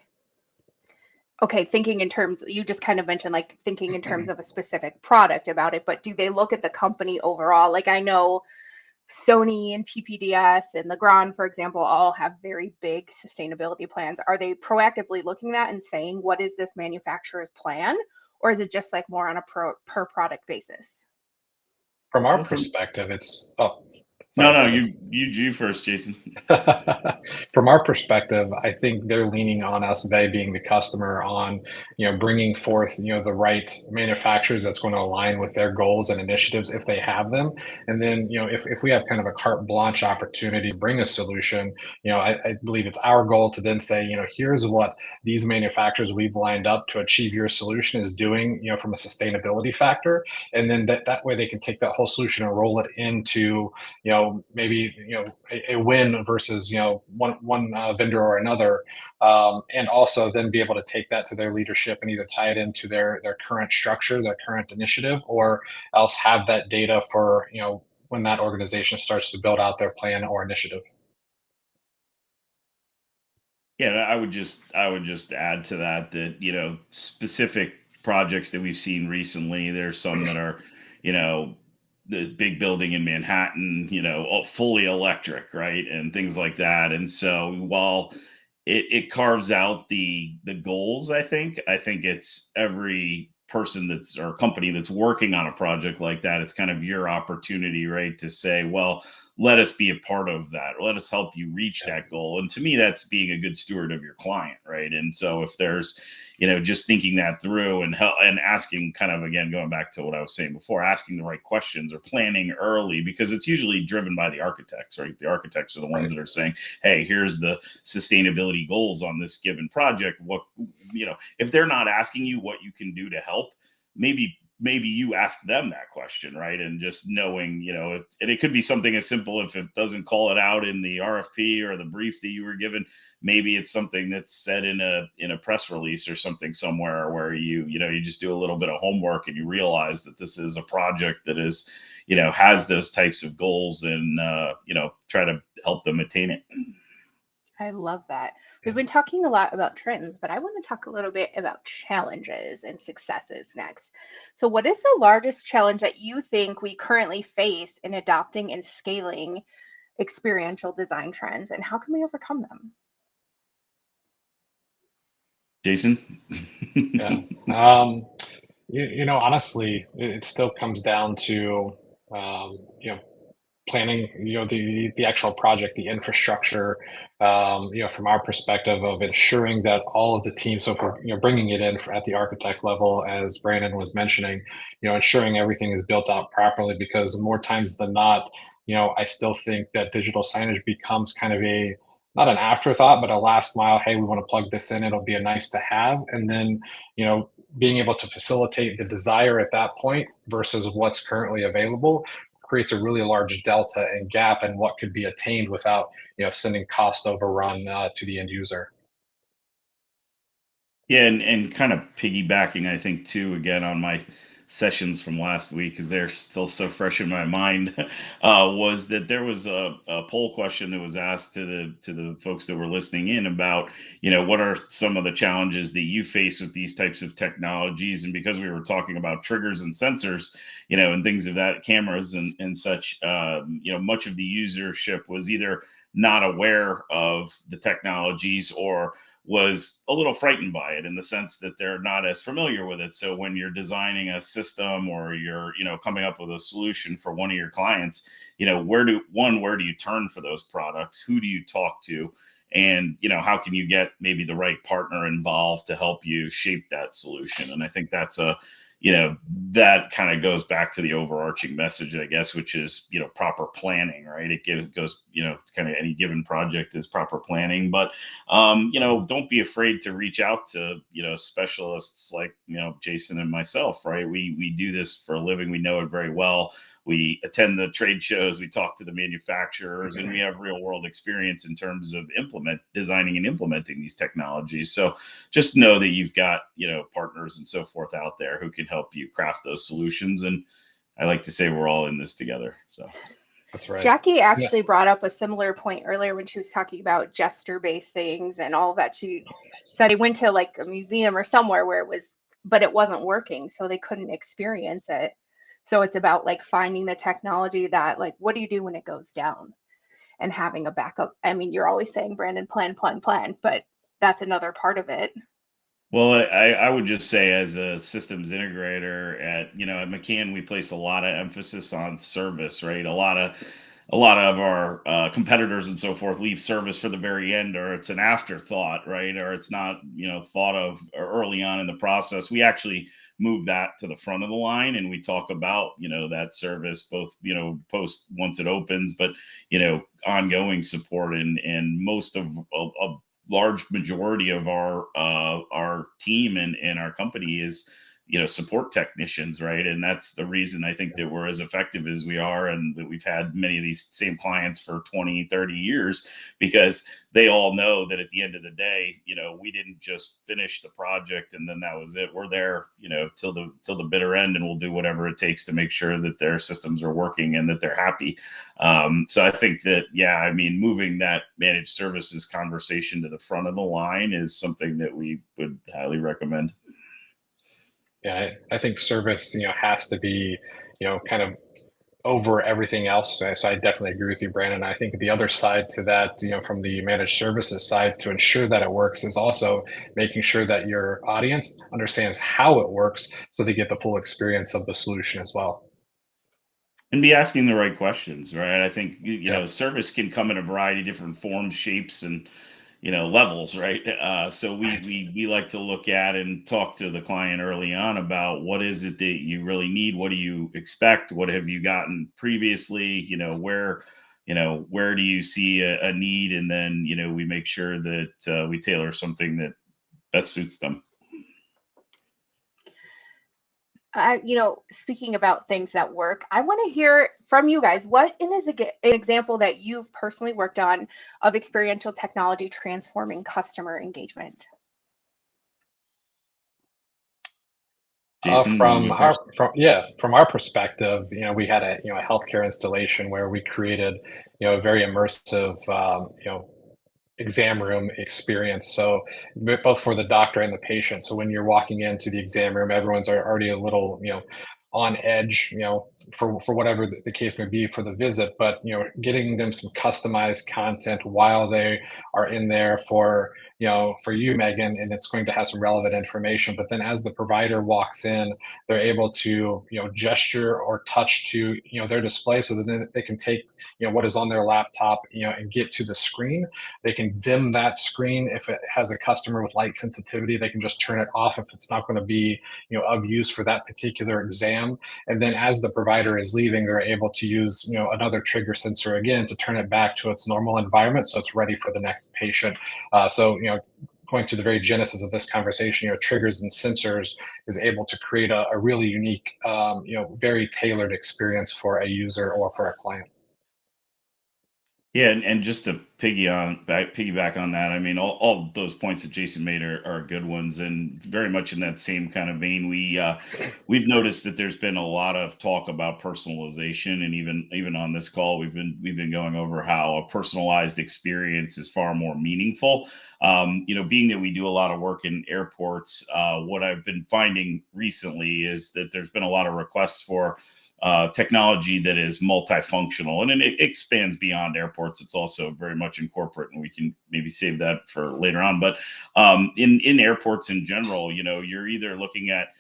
okay, thinking in terms, you just kind of mentioned like thinking in terms of a specific product about it, but do they look at the company overall? Like, I know Sony and PPDS and Legrand, for example, all have very big sustainability plans. Are they proactively looking at that and saying, what is this manufacturer's plan? Or is it just like more on a per product basis? From our perspective, it's, No, you first, Jason. From our perspective, I think they're leaning on us, they being the customer, on bringing forth the right manufacturers that's going to align with their goals and initiatives if they have them. And then if we have kind of a carte blanche opportunity to bring a solution, I believe it's our goal to then say, here's what these manufacturers we've lined up to achieve your solution is doing, from a sustainability factor, and then that way they can take that whole solution and roll it into maybe a win versus one vendor or another, and also then be able to take that to their leadership and either tie it into their current structure, their current initiative, or else have that data for when that organization starts to build out their plan or initiative. Yeah, I would just add to that specific projects that we've seen recently. There's some that are, you know, the big building in Manhattan, fully electric, right, and things like that. And so while it carves out the goals, I think it's every person that's or company that's working on a project like that. It's kind of your opportunity, right, to say, well, let us be a part of that. Let us help you reach that goal. And to me, that's being a good steward of your client, right? And so if there's, just thinking that through and and asking, kind of again going back to what I was saying before, asking the right questions or planning early, because it's usually driven by the architects, right? The architects are the ones that are saying, hey, here's the sustainability goals on this given project. What, if they're not asking you what you can do to help, maybe you ask them that question, right? And just knowing, and it could be something as simple, if it doesn't call it out in the RFP or the brief that you were given, maybe it's something that's said in a press release or something somewhere, where you just do a little bit of homework and you realize that this is a project that is, has those types of goals, and try to help them attain it. I love that. We've been talking a lot about trends, but I want to talk a little bit about challenges and successes next. So, what is the largest challenge that you think we currently face in adopting and scaling experiential design trends, and how can we overcome them? Jason? Yeah. Honestly, it still comes down to, planning, the actual project, the infrastructure, from our perspective of ensuring that all of the teams, so if we're, bringing it in at the architect level, as Brandon was mentioning, ensuring everything is built out properly, because more times than not, I still think that digital signage becomes kind of not an afterthought, but a last mile. Hey, we want to plug this in. It'll be a nice to have. And then, being able to facilitate the desire at that point versus what's currently available creates a really large delta and gap in what could be attained without sending cost overrun to the end user. Yeah, and kind of piggybacking, I think, too, again, on my sessions from last week, because they're still so fresh in my mind, was that there was a poll question that was asked to the folks that were listening in about, what are some of the challenges that you face with these types of technologies? And because we were talking about triggers and sensors, and things of that, cameras and such, much of the usership was either not aware of the technologies, or was a little frightened by it, in the sense that they're not as familiar with it. So when you're designing a system, or you're, coming up with a solution for one of your clients, where do you turn for those products? Who do you talk to? And, how can you get maybe the right partner involved to help you shape that solution? And I think that's that kind of goes back to the overarching message, I guess, which is, proper planning, right? Goes, it's kind of any given project is proper planning, but, don't be afraid to reach out to, specialists like, Jason and myself, right? We do this for a living. We know it very well. We attend the trade shows, we talk to the manufacturers, and we have real world experience in terms of designing and implementing these technologies. So just know that you've got, partners and so forth out there who can help you craft those solutions. And I like to say we're all in this together. So that's right. Jackie actually brought up a similar point earlier when she was talking about gesture-based things and all of that. She said they went to like a museum or somewhere where but it wasn't working, so they couldn't experience it. So it's about like finding the technology that, like, what do you do when it goes down, and having a backup. I mean, you're always saying, Brandon, plan, but that's another part of it. Well, I would just say, as a systems integrator at McCann, we place a lot of emphasis on service, right? A lot of our competitors and so forth leave service for the very end, or it's an afterthought, right? Or it's not thought of early on in the process. We actually move that to the front of the line, and we talk about that service, both post once it opens, but ongoing support, and most of a large majority of our team and our company is support technicians, right? And that's the reason I think that we're as effective as we are, and that we've had many of these same clients for 20, 30 years, because they all know that at the end of the day, we didn't just finish the project and then that was it. We're there, till the bitter end, and we'll do whatever it takes to make sure that their systems are working and that they're happy. So I think that, moving that managed services conversation to the front of the line is something that we would highly recommend. Yeah, I think service, has to be, kind of over everything else. So I definitely agree with you, Brandon. I think the other side to that, from the managed services side, to ensure that it works, is also making sure that your audience understands how it works, so they get the full experience of the solution as well. And be asking the right questions, right? I think Yeah. service can come in a variety of different forms, shapes, and levels, right? So we like to look at and talk to the client early on about what is it that you really need, what do you expect, what have you gotten previously, where do you see a need, and then we make sure that we tailor something that best suits them. Speaking about things that work, I want to hear from you guys. What is an example that you've personally worked on of experiential technology transforming customer engagement? Jason, From our perspective, we had a healthcare installation where we created a very immersive exam room experience. So both for the doctor and the patient. So when you're walking into the exam room, everyone's already a little on edge, for whatever the case may be for the visit, but getting them some customized content while they are in there for you, Megan, and it's going to have some relevant information. But then as the provider walks in, they're able to gesture or touch to their display, so that then they can take what is on their laptop and get to the screen. They can dim that screen if it has a customer with light sensitivity. They can just turn it off if it's not going to be of use for that particular exam. And then as the provider is leaving, they're able to use another trigger sensor again to turn it back to its normal environment, so it's ready for the next patient. Going to the very genesis of this conversation, triggers and sensors is able to create a really unique, very tailored experience for a user or for a client. Yeah, and just to piggyback on that, all those points that Jason made are good ones, and very much in that same kind of vein. We've noticed that there's been a lot of talk about personalization, and even on this call, we've been going over how a personalized experience is far more meaningful. Being that we do a lot of work in airports, what I've been finding recently is that there's been a lot of requests for technology that is multifunctional, and it expands beyond airports. It's also very much in corporate, and we can maybe save that for later on. But in airports in general, you're either looking at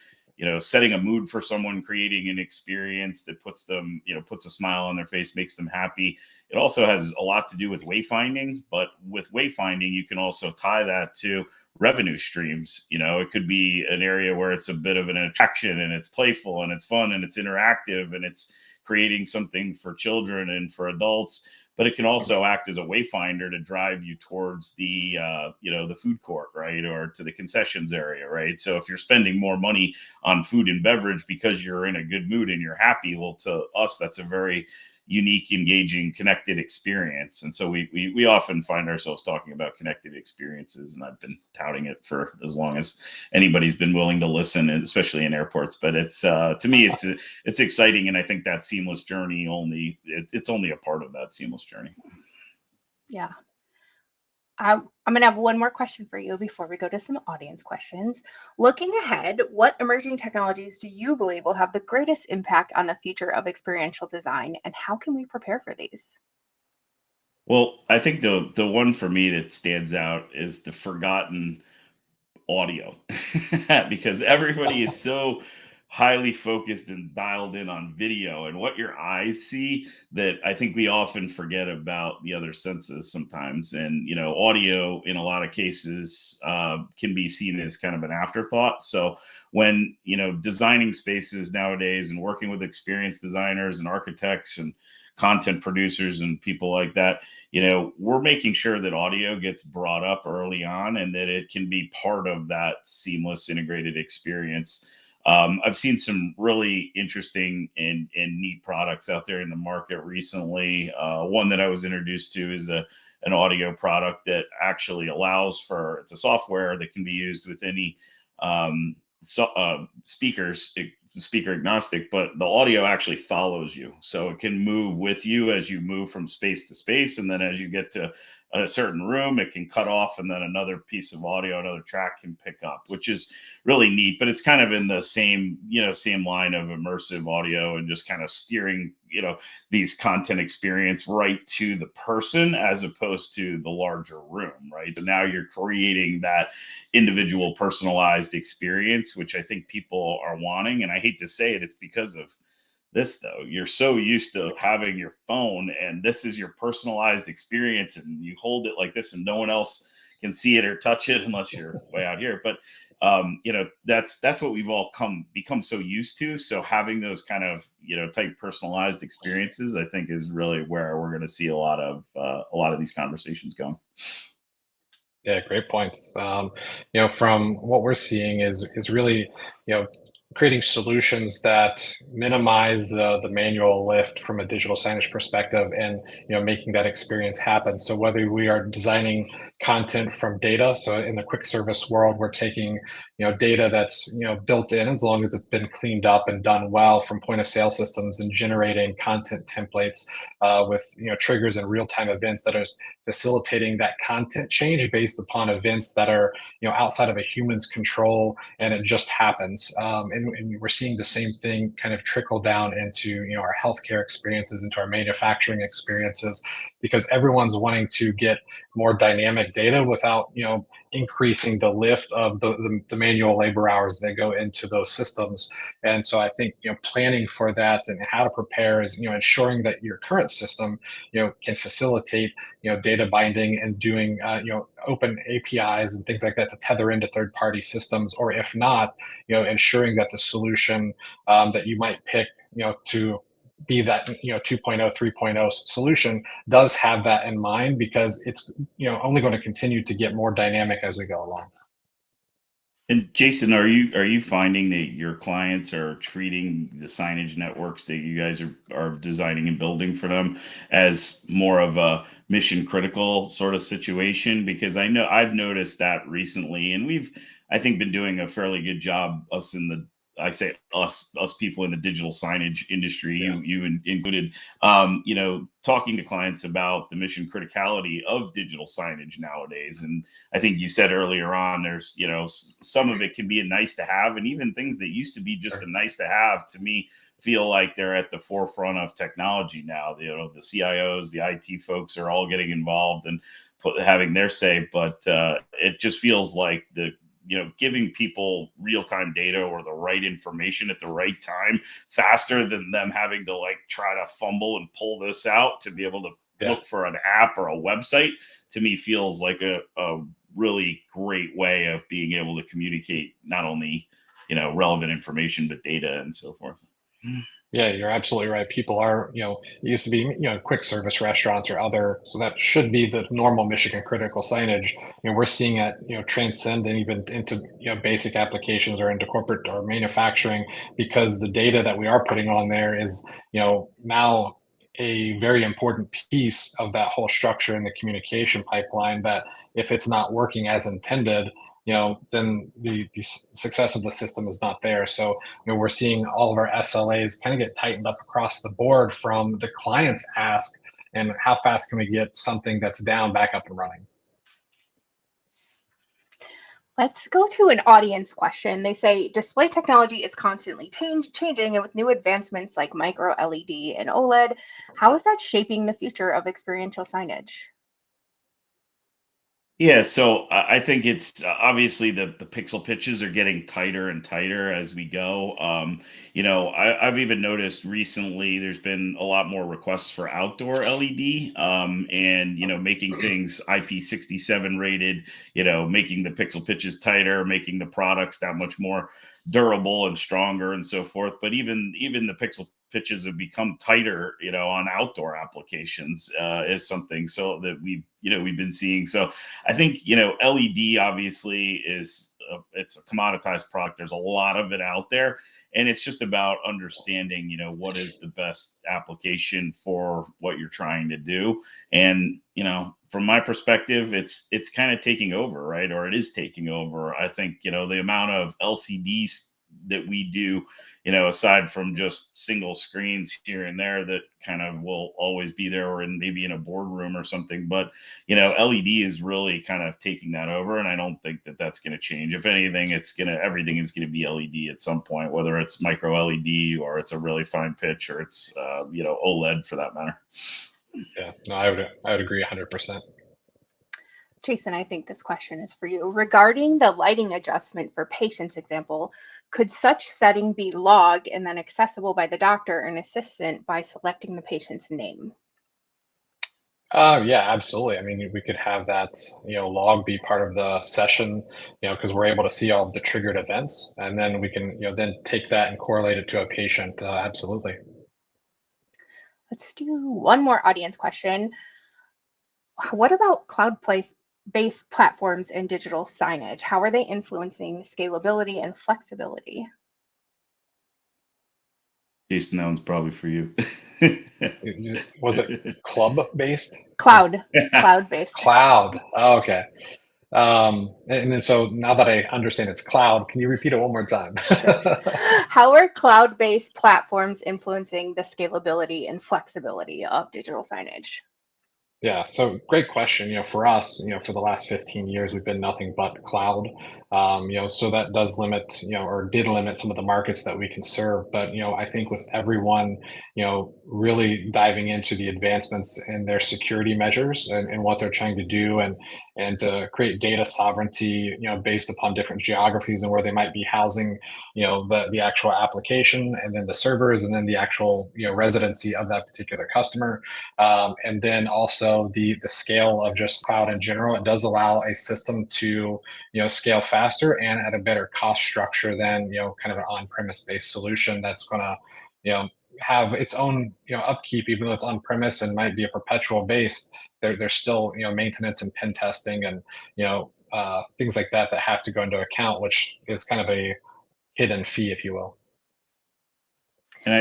setting a mood for someone, creating an experience that puts a smile on their face, makes them happy. It also has a lot to do with wayfinding, but with wayfinding, you can also tie that to revenue streams. It could be an area where it's a bit of an attraction, and it's playful, and it's fun, and it's interactive, and it's creating something for children and for adults. But it can also act as a wayfinder to drive you towards the the food court, right, or to the concessions area, right? So if you're spending more money on food and beverage because you're in a good mood and you're happy, well, to us, that's a very unique, engaging, connected experience. And so we often find ourselves talking about connected experiences, and I've been touting it for as long as anybody's been willing to listen, especially in airports. But it's to me, it's exciting, and I think that seamless journey it's only a part of that seamless journey. Yeah. I'm going to have one more question for you before we go to some audience questions. Looking ahead, what emerging technologies do you believe will have the greatest impact on the future of experiential design, and how can we prepare for these? Well, I think the one for me that stands out is the forgotten audio, because everybody is so highly focused and dialed in on video and what your eyes see, that I think we often forget about the other senses sometimes. And audio in a lot of cases can be seen as kind of an afterthought. So when designing spaces nowadays and working with experienced designers and architects and content producers and people like that, we're making sure that audio gets brought up early on, and that it can be part of that seamless integrated experience. I've seen some really interesting and neat products out there in the market recently. One that I was introduced to is an audio product that actually allows for, it's a software that can be used with any speakers, speaker agnostic, but the audio actually follows you. So it can move with you as you move from space to space. And then as you get to a certain room, it can cut off, and then another piece of audio, another track can pick up, which is really neat. But it's kind of in the same, same line of immersive audio and just kind of steering, these content experience right to the person as opposed to the larger room, right? So now you're creating that individual personalized experience, which I think people are wanting. And I hate to say it, it's because of this, though. You're so used to having your phone and this is your personalized experience, and you hold it like this and no one else can see it or touch it unless you're way out here. But that's what we've all become so used to. So having those kind of type personalized experiences, I think, is really where we're going to see a lot of these conversations going. Yeah, great points. From what we're seeing is really, creating solutions that minimize the manual lift from a digital signage perspective, and making that experience happen. So whether we are designing content from data, so in the quick service world, we're taking data that's built in, as long as it's been cleaned up and done well from point of sale systems, and generating content templates with triggers and real-time events that are facilitating that content change based upon events that are outside of a human's control, and it just happens. And we're seeing the same thing kind of trickle down into our healthcare experiences, into our manufacturing experiences, because everyone's wanting to get more dynamic data without increasing the lift of the manual labor hours that go into those systems. And so I think planning for that and how to prepare is ensuring that your current system can facilitate data binding and doing open APIs and things like that to tether into third-party systems, or if not, ensuring that the solution that you might pick to be that 2.0 3.0 solution does have that in mind, because it's only going to continue to get more dynamic as we go along. And Jason, are you finding that your clients are treating the signage networks that you guys are designing and building for them as more of a mission critical sort of situation? Because I know I've noticed that recently, and we've, I think, been doing a fairly good job, us in the, I say us people in the digital signage industry, included, talking to clients about the mission criticality of digital signage nowadays. And I think you said earlier on, there's, some of it can be a nice to have, and even things that used to be just a nice to have, to me, feel like they're at the forefront of technology now. The CIOs, the IT folks are all getting involved and having their say, but it just feels like giving people real-time data or the right information at the right time faster than them having to try to fumble and pull this out to be able to look for an app or a website, to me feels like a really great way of being able to communicate not only relevant information but data and so forth. Yeah, you're absolutely right. People are, it used to be, quick service restaurants or other, so that should be the normal mission critical signage. We're seeing it, transcend and even into, basic applications or into corporate or manufacturing, because the data that we are putting on there is, now a very important piece of that whole structure in the communication pipeline, that if it's not working as intended, then the success of the system is not there. So, we're seeing all of our SLAs kind of get tightened up across the board from the client's ask, and how fast can we get something that's down back up and running? Let's go to an audience question. They say display technology is constantly changing, and with new advancements like micro LED and OLED, how is that shaping the future of experiential signage? Yeah, so I think it's obviously the pixel pitches are getting tighter and tighter as we go. I've even noticed recently there's been a lot more requests for outdoor LED, and making things IP67 rated, making the pixel pitches tighter, making the products that much more durable and stronger and so forth. But even the pixel pitches have become tighter, on outdoor applications is something so that we've been seeing. So I think, LED obviously it's a commoditized product. There's a lot of it out there. And it's just about understanding, what is the best application for what you're trying to do. And, from my perspective, it's kind of taking over, right? Or it is taking over. I think, the amount of LCDs that we do, aside from just single screens here and there that kind of will always be there, or maybe in a boardroom or something. But, LED is really kind of taking that over. And I don't think that that's going to change. If anything, everything is going to be LED at some point, whether it's micro LED or it's a really fine pitch or it's, OLED for that matter. Yeah, no, I would agree 100%. Jason, I think this question is for you. Regarding the lighting adjustment for patients example, could such setting be logged and then accessible by the doctor and assistant by selecting the patient's name? Yeah, absolutely. I mean, we could have that, log be part of the session, because we're able to see all of the triggered events, and then we can, then take that and correlate it to a patient. Absolutely. Let's do one more audience question. What about cloud-based platforms and digital signage? How are they influencing scalability and flexibility? Jason, that one's probably for you. Was it club-based? Cloud-based. Cloud. Oh, okay. And then so now that I understand it's cloud, can you repeat it one more time? How are cloud-based platforms influencing the scalability and flexibility of digital signage? Yeah, so great question. For us, for the last 15 years, we've been nothing but cloud. So that does limit, or did limit some of the markets that we can serve. But, I think with everyone, really diving into the advancements in their security measures and what they're trying to do and to create data sovereignty, based upon different geographies and where they might be housing, the actual application and then the servers and then the actual, residency of that particular customer. And then also the scale of just cloud in general, it does allow a system to scale faster and at a better cost structure than kind of an on-premise based solution that's going to have its own upkeep, even though it's on-premise and might be a perpetual based. There's still maintenance and pen testing and things like that have to go into account, which is kind of a hidden fee, if you will. And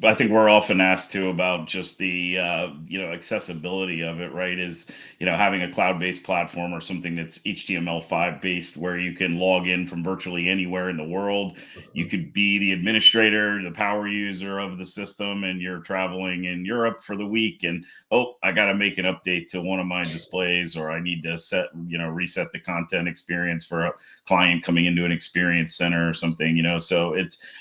I think we're often asked too about just the accessibility of it, right? Is having a cloud-based platform or something that's HTML5 based, where you can log in from virtually anywhere in the world. You could be the administrator, the power user of the system, and you're traveling in Europe for the week, and I got to make an update to one of my displays, or I need to reset the content experience for a client coming into an experience center or something. So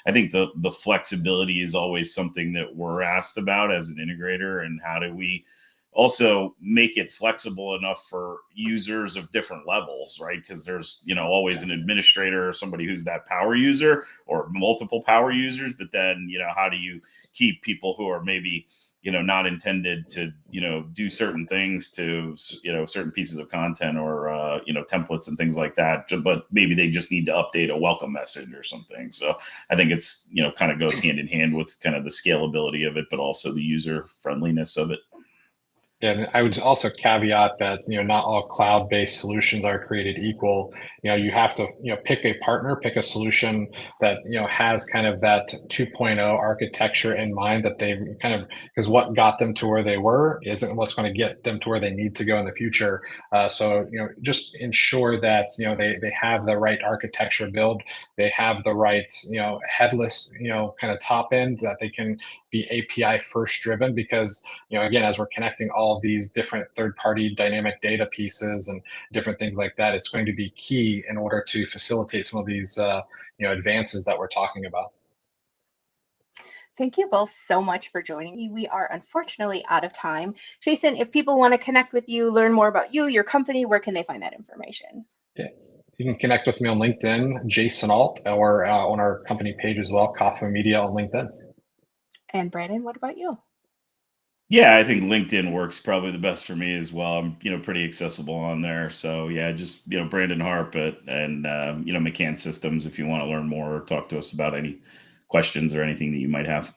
I think the flexibility is always something that we're asked about as an integrator, and how do we also make it flexible enough for users of different levels, right? Because there's always an administrator or somebody who's that power user or multiple power users, but then how do you keep people who are maybe not intended to do certain things to certain pieces of content or templates and things like that, but maybe they just need to update a welcome message or something. So I think it's kind of goes hand in hand with kind of the scalability of it, but also the user friendliness of it. Yeah, and I would also caveat that not all cloud-based solutions are created equal. You have to pick a partner, pick a solution that has kind of that 2.0 architecture in mind, that they kind of, because what got them to where they were isn't what's going to get them to where they need to go in the future. So just ensure that they have the right architecture build, they have the right headless kind of top end, that they can be API first driven, because again, as we're connecting all of these different third-party dynamic data pieces and different things like that, it's going to be key in order to facilitate some of these advances that we're talking about. Thank you both so much for joining me. We are unfortunately out of time. Jason, if people want to connect with you, learn more about you, your company, where can they find that information? Yeah. You can connect with me on LinkedIn, Jason Alt, or on our company page as well, Kaufman Media on LinkedIn. And Brandon, what about you? Yeah, I think LinkedIn works probably the best for me as well. I'm, pretty accessible on there. So yeah, just, Brandon Harp and McCann Systems, if you want to learn more or talk to us about any questions or anything that you might have.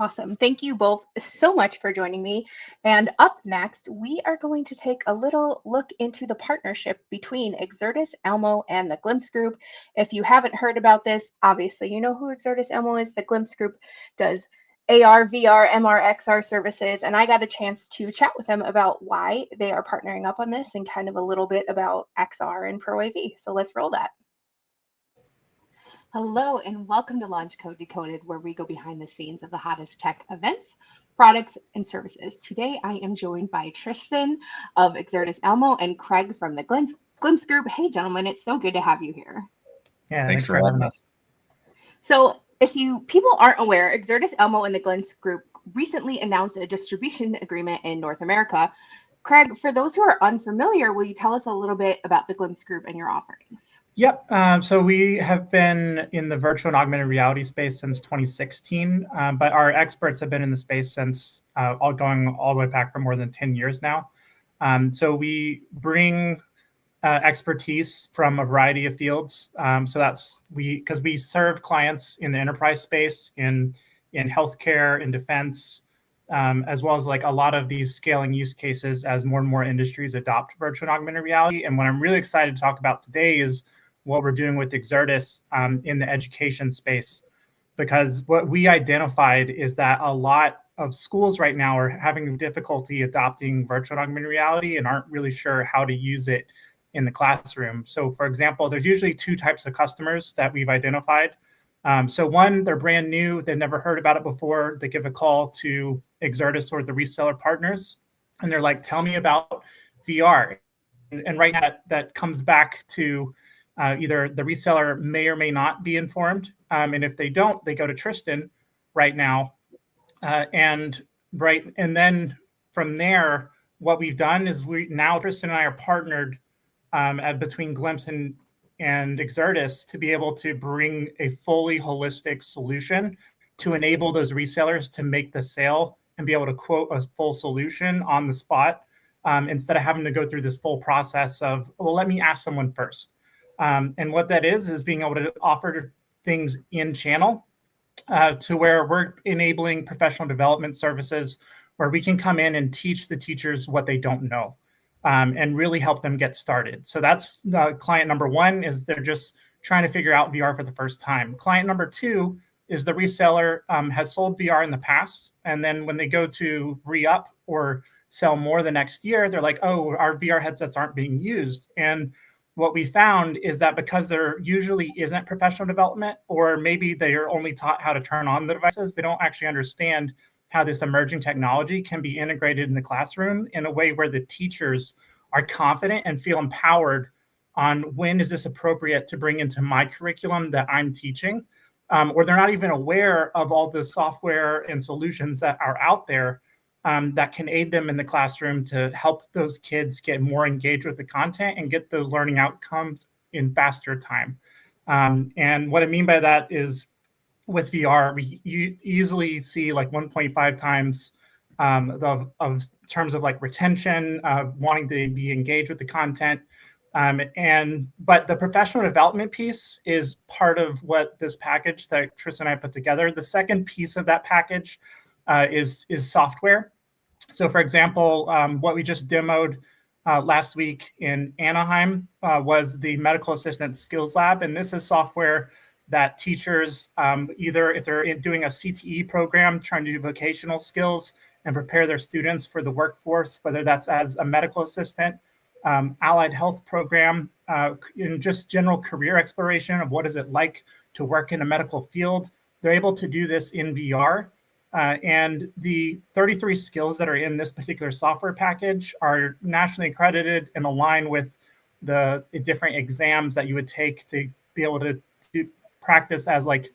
Awesome. Thank you both so much for joining me. And up next, we are going to take a little look into the partnership between Exertis Elmo and the Glimpse Group. If you haven't heard about this, obviously you know who Exertis Elmo is. The Glimpse Group does AR, VR, MR, XR services, and I got a chance to chat with them about why they are partnering up on this and kind of a little bit about XR and Pro AV. So let's roll that. Hello and welcome to Launch Code Decoded, where we go behind the scenes of the hottest tech events, products, and services. Today, I am joined by Tristan of Exertis Elmo and Craig from the Glimpse Group. Hey, gentlemen, it's so good to have you here. Yeah, thanks for having us. So if people aren't aware, Exertis Elmo and the Glimpse Group recently announced a distribution agreement in North America. Craig, for those who are unfamiliar, will you tell us a little bit about the Glimpse Group and your offerings? Yep. So we have been in the virtual and augmented reality space since 2016, but our experts have been in the space since going all the way back for more than 10 years now. So we bring expertise from a variety of fields. So that's because we serve clients in the enterprise space, in healthcare, in defense, as well as like a lot of these scaling use cases as more and more industries adopt virtual and augmented reality. And what I'm really excited to talk about today is what we're doing with Exertis in the education space, because what we identified is that a lot of schools right now are having difficulty adopting virtual and augmented reality and aren't really sure how to use it in the classroom. So for example, there's usually two types of customers that we've identified. So one, they're brand new, they've never heard about it before. They give a call to Exertis or the reseller partners, and they're like, tell me about VR. And right now that comes back to either the reseller may or may not be informed. And if they don't, they go to Tristan right now. And then from there, what we've done is Tristan and I are partnered between Glimpse and Exertis to be able to bring a fully holistic solution to enable those resellers to make the sale and be able to quote a full solution on the spot instead of having to go through this full process of, well, let me ask someone first. And what that is being able to offer things in channel to where we're enabling professional development services where we can come in and teach the teachers what they don't know and really help them get started. So that's client number one, is they're just trying to figure out VR for the first time. Client number two is the reseller has sold VR in the past. And then when they go to re-up or sell more the next year, they're like, oh, our VR headsets aren't being used. And what we found is that because there usually isn't professional development, or maybe they are only taught how to turn on the devices, they don't actually understand how this emerging technology can be integrated in the classroom in a way where the teachers are confident and feel empowered on when is this appropriate to bring into my curriculum that I'm teaching, or they're not even aware of all the software and solutions that are out there that can aid them in the classroom to help those kids get more engaged with the content and get those learning outcomes in faster time. And what I mean by that is with VR, you easily see like 1.5 times of terms of like retention, wanting to be engaged with the content. But the professional development piece is part of what this package that Tristan and I put together. The second piece of that package is software. So for example, what we just demoed last week in Anaheim was the Medical Assistant Skills Lab. And this is software that teachers, either if they're doing a CTE program, trying to do vocational skills and prepare their students for the workforce, whether that's as a medical assistant, allied health program, in just general career exploration of what is it like to work in a medical field, they're able to do this in VR. And the 33 skills that are in this particular software package are nationally accredited and align with the different exams that you would take to be able to practice as like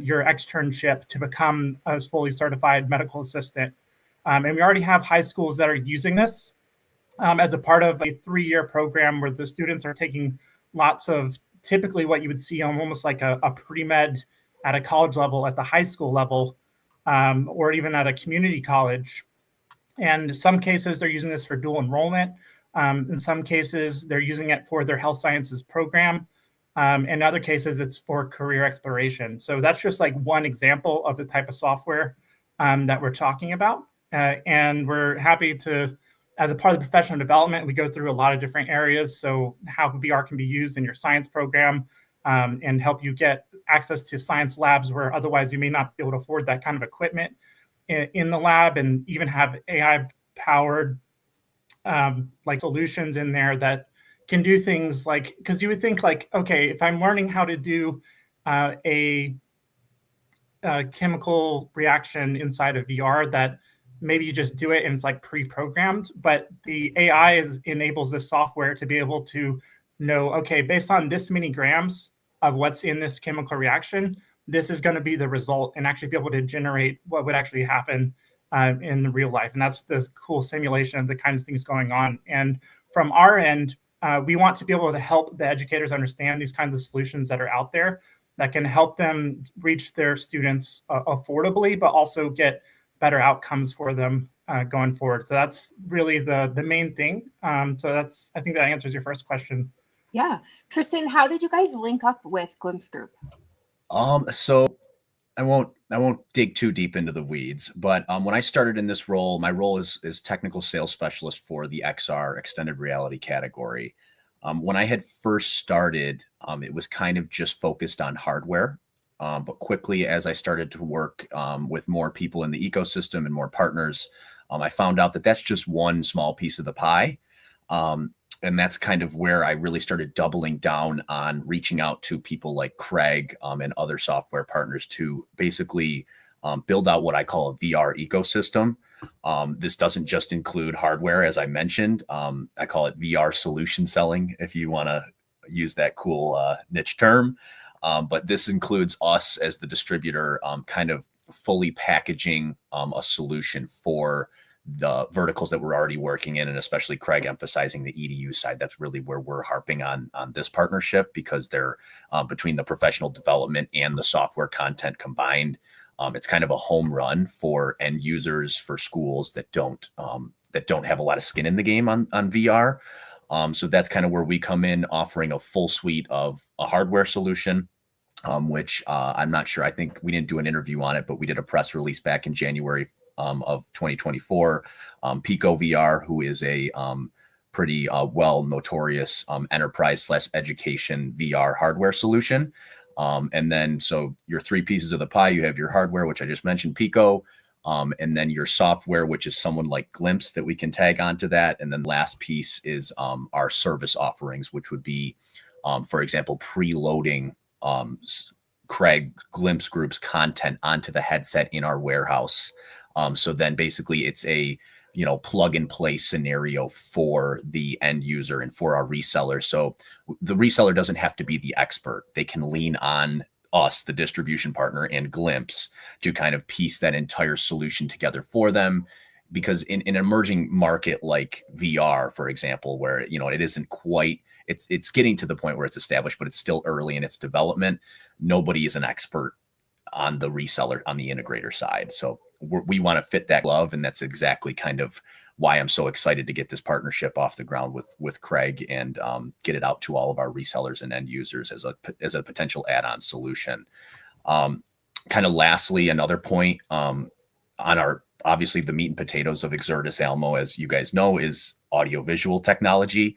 your externship to become a fully certified medical assistant. And we already have high schools that are using this as a part of a 3-year program where the students are taking lots of typically what you would see on almost like a pre-med at a college level, at the high school level, or even at a community college. And in some cases, they're using this for dual enrollment. In some cases, they're using it for their health sciences program. In other cases, it's for career exploration. So that's just like one example of the type of software that we're talking about. And we're happy to, as a part of the professional development, we go through a lot of different areas. So how VR can be used in your science program, and help you get access to science labs where otherwise you may not be able to afford that kind of equipment in the lab, and even have AI powered like solutions in there that can do things like, because you would think like, okay, if I'm learning how to do a chemical reaction inside of VR, that maybe you just do it and it's like pre-programmed, but the AI enables this software to be able to know, okay, based on this many grams of what's in this chemical reaction, this is going to be the result, and actually be able to generate what would actually happen in real life. And that's the cool simulation of the kinds of things going on. And from our end, we want to be able to help the educators understand these kinds of solutions that are out there that can help them reach their students affordably, but also get better outcomes for them going forward. So that's really the main thing. So that's, I think that answers your first question. Yeah. Tristan, how did you guys link up with Glimpse Group? So I won't dig too deep into the weeds, but when I started in this role, my role is technical sales specialist for the XR extended reality category. When I had first started, it was kind of just focused on hardware. But quickly, as I started to work with more people in the ecosystem and more partners, I found out that that's just one small piece of the pie. And that's kind of where I really started doubling down on reaching out to people like Craig and other software partners to basically build out what I call a VR ecosystem. This doesn't just include hardware, as I mentioned. I call it VR solution selling, if you want to use that cool niche term. But this includes us as the distributor, kind of fully packaging a solution for the verticals that we're already working in, and especially Craig emphasizing the EDU side. That's really where we're harping on this partnership, because they're between the professional development and the software content combined. It's kind of a home run for end users, for schools that don't have a lot of skin in the game on VR. So that's kind of where we come in, offering a full suite of a hardware solution, which I'm not sure. I think we didn't do an interview on it, but we did a press release back in January of 2024. Pico VR, who is a pretty well notorious enterprise/education VR hardware solution. And then, so your three pieces of the pie, you have your hardware, which I just mentioned, Pico, and then your software, which is someone like Glimpse that we can tag onto that. And then last piece is our service offerings, which would be, for example, preloading Craig Glimpse Group's content onto the headset in our warehouse. So then basically it's a, plug and play scenario for the end user and for our reseller. So the reseller doesn't have to be the expert. They can lean on us, the distribution partner, and Glimpse to kind of piece that entire solution together for them. Because in an emerging market like VR, for example, where, it isn't quite, it's getting to the point where it's established, but it's still early in its development. Nobody is an expert on the reseller, on the integrator side. So we want to fit that glove, and that's exactly kind of why I'm so excited to get this partnership off the ground with Craig and get it out to all of our resellers and end users as a potential add-on solution. Kind of lastly, another point on our, obviously the meat and potatoes of Exertis Almo, as you guys know, is audiovisual technology.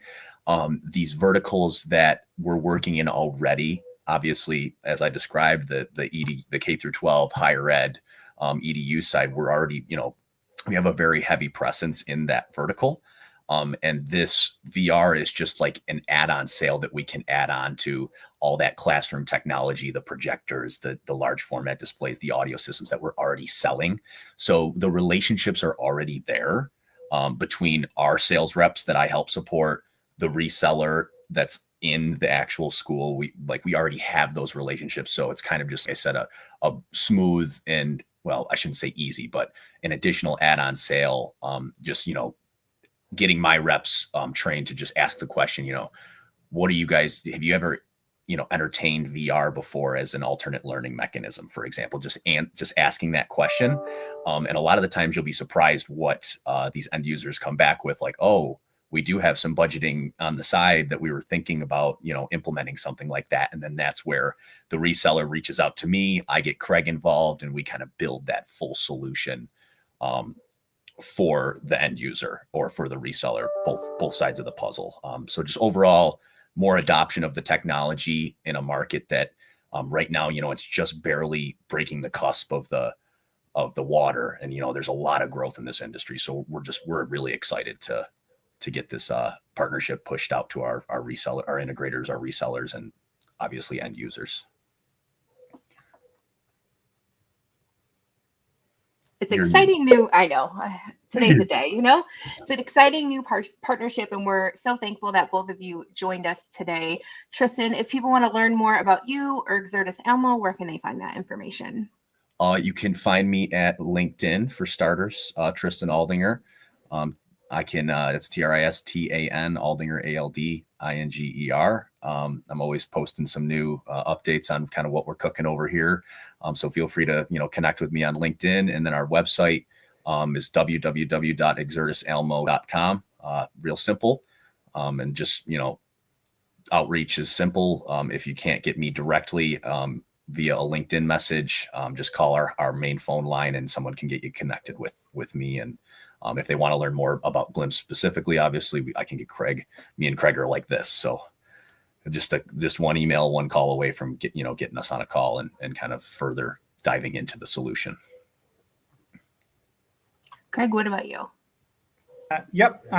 These verticals that we're working in already, obviously, as I described, the K through 12 higher ed EDU side, we're already, we have a very heavy presence in that vertical. And this VR is just like an add-on sale that we can add on to all that classroom technology, the projectors, the large format displays, the audio systems that we're already selling. So the relationships are already there between our sales reps that I help support, the reseller that's in the actual school. We already have those relationships. So it's kind of just, like I said, a smooth and, well, I shouldn't say easy, but an additional add-on sale. Just, getting my reps trained to just ask the question, what do you guys, have you ever, entertained VR before as an alternate learning mechanism, for example, just asking that question. And a lot of the times you'll be surprised what these end users come back with, like, oh, we do have some budgeting on the side that we were thinking about, implementing something like that. And then that's where the reseller reaches out to me. I get Craig involved, and we kind of build that full solution for the end user or for the reseller, both sides of the puzzle. So just overall, more adoption of the technology in a market that right now, it's just barely breaking the cusp of the water. And, there's a lot of growth in this industry. So we're really excited to get this partnership pushed out to our reseller, our integrators, our resellers, and obviously end users. It's exciting new, I know, today's the day, It's an exciting new partnership, and we're so thankful that both of you joined us today. Tristan, if people want to learn more about you or Exertis Almo, where can they find that information? You can find me at LinkedIn for starters, Tristan Aldinger. It's Tristan Aldinger, Aldinger. I'm always posting some new updates on kind of what we're cooking over here. So feel free to, connect with me on LinkedIn. And then our website is www.exertisalmo.com. Real simple. And just, outreach is simple. If you can't get me directly via a LinkedIn message, just call our main phone line and someone can get you connected with me. And if they want to learn more about Glimpse specifically, obviously I can get Craig. Me and Craig are like this. So just one email, one call away from getting us on a call and kind of further diving into the solution. Craig, what about you? Yep.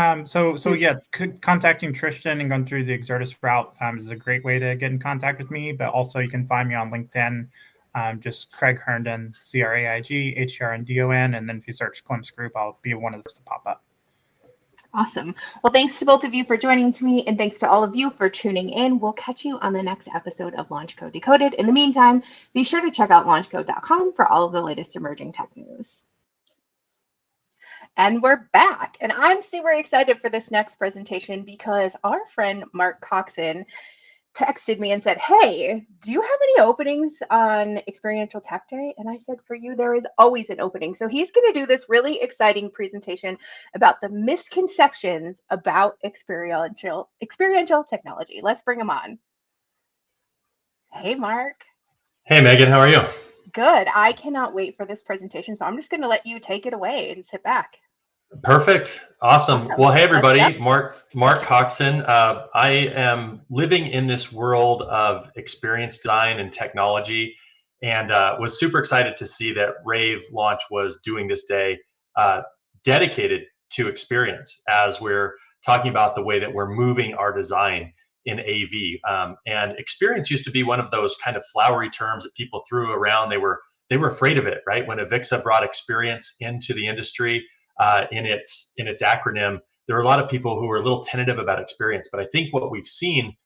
Contacting Tristan and going through the Exertis route is a great way to get in contact with me. But also you can find me on LinkedIn, just Craig Herndon, CraigHerndon. And then if you search Glimpse Group, I'll be one of the first to pop up. Awesome. Well, thanks to both of you for joining me, and thanks to all of you for tuning in. We'll catch you on the next episode of Launch Code Decoded. In the meantime, be sure to check out launchcode.com for all of the latest emerging tech news. And we're back, and I'm super excited for this next presentation because our friend Mark Coxon texted me and said, hey, do you have any openings on Experiential Tech Day? And I said, for you, there is always an opening. So he's going to do this really exciting presentation about the misconceptions about experiential technology. Let's bring him on. Hey, Mark. Hey, Megan, how are you? Good. I cannot wait for this presentation. So I'm just going to let you take it away and sit back. Perfect. Awesome. Well, hey, everybody. Mark Coxon. I am living in this world of experience design and technology, and was super excited to see that LAVNCH was doing this day dedicated to experience, as we're talking about the way that we're moving our design in AV. And experience used to be one of those kind of flowery terms that people threw around. They were afraid of it, right? When Avixa brought experience into the industry, in its acronym, there are a lot of people who are a little tentative about experience. But I think what we've seen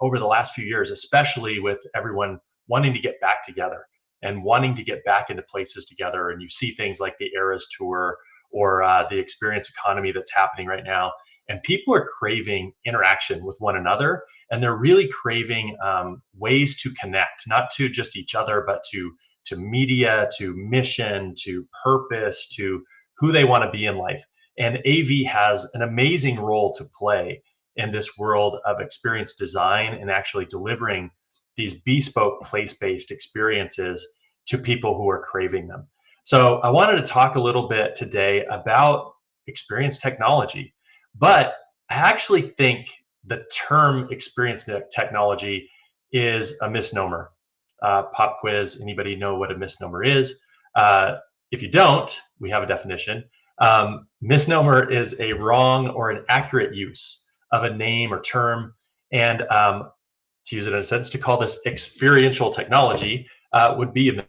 over the last few years, especially with everyone wanting to get back together and wanting to get back into places together, and you see things like the Eras Tour or the experience economy that's happening right now, and people are craving interaction with one another, and they're really craving ways to connect, not to just each other, but to media, to mission, to purpose, to who they want to be in life. And AV has an amazing role to play in this world of experience design and actually delivering these bespoke place-based experiences to people who are craving them. So I wanted to talk a little bit today about experience technology, but I actually think the term experience technology is a misnomer. Pop quiz, anybody know what a misnomer is? If you don't, we have a definition. Misnomer is a wrong or an accurate use of a name or term. And to use it in a sentence, to call this experiential technology would be a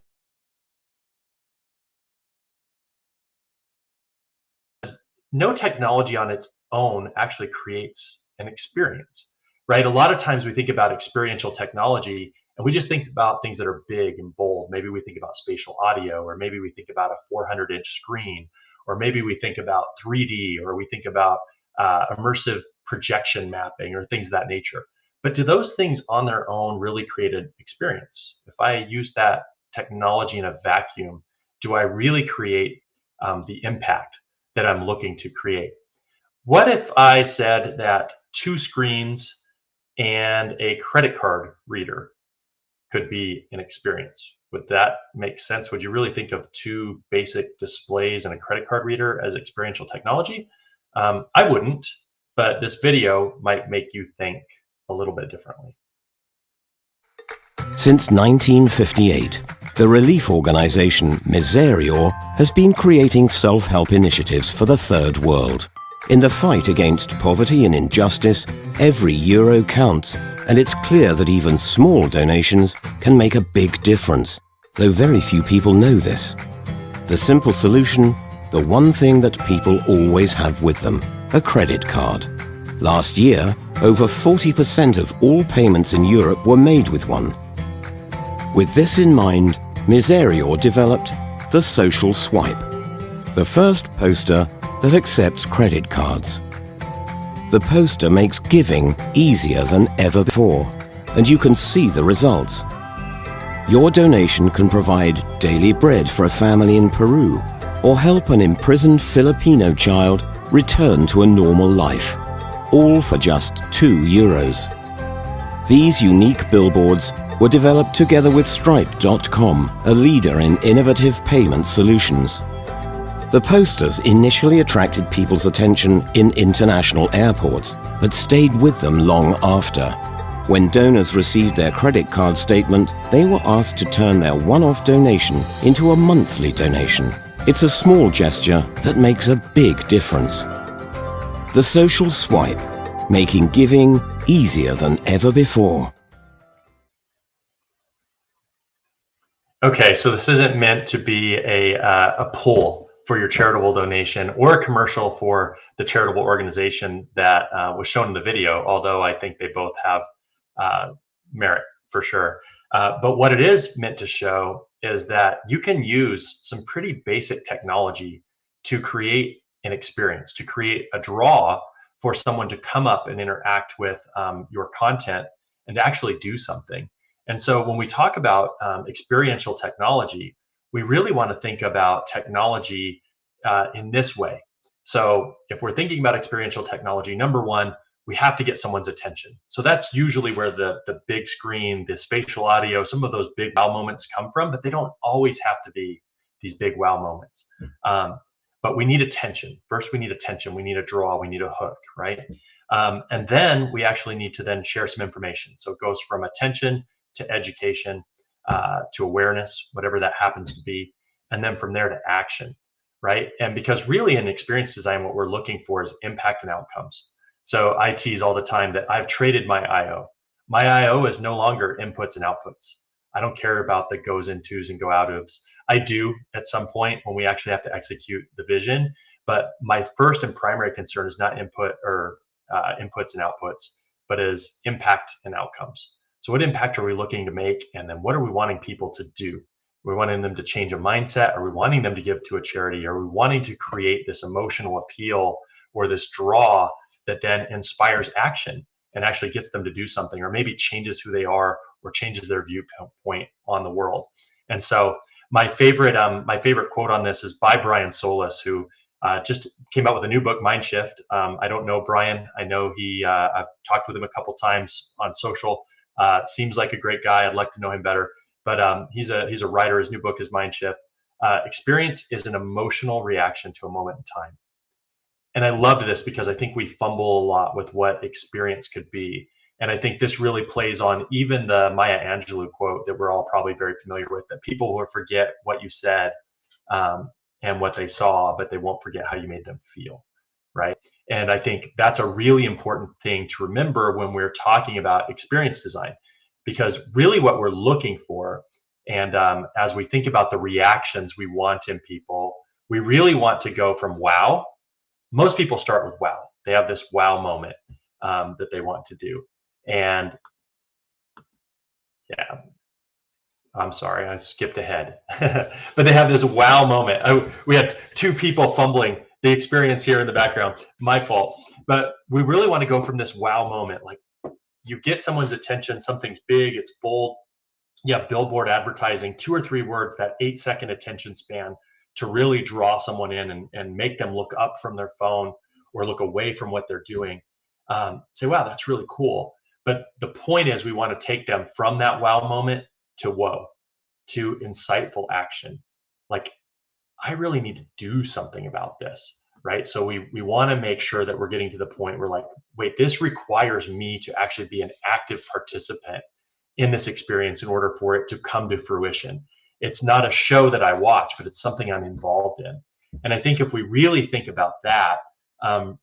no technology on its own actually creates an experience, right? A lot of times we think about experiential technology and we just think about things that are big and bold. Maybe we think about spatial audio, or maybe we think about a 400-inch screen, or maybe we think about 3D, or we think about immersive projection mapping or things of that nature. But do those things on their own really create an experience? If I use that technology in a vacuum, do I really create the impact that I'm looking to create? What if I said that 2 screens and a credit card reader could be an experience? Would that make sense? Would you really think of 2 basic displays and a credit card reader as experiential technology? I wouldn't, but this video might make you think a little bit differently. Since 1958, the relief organization Miserior has been creating self-help initiatives for the third world. In the fight against poverty and injustice, every euro counts, and it's clear that even small donations can make a big difference, though very few people know this. The simple solution, the one thing that people always have with them, a credit card. Last year, over 40% of all payments in Europe were made with one. With this in mind, Miserior developed the Social Swipe, the first poster that accepts credit cards. The poster makes giving easier than ever before, and you can see the results. Your donation can provide daily bread for a family in Peru, or help an imprisoned Filipino child return to a normal life, all for just €2. These unique billboards were developed together with Stripe.com, a leader in innovative payment solutions. The posters initially attracted people's attention in international airports, but stayed with them long after. When donors received their credit card statement, they were asked to turn their one-off donation into a monthly donation. It's a small gesture that makes a big difference. The Social Swipe, making giving easier than ever before. Okay, so this isn't meant to be a pull for your charitable donation or a commercial for the charitable organization that was shown in the video, although I think they both have merit for sure. But what it is meant to show is that you can use some pretty basic technology to create an experience, to create a draw for someone to come up and interact with your content and to actually do something. And so when we talk about experiential technology, we really want to think about technology in this way. So if we're thinking about experiential technology, number one, we have to get someone's attention. So that's usually where the big screen, the spatial audio, some of those big wow moments come from, but they don't always have to be these big wow moments. But we need attention. First, we need attention. We need a draw. We need a hook, right? And then we actually need to then share some information. So it goes from attention to education, to awareness, whatever that happens to be, and then from there to action, right? And because really in experience design, what we're looking for is impact and outcomes. So I tease all the time that I've traded my IO. My IO is no longer inputs and outputs. I don't care about the goes intos and go out ofs. I do at some point when we actually have to execute the vision, but my first and primary concern is not input or inputs and outputs, but is impact and outcomes. So what impact are we looking to make? And then what are we wanting people to do? Are we wanting them to change a mindset? Are we wanting them to give to a charity? Are we wanting to create this emotional appeal or this draw that then inspires action and actually gets them to do something, or maybe changes who they are or changes their viewpoint on the world? And so my favorite quote on this is by Brian Solis, who just came out with a new book, Mind Shift. I don't know Brian. I know I've talked with him a couple times on social. Seems like a great guy. I'd like to know him better, but he's a writer. His new book is Mind Shift. Experience is an emotional reaction to a moment in time. And I loved this because I think we fumble a lot with what experience could be. And I think this really plays on even the Maya Angelou quote that we're all probably very familiar with, that people will forget what you said and what they saw, but they won't forget how you made them feel, right? And I think that's a really important thing to remember when we're talking about experience design, because really what we're looking for, and as we think about the reactions we want in people, we really want to go from wow. Most people start with wow. They have this wow moment that they want to do. And yeah, I'm sorry, I skipped ahead. But they have this wow moment. We had two people fumbling the experience here in the background. My fault. But we really want to go from this wow moment. Like, you get someone's attention, something's big, it's bold. You have billboard advertising, 2 or 3 words, that 8-second attention span to really draw someone in and make them look up from their phone or look away from what they're doing, say, wow, that's really cool. But the point is we want to take them from that wow moment to whoa, to insightful action. Like, I really need to do something about this, right? So we want to make sure that we're getting to the point where, like, wait, this requires me to actually be an active participant in this experience in order for it to come to fruition. It's not a show that I watch, but it's something I'm involved in. And I think if we really think about that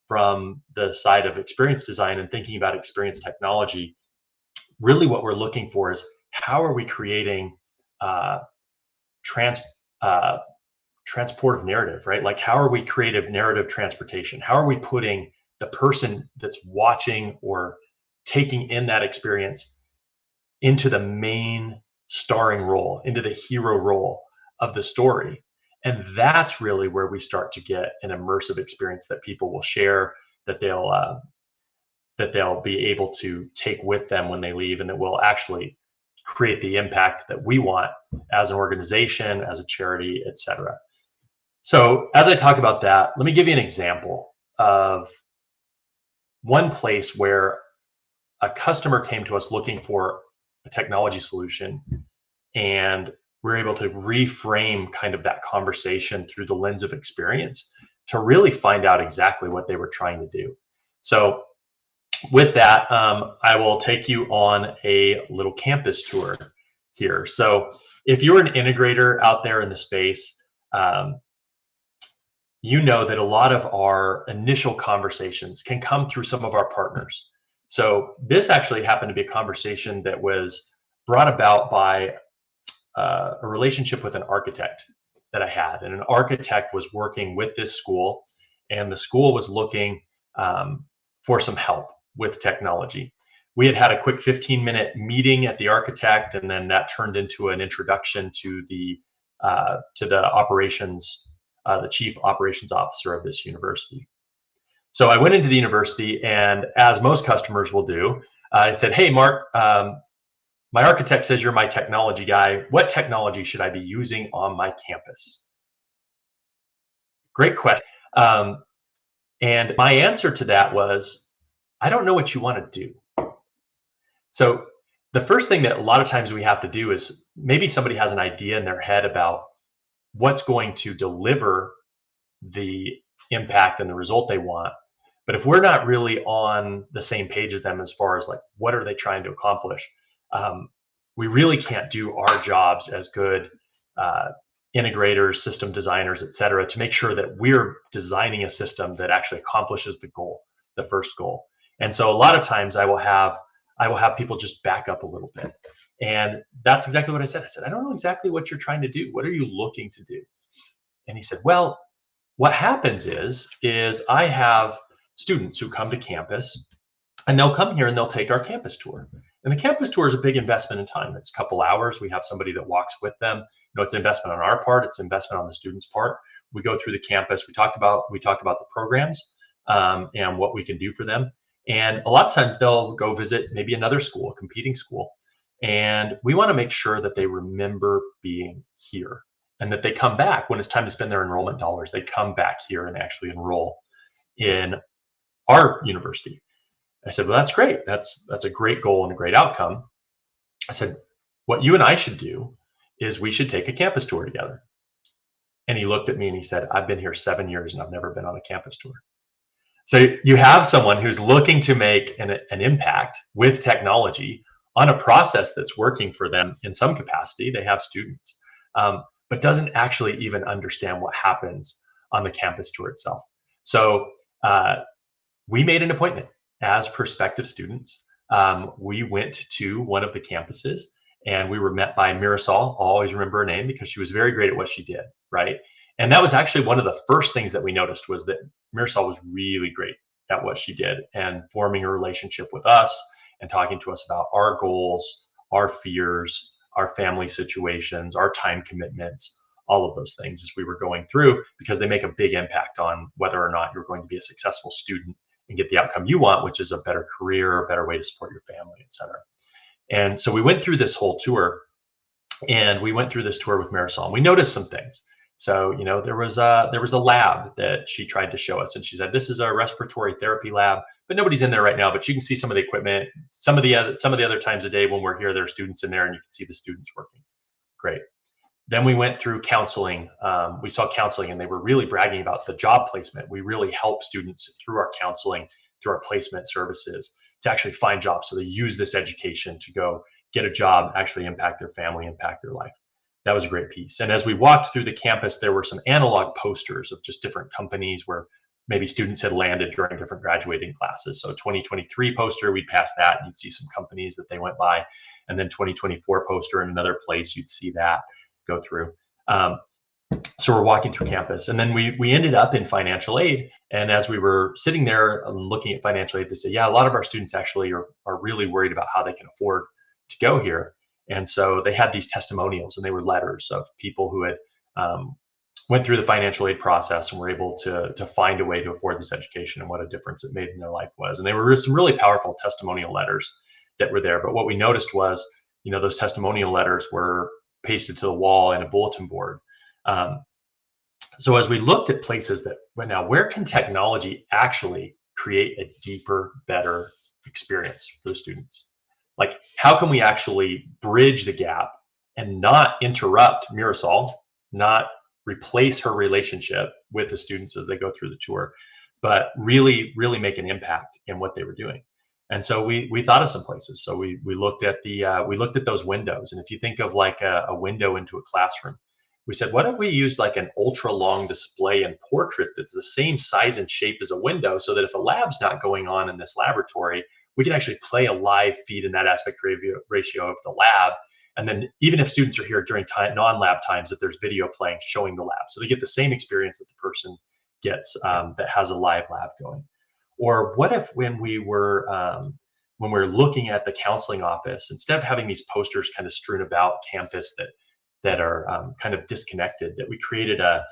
from the side of experience design and thinking about experience technology, really what we're looking for is how are we creating transportive narrative, right? Like, how are we creative narrative transportation? How are we putting the person that's watching or taking in that experience into the main starring role, into the hero role of the story? And that's really where we start to get an immersive experience that people will share, that they'll be able to take with them when they leave, and that will actually create the impact that we want as an organization, as a charity, etc. So as I talk about that, let me give you an example of one place where a customer came to us looking for a technology solution, and we're able to reframe kind of that conversation through the lens of experience to really find out exactly what they were trying to do. So with that, I will take you on a little campus tour here. So if you're an integrator out there in the space, you know that a lot of our initial conversations can come through some of our partners. So this actually happened to be a conversation that was brought about by a relationship with an architect that I had. And an architect was working with this school, and the school was looking for some help with technology. We had a quick 15-minute meeting at the architect, and then that turned into an introduction to the operations, the chief operations officer of this university. So I went into the university, and as most customers will do, I said, "Hey, Mark, my architect says you're my technology guy. What technology should I be using on my campus?" Great question. And my answer to that was, I don't know what you want to do. So the first thing that a lot of times we have to do is, maybe somebody has an idea in their head about what's going to deliver the impact and the result they want. But if we're not really on the same page as them as far as, like, what are they trying to accomplish, we really can't do our jobs as good integrators, system designers, et cetera, to make sure that we're designing a system that actually accomplishes the goal, the first goal. And so a lot of times I will have people just back up a little bit. And that's exactly what I said. I said, I don't know exactly what you're trying to do. What are you looking to do? And he said, well, what happens is I have students who come to campus, and they'll come here and they'll take our campus tour. And the campus tour is a big investment in time. It's a couple hours. We have somebody that walks with them. You know, it's an investment on our part. It's an investment on the student's part. We go through the campus. We talked about the programs and what we can do for them. And a lot of times they'll go visit maybe another school, a competing school. And we want to make sure that they remember being here, and that they come back when it's time to spend their enrollment dollars. They come back here and actually enroll in our university. I said, well, that's great. That's a great goal and a great outcome. I said, what you and I should do is we should take a campus tour together. And he looked at me and he said, I've been here 7 years and I've never been on a campus tour. So you have someone who's looking to make an impact with technology on a process that's working for them in some capacity. They have students, but doesn't actually even understand what happens on the campus tour itself. So we made an appointment as prospective students. We went to one of the campuses, and we were met by Marisol. I'll always remember her name because she was very great at what she did, right? And that was actually one of the first things that we noticed, was that Marisol was really great at what she did, and forming a relationship with us and talking to us about our goals, our fears, our family situations, our time commitments, all of those things as we were going through, because they make a big impact on whether or not you're going to be a successful student and get the outcome you want, which is a better career, a better way to support your family, et cetera. And so we went through this whole tour, and we went through this tour with Marisol, and we noticed some things. So, there was a lab that she tried to show us, and she said, "This is a respiratory therapy lab, but nobody's in there right now. But you can see some of the equipment. Some of the other times a day when we're here, there are students in there, and you can see the students working." Great. Then we went through counseling. We saw counseling, and they were really bragging about the job placement. We really help students through our counseling, through our placement services, to actually find jobs. So they use this education to go get a job, actually impact their family, impact their life. That was a great piece. And as we walked through the campus, there were some analog posters of just different companies where maybe students had landed during different graduating classes. So 2023 poster, we'd pass that and you'd see some companies that they went by. And then 2024 poster in another place, you'd see that go through. So we're walking through campus, and then we ended up in financial aid. And as we were sitting there looking at financial aid, they said, yeah, a lot of our students actually are really worried about how they can afford to go here. And so they had these testimonials, and they were letters of people who had went through the financial aid process and were able to find a way to afford this education, and what a difference it made in their life was. And they were some really powerful testimonial letters that were there. But what we noticed was, those testimonial letters were pasted to the wall in a bulletin board. So as we looked at places that, now where can technology actually create a deeper, better experience for the students? Like, how can we actually bridge the gap and not interrupt Mirasol, not replace her relationship with the students as they go through the tour, but really, really make an impact in what they were doing? And so we thought of some places. So we looked at those windows. And if you think of like a window into a classroom, we said, what if we used like an ultra long display and portrait that's the same size and shape as a window, so that if a lab's not going on in this laboratory, we can actually play a live feed in that aspect ratio of the lab. And then even if students are here during non-lab times, that there's video playing showing the lab. So they get the same experience that the person gets that has a live lab going. Or what if when we're looking at the counseling office, instead of having these posters kind of strewn about campus that are kind of disconnected, that we created a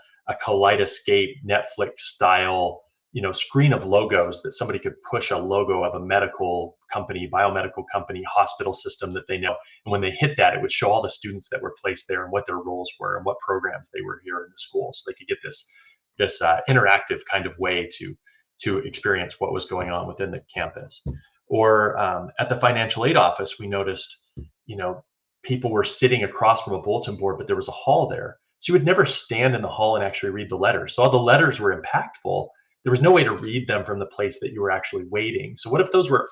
kaleidoscope Netflix style, screen of logos, that somebody could push a logo of a medical company, biomedical company, hospital system that they know. And when they hit that, it would show all the students that were placed there and what their roles were and what programs they were here in the school. So they could get this interactive kind of way to experience what was going on within the campus. Or at the financial aid office, we noticed, people were sitting across from a bulletin board, but there was a hall there. So you would never stand in the hall and actually read the letters. So all the letters were impactful. There was no way to read them from the place that you were actually waiting. So what if those were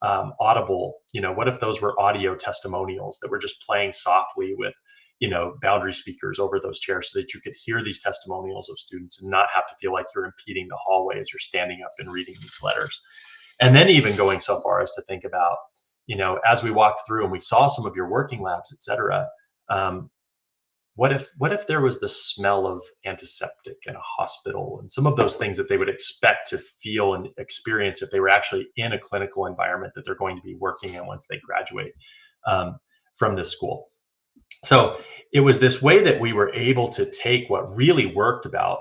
audible? What if those were audio testimonials that were just playing softly with, boundary speakers over those chairs, so that you could hear these testimonials of students and not have to feel like you're impeding the hallway as you're standing up and reading these letters. And then even going so far as to think about, as we walked through and we saw some of your working labs, et cetera, what if there was the smell of antiseptic in a hospital and some of those things that they would expect to feel and experience if they were actually in a clinical environment that they're going to be working in once they graduate from this school? So it was this way that we were able to take what really worked about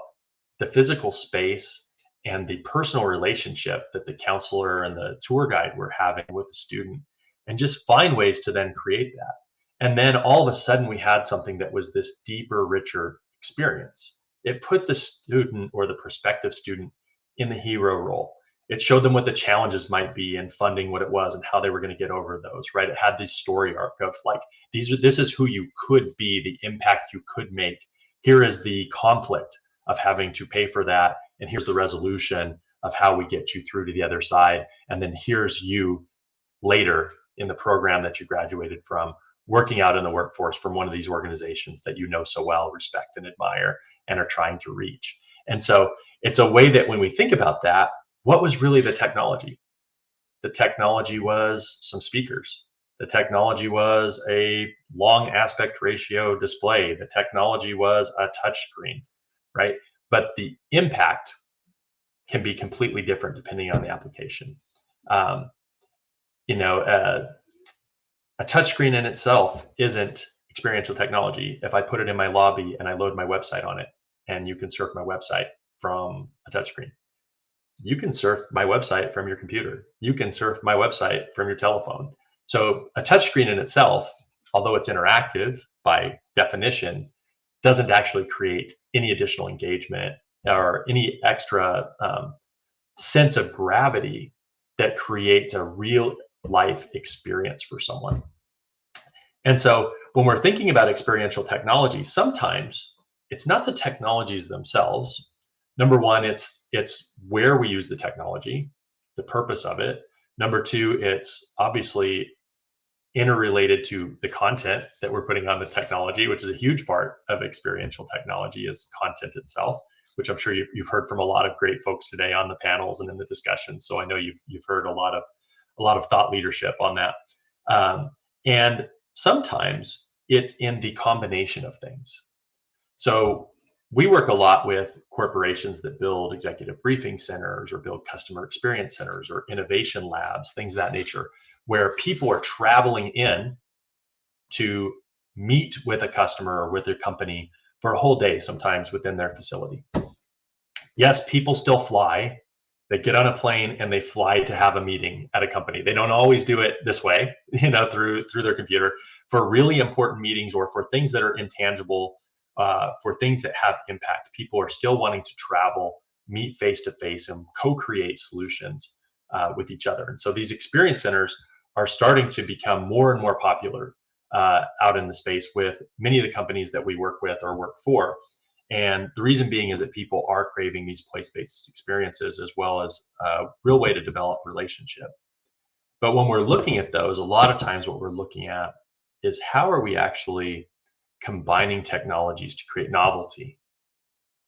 the physical space and the personal relationship that the counselor and the tour guide were having with the student, and just find ways to then create that. And then all of a sudden we had something that was this deeper, richer experience. It put the student or the prospective student in the hero role. It showed them what the challenges might be in funding what it was and how they were going to get over those, right? It had this story arc of like, this is who you could be, the impact you could make. Here is the conflict of having to pay for that. And here's the resolution of how we get you through to the other side. And then here's you later in the program that you graduated from, working out in the workforce from one of these organizations that you know so well, respect and admire, and are trying to reach. And so it's a way that when we think about that, what was really the technology? The technology was some speakers. The technology was a long aspect ratio display. The technology was a touch screen, right? But the impact can be completely different depending on the application. A touchscreen in itself isn't experiential technology if I put it in my lobby and I load my website on it, and you can surf my website from a touchscreen. You can surf my website from your computer. You can surf my website from your telephone. So a touchscreen in itself, although it's interactive by definition, doesn't actually create any additional engagement or any extra sense of gravity that creates a real life experience for someone. And so when we're thinking about experiential technology, sometimes it's not the technologies themselves. Number one, it's where we use the technology, the purpose of it. Number two, it's obviously interrelated to the content that we're putting on the technology, which is a huge part of experiential technology, is content itself, which I'm sure you've heard from a lot of great folks today on the panels and in the discussions. So I know you've heard a lot of thought leadership on that. And sometimes it's in the combination of things. So we work a lot with corporations that build executive briefing centers or build customer experience centers or innovation labs, things of that nature, where people are traveling in to meet with a customer or with their company for a whole day, sometimes within their facility. Yes, people still fly. They get on a plane and they fly to have a meeting at a company. They don't always do it this way, through their computer. For really important meetings or for things that are intangible, for things that have impact, people are still wanting to travel, meet face to face, and co-create solutions with each other. And so these experience centers are starting to become more and more popular out in the space with many of the companies that we work with or work for. And the reason being is that people are craving these place-based experiences as well as a real way to develop relationship. But when we're looking at those, a lot of times what we're looking at is how are we actually combining technologies to create novelty?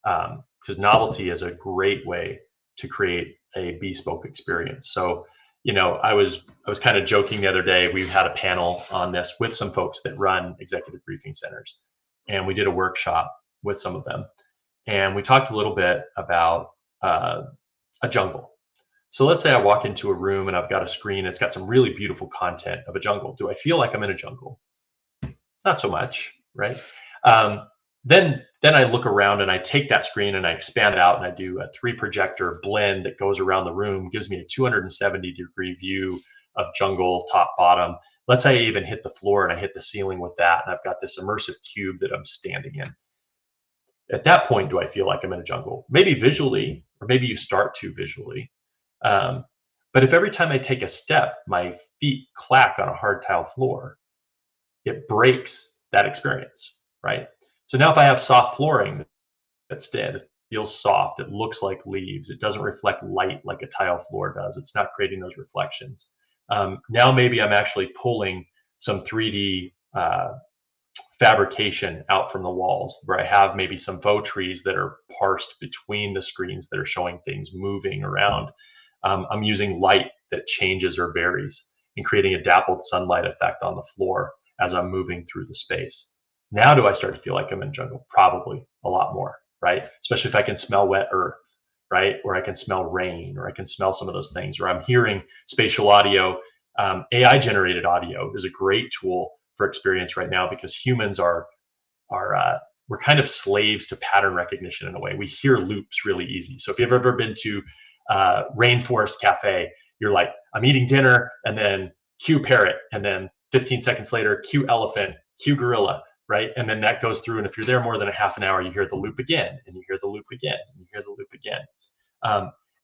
Because novelty is a great way to create a bespoke experience. So, I was kind of joking the other day. We had a panel on this with some folks that run executive briefing centers, and we did a workshop with some of them, and we talked a little bit about a jungle. So let's say I walk into a room and I've got a screen. It's got some really beautiful content of a jungle. Do I feel like I'm in a jungle? Not so much, right? Then I look around and I take that screen and I expand it out and I do a 3 projector blend that goes around the room, gives me a 270-degree view of jungle, top, bottom. Let's say I even hit the floor and I hit the ceiling with that, and I've got this immersive cube that I'm standing in. At that point, do I feel like I'm in a jungle? Maybe visually, or maybe you start to visually. But if every time I take a step, my feet clack on a hard tile floor, it breaks that experience, right? So now if I have soft flooring that's dead, it feels soft, it looks like leaves, it doesn't reflect light like a tile floor does, it's not creating those reflections. Now maybe I'm actually pulling some 3D fabrication out from the walls, where I have maybe some faux trees that are parsed between the screens that are showing things moving around. I'm using light that changes or varies and creating a dappled sunlight effect on the floor as I'm moving through the space. Now do I start to feel like I'm in jungle? Probably a lot more, right? Especially if I can smell wet earth, right? Or I can smell rain, or I can smell some of those things, or I'm hearing spatial audio. AI generated audio is a great tool for experience right now, because humans are we're kind of slaves to pattern recognition in a way. We hear loops really easy. So if you've ever been to Rainforest Cafe, you're like, I'm eating dinner, and then cue parrot, and then 15 seconds later, cue elephant, cue gorilla, right? And then that goes through. And if you're there more than a half an hour, you hear the loop again, and you hear the loop again, and you hear the loop again.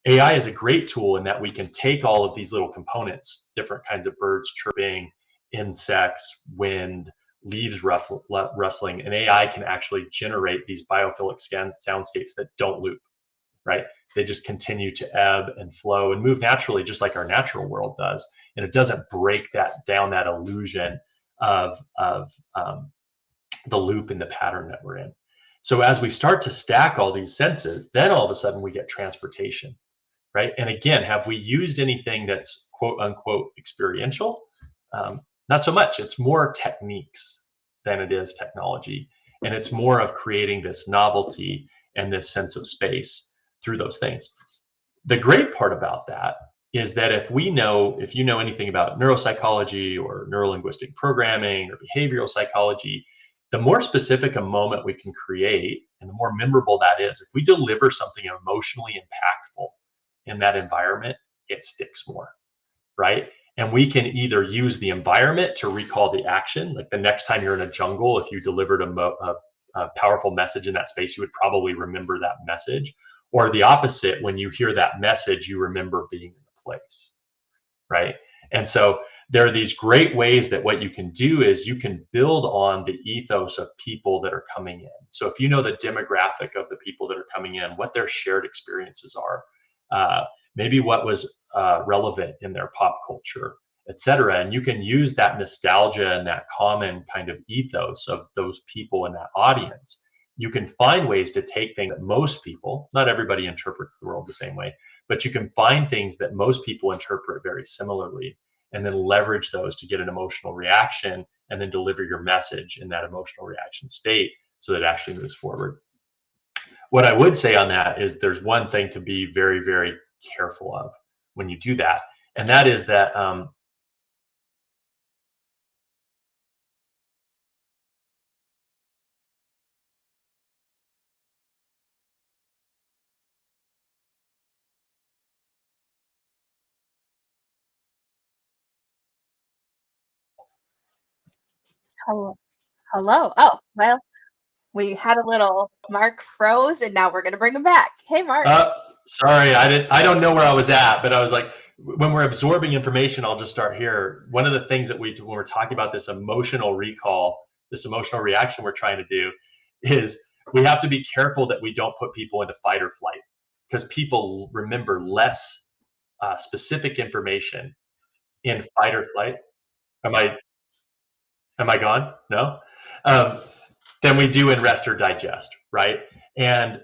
AI is a great tool in that we can take all of these little components, different kinds of birds chirping, insects, wind, leaves rustling, and AI can actually generate these biophilic soundscapes that don't loop, right? They just continue to ebb and flow and move naturally, just like our natural world does. And it doesn't break down that illusion of the loop and the pattern that we're in. So as we start to stack all these senses, then all of a sudden we get transportation, right? And again, have we used anything that's quote unquote experiential? Not so much. It's more techniques than it is technology. And it's more of creating this novelty and this sense of space through those things. The great part about that is that if you know anything about neuropsychology or neurolinguistic programming or behavioral psychology, the more specific a moment we can create and the more memorable that is, if we deliver something emotionally impactful in that environment, it sticks more, right? And we can either use the environment to recall the action, like the next time you're in a jungle, if you delivered a a powerful message in that space, you would probably remember that message. Or the opposite, when you hear that message, you remember being in the place, right? And so there are these great ways that what you can do is you can build on the ethos of people that are coming in. So if you know the demographic of the people that are coming in, what their shared experiences are, maybe what was relevant in their pop culture, et cetera, and you can use that nostalgia and that common kind of ethos of those people in that audience. You can find ways to take things that most people, not everybody interprets the world the same way, but you can find things that most people interpret very similarly and then leverage those to get an emotional reaction and then deliver your message in that emotional reaction state so that it actually moves forward. What I would say on that is there's one thing to be very, very careful of when you do that. And that is that Hello. Hello. Oh, well, we had a little Mark froze and now we're going to bring him back. Hey, Mark. Sorry, I don't know where I was at, but I was like, when we're absorbing information, I'll just start here. One of the things that we do when we're talking about this emotional recall, this emotional reaction we're trying to do, is we have to be careful that we don't put people into fight or flight, because people remember less specific information in fight or flight. Am I gone? No. Than we do in rest or digest, right? And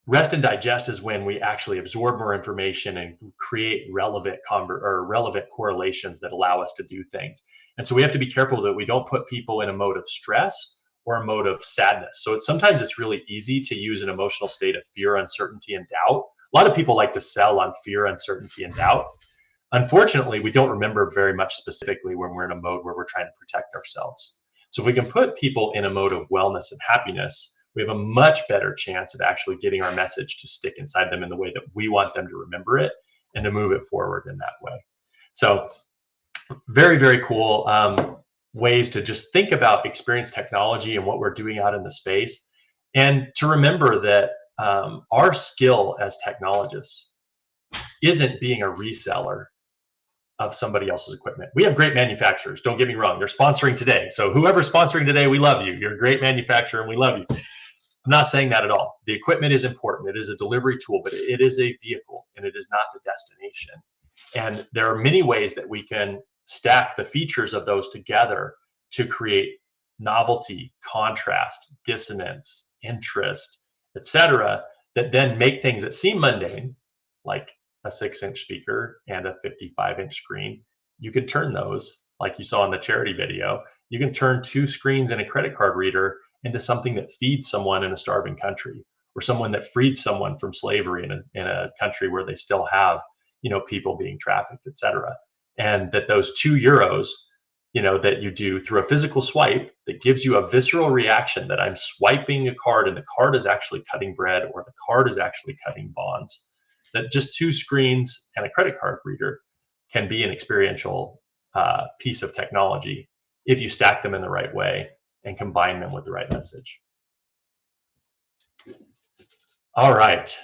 rest and digest is when we actually absorb more information and create relevant correlations that allow us to do things. And so we have to be careful that we don't put people in a mode of stress or a mode of sadness. So sometimes it's really easy to use an emotional state of fear, uncertainty, and doubt. A lot of people like to sell on fear, uncertainty, and doubt. Unfortunately, we don't remember very much specifically when we're in a mode where we're trying to protect ourselves. So if we can put people in a mode of wellness and happiness, we have a much better chance of actually getting our message to stick inside them in the way that we want them to remember it and to move it forward in that way. So very, very cool ways to just think about experience technology and what we're doing out in the space. And to remember that our skill as technologists isn't being a reseller of somebody else's equipment. We have great manufacturers. Don't get me wrong. They're sponsoring today. So whoever's sponsoring today, we love you. You're a great manufacturer and we love you. I'm not saying that at all. The equipment is important. It is a delivery tool, but it is a vehicle and it is not the destination. And there are many ways that we can stack the features of those together to create novelty, contrast, dissonance, interest, etc., that then make things that seem mundane, like a 6-inch speaker and a 55-inch screen. You can turn those, like you saw in the charity video, you can turn 2 screens and a credit card reader into something that feeds someone in a starving country, or someone that freed someone from slavery in a country where they still have, people being trafficked, etc. And that those €2, that you do through a physical swipe that gives you a visceral reaction that I'm swiping a card and the card is actually cutting bread or the card is actually cutting bonds, that just 2 screens and a credit card reader can be an experiential piece of technology if you stack them in the right way and combine them with the right message. All right.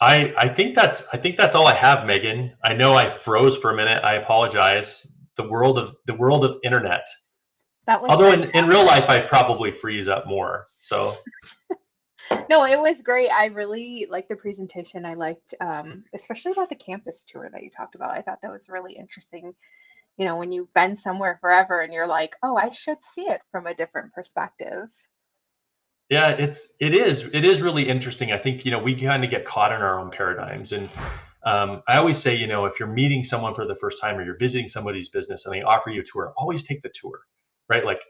I think that's all I have, Megan. I know I froze for a minute. I apologize. The world of internet. That was Although in real life I probably freeze up more. So no, it was great. I really liked the presentation. I liked especially about the campus tour that you talked about. I thought that was really interesting. When you've been somewhere forever and you're like, oh, I should see it from a different perspective. Yeah, it is really interesting. I think, we kind of get caught in our own paradigms. And I always say, if you're meeting someone for the first time or you're visiting somebody's business and they offer you a tour, always take the tour, right? Like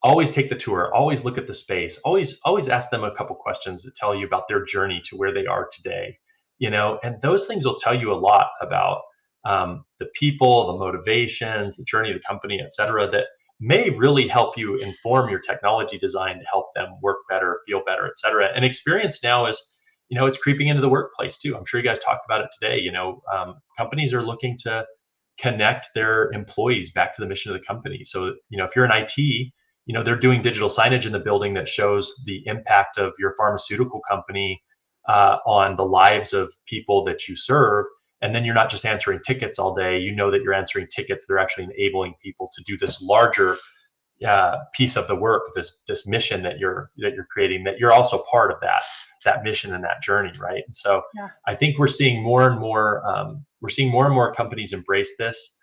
always take the tour, always look at the space, always ask them a couple questions that tell you about their journey to where they are today, and those things will tell you a lot about the people, the motivations, the journey of the company, et cetera, that may really help you inform your technology design to help them work better, feel better, et cetera. And experience now is, it's creeping into the workplace too. I'm sure you guys talked about it today. Companies are looking to connect their employees back to the mission of the company. So, if you're in IT, they're doing digital signage in the building that shows the impact of your pharmaceutical company on the lives of people that you serve. And then you're not just answering tickets all day. You know that you're answering tickets that are actually enabling people to do this larger piece of the work, this mission that you're creating, that you're also part of that mission and that journey, right? And so I think we're seeing more and more companies embrace this.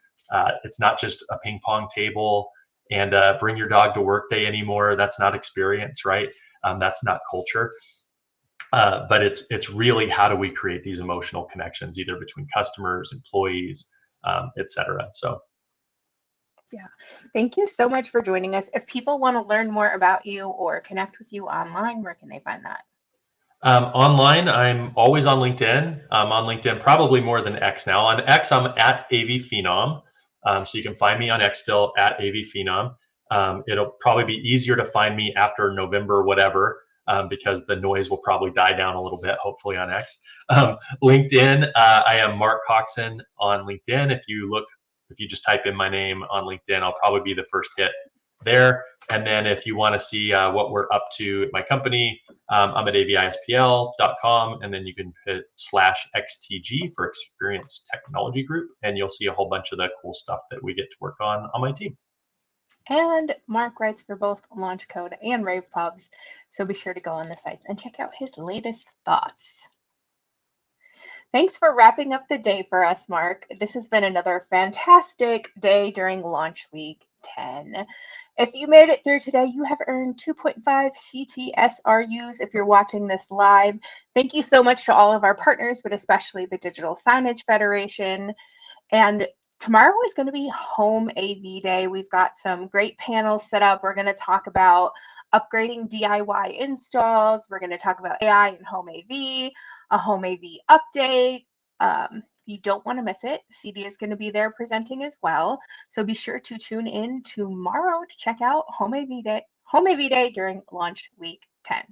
It's not just a ping pong table and bring your dog to work day anymore. That's not experience, right? That's not culture. But it's really, how do we create these emotional connections, either between customers, employees, et cetera. So. Yeah, thank you so much for joining us. If people want to learn more about you or connect with you online, where can they find that? Online, I'm always on LinkedIn. I'm on LinkedIn probably more than X now. On X, I'm at AVPhenom. So you can find me on X still at AVPhenom. It'll probably be easier to find me after November, whatever, because the noise will probably die down a little bit, hopefully, on X. LinkedIn, I am Mark Coxon on LinkedIn. If you just type in my name on LinkedIn, I'll probably be the first hit there. And then if you want to see what we're up to at my company, I'm at avispl.com, and then you can hit /XTG for Experience Technology Group, and you'll see a whole bunch of the cool stuff that we get to work on my team. And Mark writes for both Launch Code and Rave Pubs, so be sure to go on the sites and check out his latest thoughts. Thanks for wrapping up the day for us, Mark. This has been another fantastic day during Launch Week 10. If you made it through today, you have earned 2.5 CTSRUs if you're watching this live. Thank you so much to all of our partners, but especially the Digital Signage Federation. And tomorrow is going to be Home AV Day. We've got some great panels set up. We're going to talk about upgrading DIY installs. We're going to talk about AI and Home AV, a Home AV update. You don't want to miss it. CD is going to be there presenting as well. So be sure to tune in tomorrow to check out Home AV Day during Launch Week 10.